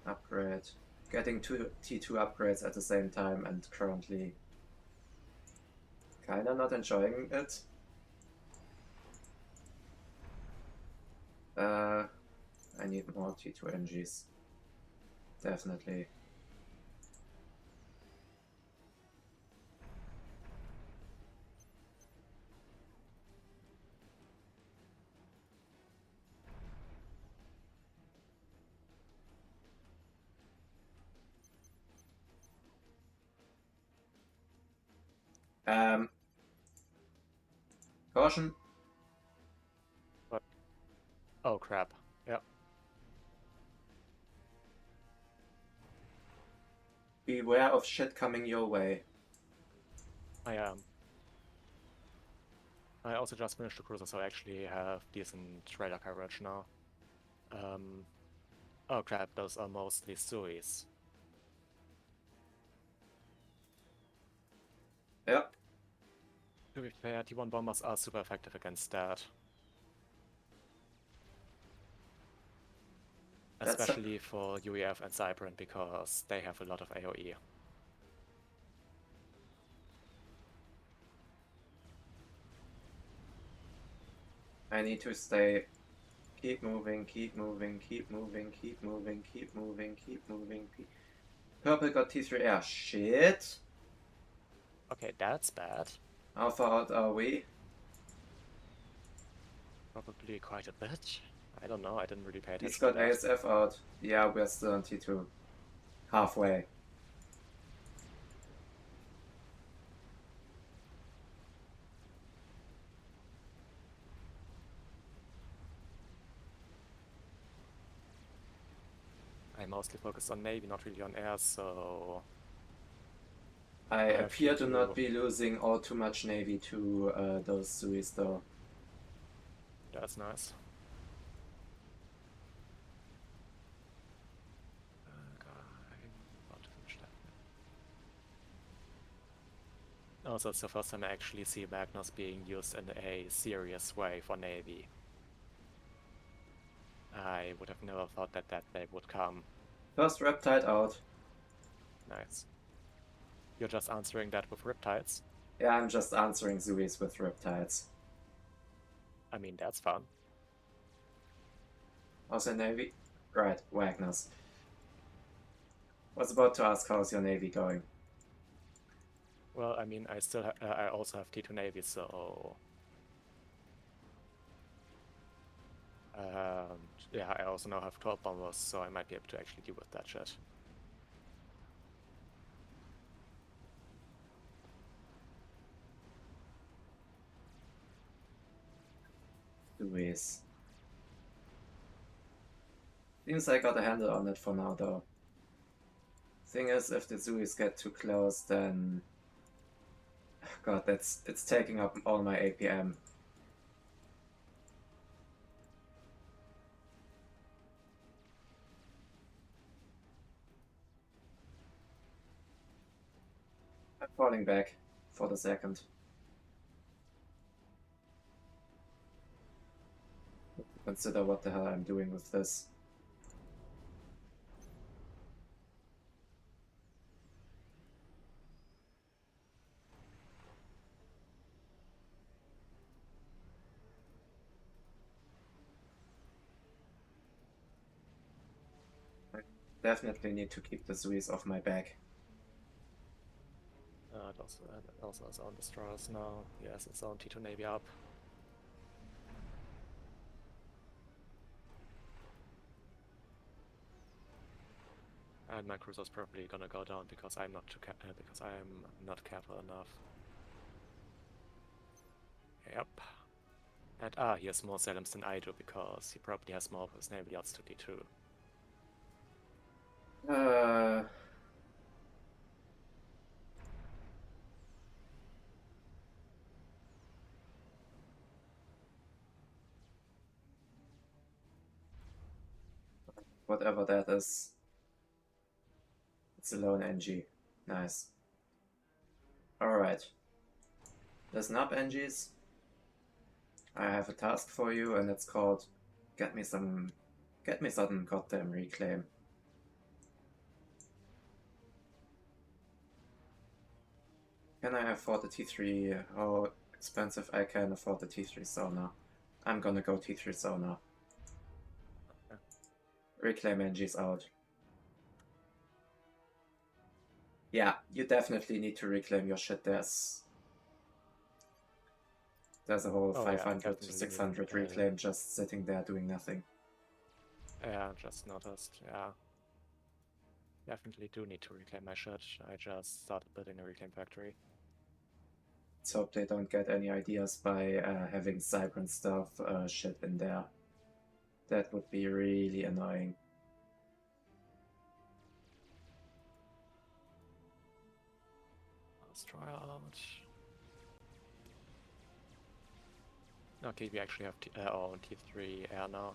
Upgrade. Getting two T2 upgrades at the same time and currently kinda not enjoying it. I need more T2 NGs. Definitely. Caution. What? Oh crap. Yep. Beware of shit coming your way. I am. I also just finished the cruiser, so I actually have decent radar coverage now. Oh crap, those are mostly Suis. Yep. To be fair, T1 bombers are super effective against that. Especially for UEF and Cyprian, because they have a lot of AoE. I need to stay. Keep moving, keep moving, keep moving, keep moving, keep moving, keep moving. Purple got T3 air. Shit. Okay, that's bad. How far out are we? Probably quite a bit. I don't know, I didn't really pay attention. He's got ASF out. Yeah, we're still on T2. Halfway. I mostly focus on Navy, not really on air, so... I appear to not be losing all too much Navy to those Suis though. That's nice. Also, it's the first time I actually see Magnus being used in a serious way for Navy. I would have never thought that day would come. First Riptide out. Nice. You're just answering that with Riptides? Yeah, I'm just answering Suis with Riptides. I mean, that's fun. Also Navy? Right, Wagner's. Was about to ask how's your Navy going. Well, I mean, I also have T2 Navy, so... yeah, I also now have 12 bombers, so I might be able to actually deal with that shit. Suis. Seems I got a handle on it for now though. Thing is, if the Suis get too close, then... God, it's taking up all my APM. I'm falling back for the second. Consider what the hell I'm doing with this. I definitely need to keep the Suis off my back. It also has own destroyers now. Yes, its own T2 Navy up. And my cruiser's probably gonna go down because I'm not because I'm not careful enough. Yep. And he has more Salems than I do because he probably has more of his naval yachts to D2. Whatever that is. It's a lone NG. Nice. Alright. Listen up, NGs. I have a task for you, and it's called Get me some goddamn reclaim. Can I afford the T3? How expensive I can afford the T3 sauna? I'm gonna go T3 sauna. Reclaim NG's out. Yeah, you definitely need to reclaim your shit. There's a whole 500 to 600 reclaim just sitting there doing nothing. Yeah, just noticed, yeah. Definitely do need to reclaim my shit. I just started building a reclaim factory. Let's hope they don't get any ideas by having Cyber stuff shit in there. That would be really annoying. Let's try out. Okay, we actually have our own T3 air now.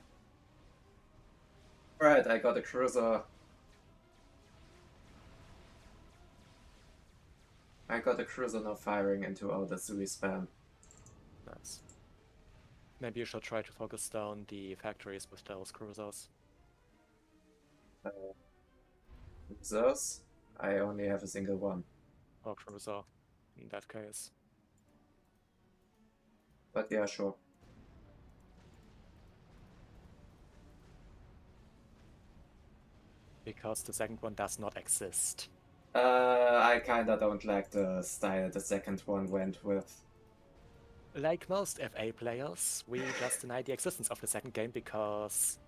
Right, I got a cruiser. I got a cruiser now firing into all the Zui spam. Nice. Maybe you should try to focus down the factories with those cruisers. Cruisers? I only have a single one. Or cruiser, in that case. But yeah, sure. Because the second one does not exist. I kinda don't like the style the second one went with. Like most FA players, we just deny the existence of the second game because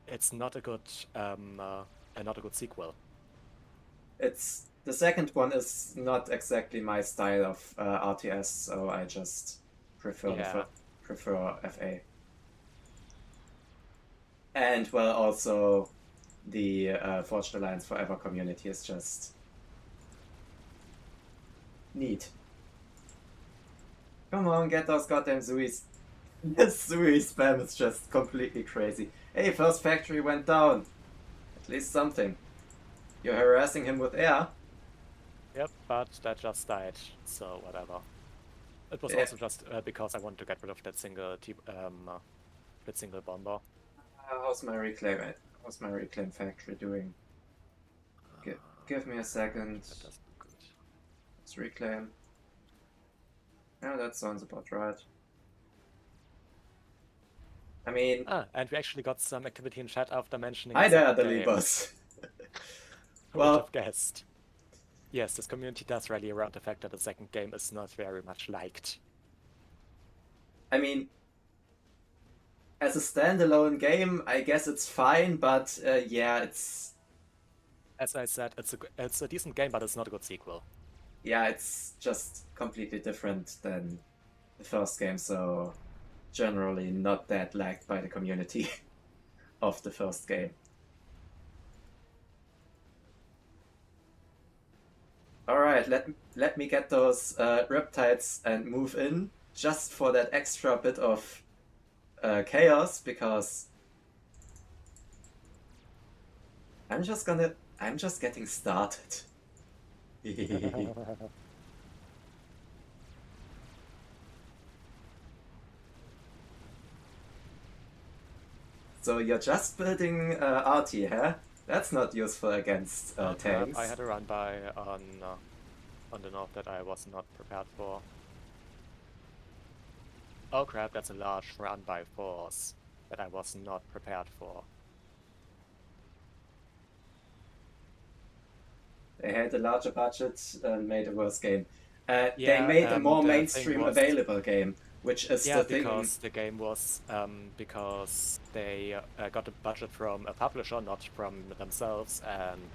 it's not a good sequel. It's the second one is not exactly my style of RTS, so I just prefer FA. And well, also the Forged Alliance Forever community is just neat. Come on, get those goddamn Zuis. This Zui spam is just completely crazy. Hey, first factory went down. At least something. You're harassing him with air? Yep, but that just died, so whatever. It was also just because I wanted to get rid of that single bomber. How's my reclaim? How's my reclaim factory doing? Give me a second. That doesn't look good. Let's reclaim. Yeah, that sounds about right. I mean... and we actually got some activity in chat after mentioning... Hi there, the Libas! Who would have guessed? Yes, this community does rally around the fact that the second game is not very much liked. I mean... As a standalone game, I guess it's fine, but yeah, it's... As I said, it's a decent game, but it's not a good sequel. Yeah, it's just completely different than the first game, so generally not that liked by the community of the first game. Alright, let me get those Riptides and move in, just for that extra bit of chaos, because I'm just getting started. So you're just building RT, huh? That's not useful against tanks. I had a run by on the north that I was not prepared for. Oh crap, that's a large run by force that I was not prepared for. They had a larger budget and made a worse game. They made a more mainstream available game, which is the thing. Yeah, because the game was because they got a budget from a publisher, not from themselves, and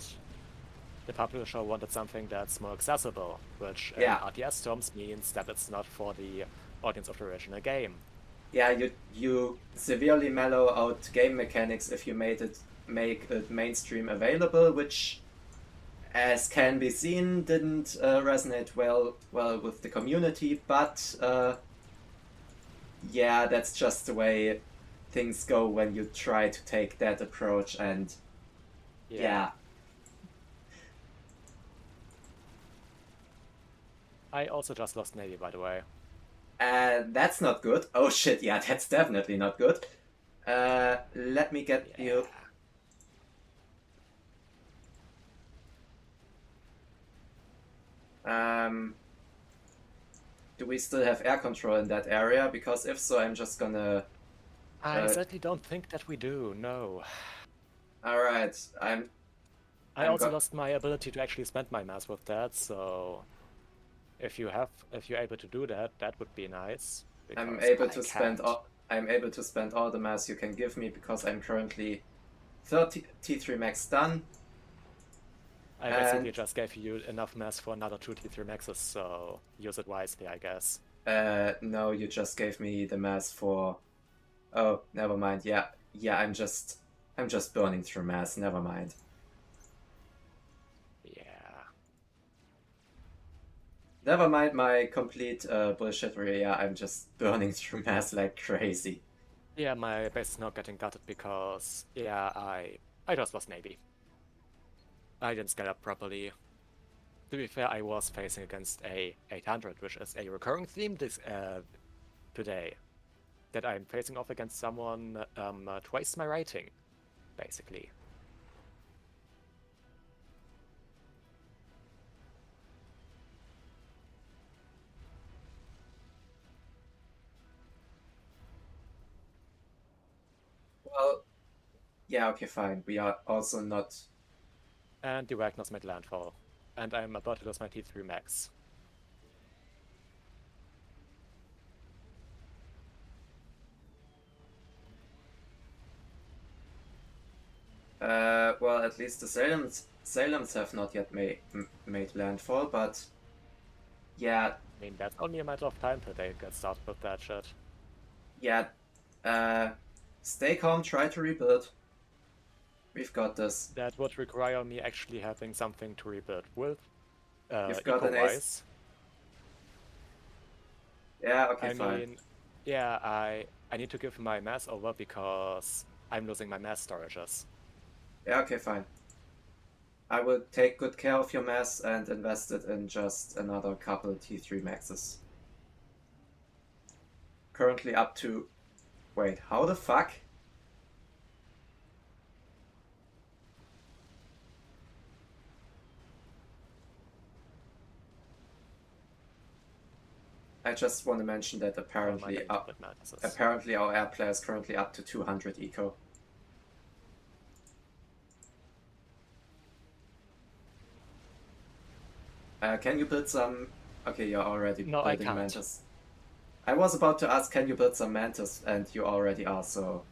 the publisher wanted something that's more accessible, which in Yeah. RTS terms means that it's not for the audience of the original game. Yeah, you severely mellow out game mechanics if you make it mainstream available, which, as can be seen, didn't resonate well with the community. But yeah, that's just the way things go when you try to take that approach. And yeah. I also just lost Navy, by the way. That's not good. Oh shit, yeah, that's definitely not good. Let me get you. Do we still have air control in that area? Because if so, I'm just gonna... I certainly don't think that we do, no. Alright, I also lost my ability to actually spend my mass with that, so... If you're able to do that, that would be nice. I'm able to spend all the mass you can give me because I'm currently 30 T3 max done. I basically just gave you enough mass for another 2 T3 maxes, so use it wisely, I guess. No, you just gave me the mass for... Oh, never mind. Yeah, I'm just burning through mass. Never mind. Never mind my complete bullshittery. Yeah, I'm just burning through mass like crazy. Yeah, my base is now getting gutted because, yeah, I just lost Navy. I didn't scale up properly. To be fair, I was facing against a 800, which is a recurring theme today. That I'm facing off against someone twice my rating, basically. Well, yeah, okay, fine. We are also not... And the Ragnar's made landfall. And I'm about to lose my T3 max. Well, at least the Salems have not yet made landfall, but... Yeah. I mean, that's only a matter of time till they get started with that shit. Yeah. Stay calm, try to rebuild. We've got this. That would require me actually having something to rebuild with. You've got an ace. Yeah, okay, fine. I mean, yeah, I need to give my mass over because I'm losing my mass storages. Yeah, okay, fine. I will take good care of your mass and invest it in just another couple T3 maxes. Currently up to... Wait, how the fuck? I just want to mention that apparently our air player is currently up to 200 eco. Can you build some... Okay, you're already building Mantis. I was about to ask, can you build some Mantis, and you already are, so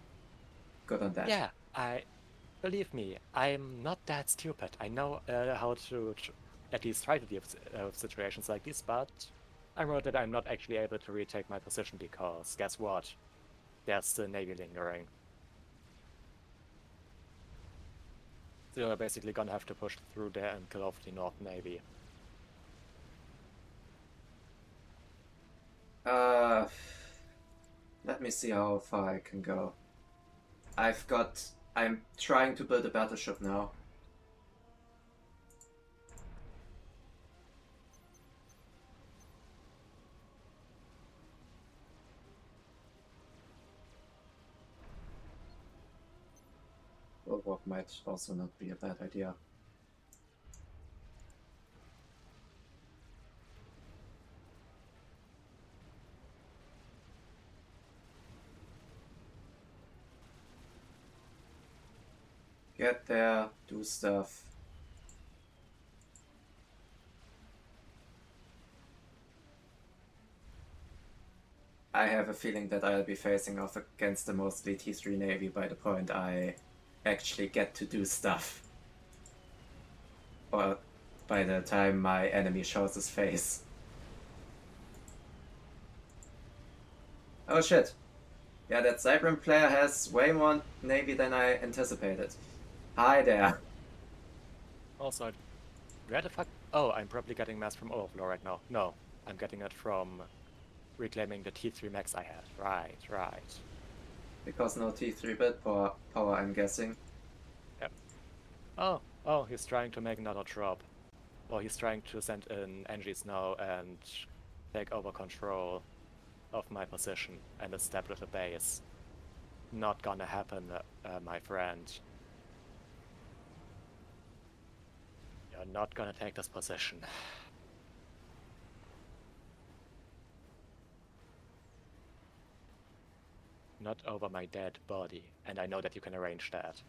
good on that. Yeah, believe me, I'm not that stupid. I know how to at least try to deal with situations like this, but I'm worried that I'm not actually able to retake my position because, guess what? There's still Navy lingering. So you're basically gonna have to push through there and kill off the North Navy. Let me see how far I can go. I'm trying to build a battleship now. Bulwark might also not be a bad idea. Get there, do stuff. I have a feeling that I'll be facing off against the mostly T3 Navy by the point I actually get to do stuff. or by the time my enemy shows his face. Oh shit. Yeah, that Seraphim player has way more navy than I anticipated. Hi there. Also, where the fuck? Oh, I'm probably getting mass from overflow right now. No, I'm getting it from reclaiming the T3 max I had. Right, right. Because no T3 bit power, I'm guessing. Yep. Oh, he's trying to make another drop. Or he's trying to send in NGs now and take over control of my position and establish a base. Not gonna happen, my friend. You're not gonna take this position. Not over my dead body, and I know that you can arrange that.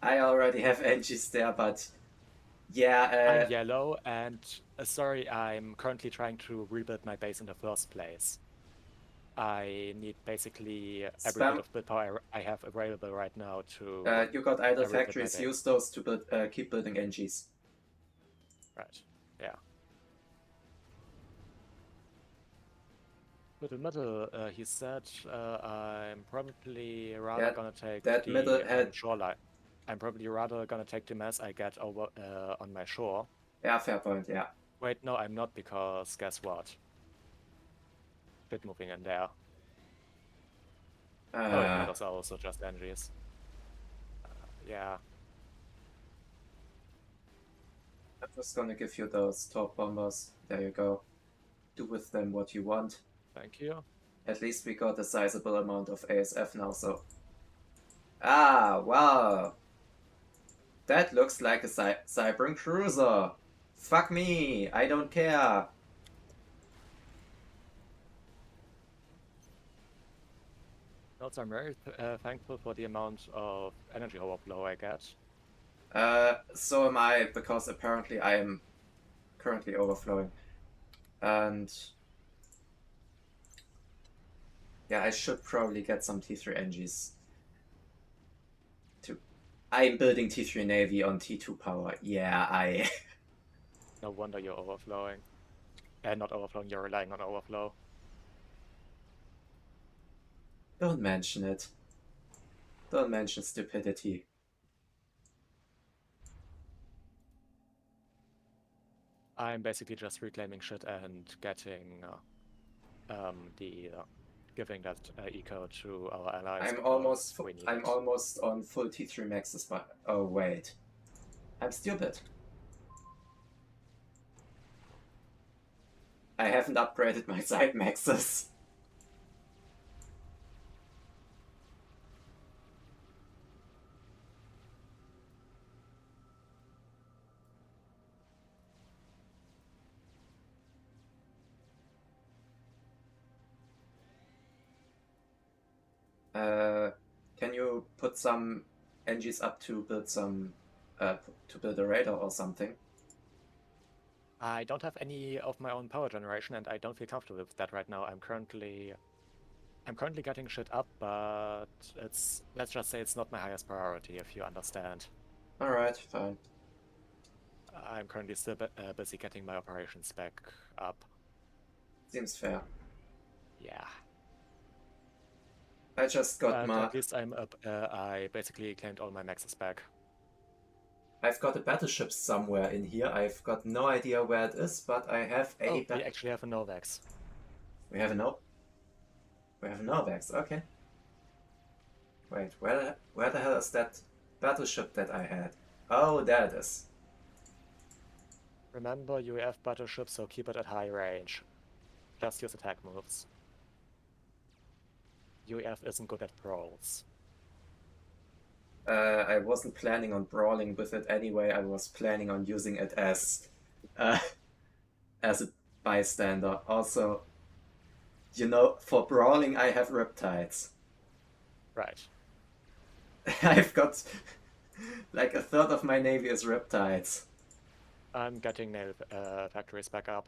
I already have NGs there, but yeah. I'm yellow, and sorry, I'm currently trying to rebuild my base in the first place. I need basically every bit of bit power I have available right now to. You got idle factories. Use those to build, keep building NGs. Right. Yeah. With the middle, he said, I'm probably rather gonna take that the middle head shoreline. I'm probably rather gonna take the mess I get over on my shore. Yeah, fair point. Yeah. Wait, no, I'm not, because guess what? Bit moving in there. Oh, it matters also just NGs. Yeah. I'm just gonna give you those top bombers. There you go. Do with them what you want. Thank you. At least we got a sizable amount of ASF now, so. Ah, wow. That looks like a Cyber cruiser. Fuck me, I don't care. Also, I'm very thankful for the amount of energy overflow I get. So am I, because apparently I am currently overflowing. And yeah, I should probably get some T3 NGs. I'm building T3 Navy on T2 power. Yeah, No wonder you're overflowing. Not overflowing, you're relying on overflow. Don't mention it. Don't mention stupidity. I'm basically just reclaiming shit and getting giving that eco to our allies. I'm almost on full T3 maxes, but oh wait, I'm stupid. I haven't upgraded my side maxes. Can you put some NGs up to build some, to build a radar or something? I don't have any of my own power generation, and I don't feel comfortable with that right now. I'm currently getting shit up, but let's just say it's not my highest priority, if you understand. Alright, fine. I'm currently still busy getting my operations back up. Seems fair. Yeah. I just got my... At least I'm up. I basically claimed all my maxes back. I've got a battleship somewhere in here. I've got no idea where it is, but I have a... Oh, we actually have a Novax. We have a Novax, okay. Wait, where the hell is that battleship that I had? Oh, there it is. Remember, UAF battleship, so keep it at high range. Just use attack moves. UAF isn't good at brawls. I wasn't planning on brawling with it anyway. I was planning on using it as a bystander. Also, you know, for brawling I have Riptides. Right. I've got like a third of my navy is Riptides. I'm getting naval factories back up.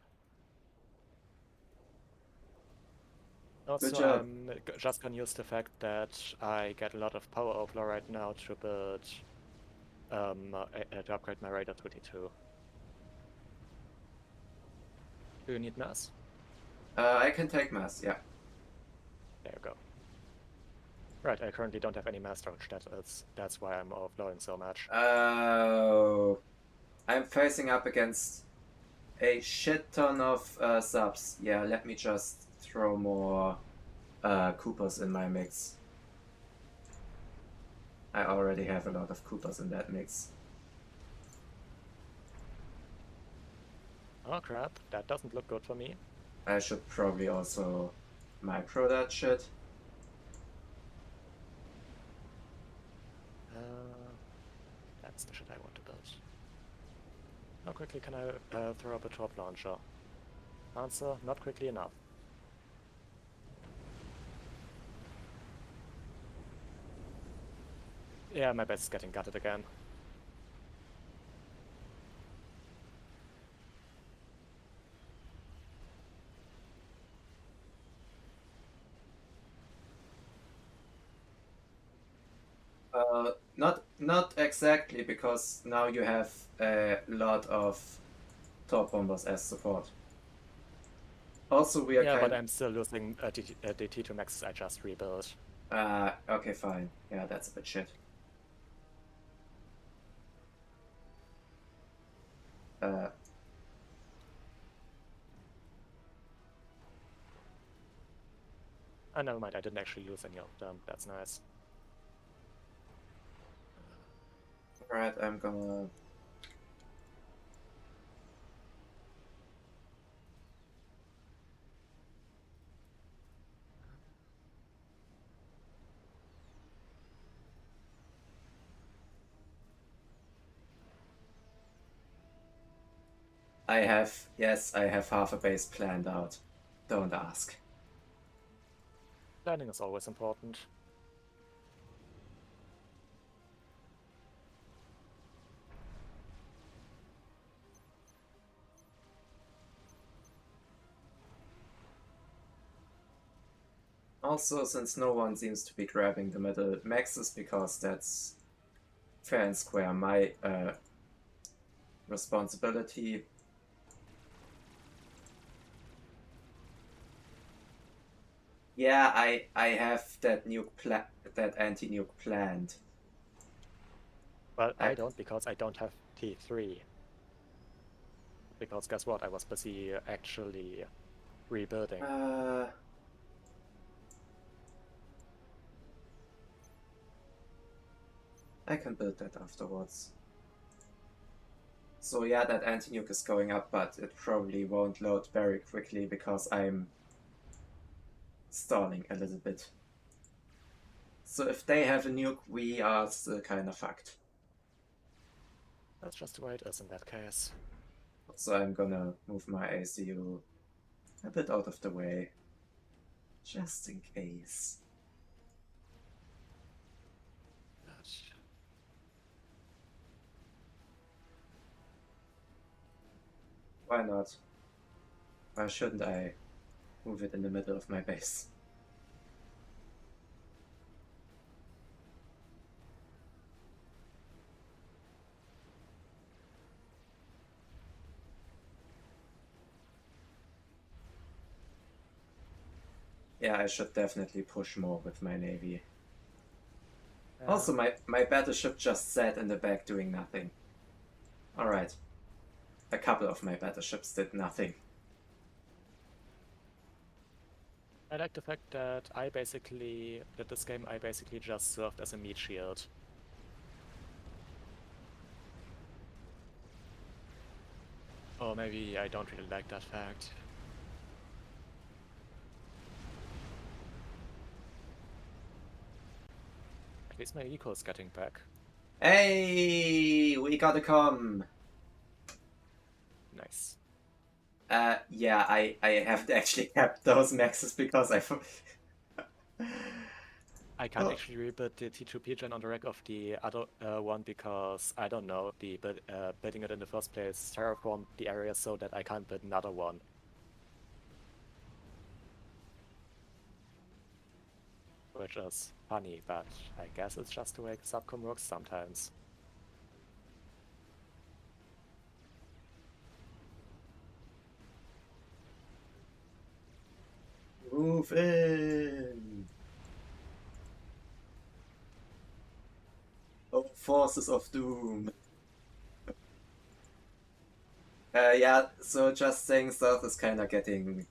Also, Good job. I'm just gonna use the fact that I get a lot of power overflow right now to build, to upgrade my radar to D2. Do you need mass? I can take mass, yeah. There you go. Right, I currently don't have any mass storage. That's why I'm overflowing so much. Oh, I'm facing up against a shit ton of subs. Yeah, let me just throw more Coopers in my mix. I already have a lot of Coopers in that mix. Oh crap, that doesn't look good for me. I should probably also micro that shit. That's the shit I want to build. How quickly can I throw up a torp launcher? Answer, not quickly enough. Yeah, my base is getting gutted again. Not exactly, because now you have a lot of top bombers as support. Also, we are yeah, but I'm still losing DT to maxes I just rebuilt. Okay, fine. Yeah, that's a bit shit. Oh, never mind, I didn't actually lose any of them. That's nice. Alright, I'm gonna... Yes, I have half a base planned out. Don't ask. Planning is always important. Also, since no one seems to be grabbing the middle maxes, because that's fair and square my responsibility. Yeah, I have that anti-nuke planned. Well, I don't, because I don't have T3. Because guess what? I was busy actually rebuilding. I can build that afterwards. So yeah, that anti-nuke is going up, but it probably won't load very quickly because I'm stalling a little bit. So if they have a nuke, we are still kind of fucked. That's just the way it is in that case. So I'm gonna move my ACU a bit out of the way, just in case. Why not? Why shouldn't I move it in the middle of my base? Yeah, I should definitely push more with my navy. Also, my battleship just sat in the back doing nothing. Alright. A couple of my battleships did nothing. I like the fact that this game I basically just served as a meat shield. Or maybe I don't really like that fact. At least my eco is getting back. Hey, we gotta come. Nice. Yeah, I haven't actually kept those maxes because I can't actually rebuild the T2P gen on the rack of the other one because, I don't know, building it in the first place terraformed the area so that I can't build another one. which is funny, but I guess it's just the way subcom works sometimes. Move in! Oh, forces of doom. Yeah, so just saying South is kinda getting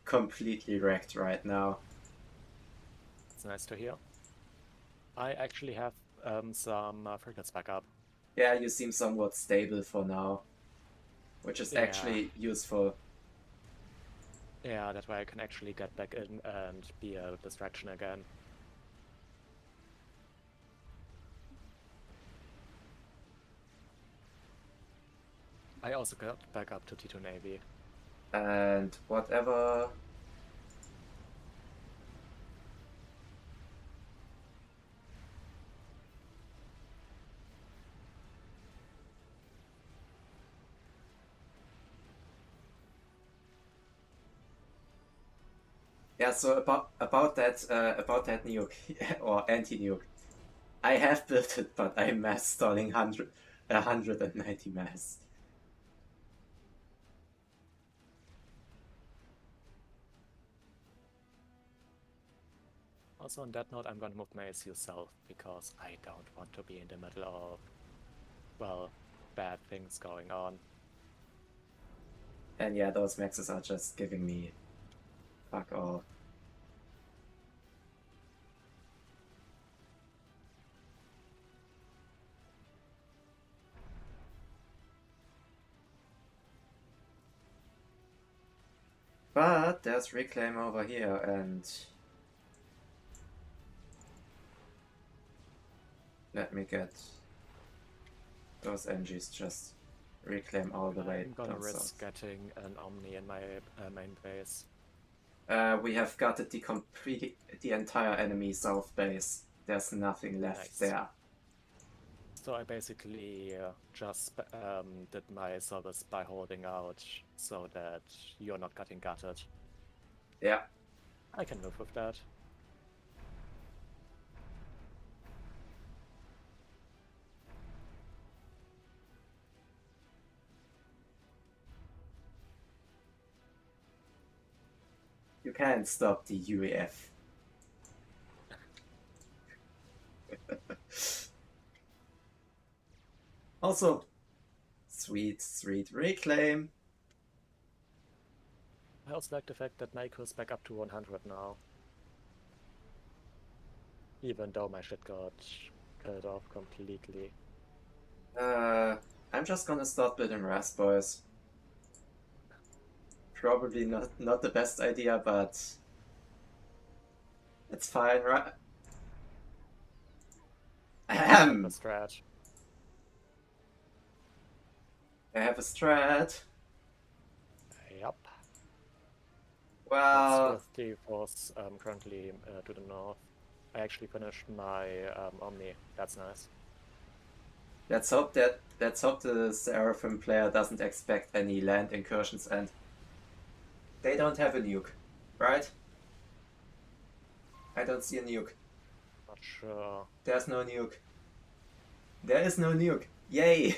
completely wrecked right now. It's nice to hear. I actually have some frigates back up. Yeah, you seem somewhat stable for now, which is Yeah. actually useful. Yeah, that way I can actually get back in and be a distraction again. I also got back up to T2 Navy. And whatever... Yeah, so about that nuke or anti-nuke, I have built it, but I'm mass stalling 190 mass. Also on that note, I'm gonna move my ACU south because I don't want to be in the middle of, well, bad things going on. And yeah, those maxes are just giving me fuck all. But there's reclaim over here, and let me get those MGs just reclaim all the way I'm gonna down risk south. getting an Omni in my main base. We have gutted the entire enemy south base. There's nothing left there. So I basically just did my service by holding out so that you're not getting gutted. Yeah. I can live with that. You can't stop the UAF. Also, sweet reclaim. I also like the fact that my eco is back up to 100 now. Even though my shit got killed off completely. I'm just gonna start building RAS, boys. Probably not the best idea, but it's fine, right? Ahem. Strat. I have a strat. Yep. Well, That's the force currently to the north. I actually finished my Omni. That's nice. let's hope the Seraphim player doesn't expect any land incursions, and they don't have a nuke, right? I don't see a nuke. Not sure. There's no nuke. There is no nuke. Yay!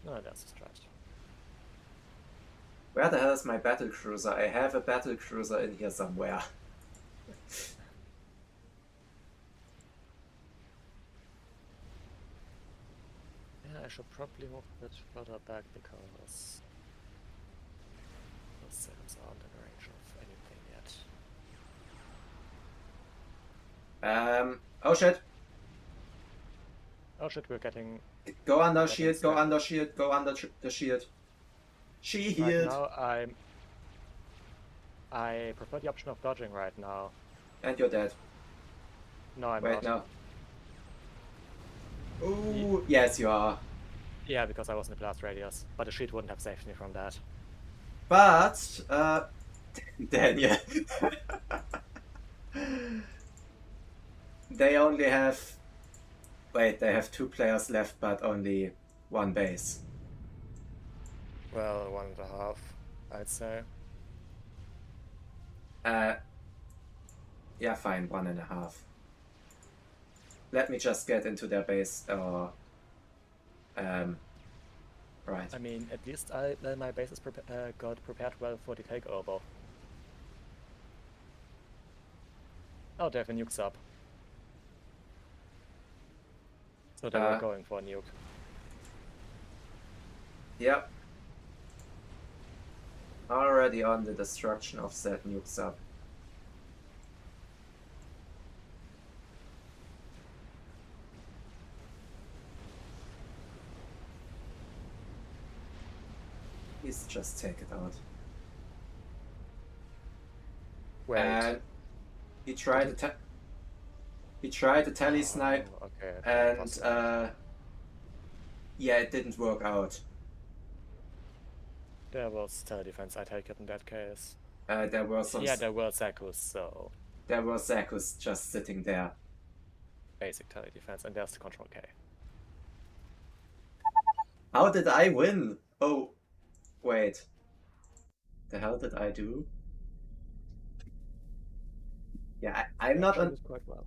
No, that's a strat. Where the hell is my battle cruiser? I have a battle cruiser in here somewhere. Yeah, I should probably move a bit further back because those sails aren't in range of anything yet. Oh shit! Oh shit, we're getting... Go under shield, go under shield, go under the shield. Shield! Right now, I prefer the option of dodging right now. And you're dead. No, I'm Wait, not. no. Ooh, yes you are. Yeah, because I was in the blast radius, but the shield wouldn't have saved me from that. But, Daniel. They only have... Wait, they have 2 players left, but only 1 base. Well, 1.5, I'd say. Yeah, fine, 1.5. Let me just get into their base, right. I mean, at least my base is got prepared well for the takeover. Oh, they have a nuke up. So they were going for a nuke. Yep. Already on the destruction of said nuke sub. Please just take it out. Wait. And he tried to tele snipe, okay, and yeah, it didn't work out. There was tele defense, I take it in that case. There were some. Yeah, there were Zakus, so. There were Zakus just sitting there. Basic tele defense, and there's the control K. How did I win? Oh, wait. The hell did I do? Yeah, I'm not on. Quite well.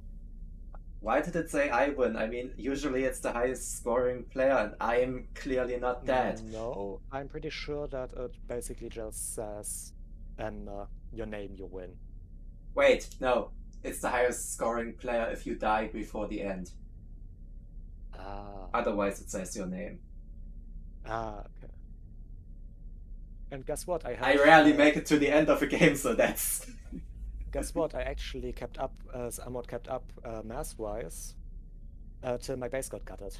Why did it say I win? I mean, usually it's the highest scoring player, and I'm clearly not that. No, I'm pretty sure that it basically just says, and your name, you win. Wait, no. It's the highest scoring player if you die before the end. Ah. Otherwise, it says your name. Ah, okay. And guess what? I rarely make it to the end of a game, so that's. Guess what? I actually kept up, somewhat kept up mass-wise, till my base got gutted.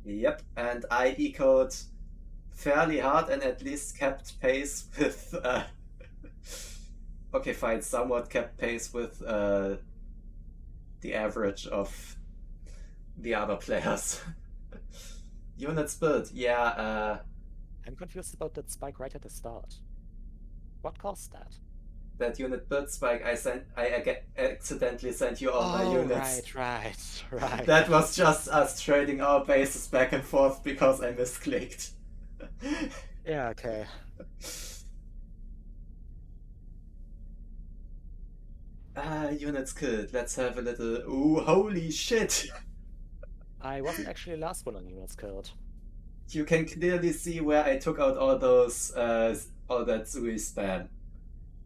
Yep, and I ecoed fairly hard and at least kept pace with. Okay, fine, somewhat kept pace with the average of the other players. Units built, yeah. I'm confused about that spike right at the start. What caused that? That unit build spike, I accidentally sent you all my units. Right. That was just us trading our bases back and forth because I misclicked. Yeah, okay. Units killed. Let's have a little. Ooh, holy shit! I wasn't actually last one on units killed. You can clearly see where I took out all those, all that Zui spam.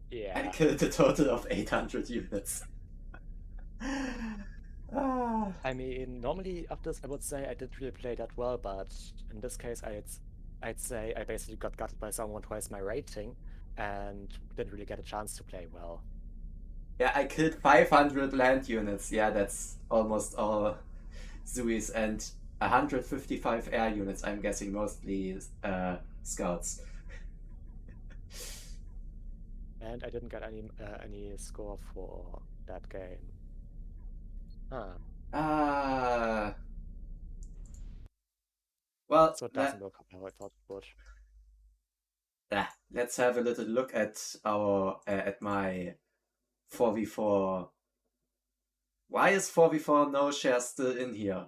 Yeah. I killed a total of 800 units. I mean, normally after this, I would say I didn't really play that well, but in this case, I'd say I basically got gutted by someone twice my rating and didn't really get a chance to play well. Yeah, I killed 500 land units. Yeah, that's almost all Zuis, and 155 air units. I'm guessing mostly scouts. And I didn't get any score for that game. Well, so it doesn't look how I thought it would. Yeah, let's have a little look at our at my 4v4. Why is 4v4 no share still in here?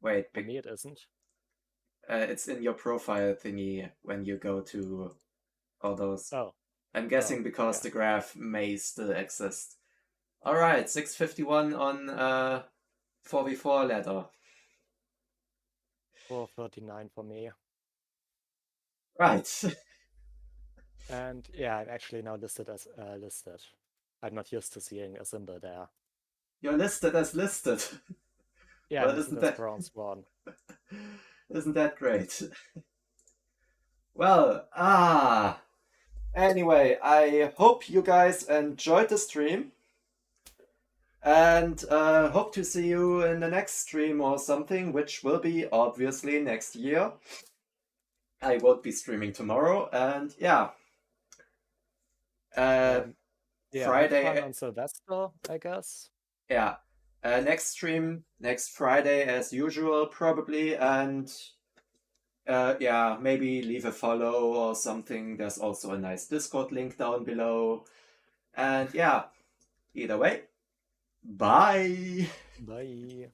Wait, for me it isn't. It's in your profile thingy when you go to all those. Oh. I'm guessing because the graph may still exist. Alright, 651 on 4v4 ladder. 439 for me. Right. And yeah, I'm actually now listed as listed. I'm not used to seeing a symbol there. You're listed as listed. Yeah, well, isn't that bronze one? Isn't that great? Well, anyway, I hope you guys enjoyed the stream. And hope to see you in the next stream or something, which will be obviously next year. I won't be streaming tomorrow, and yeah. Friday on Sylvester, I guess. Yeah. Next stream next Friday as usual, probably, and yeah, maybe leave a follow or something. There's also a nice Discord link down below. And yeah, either way, bye. Bye.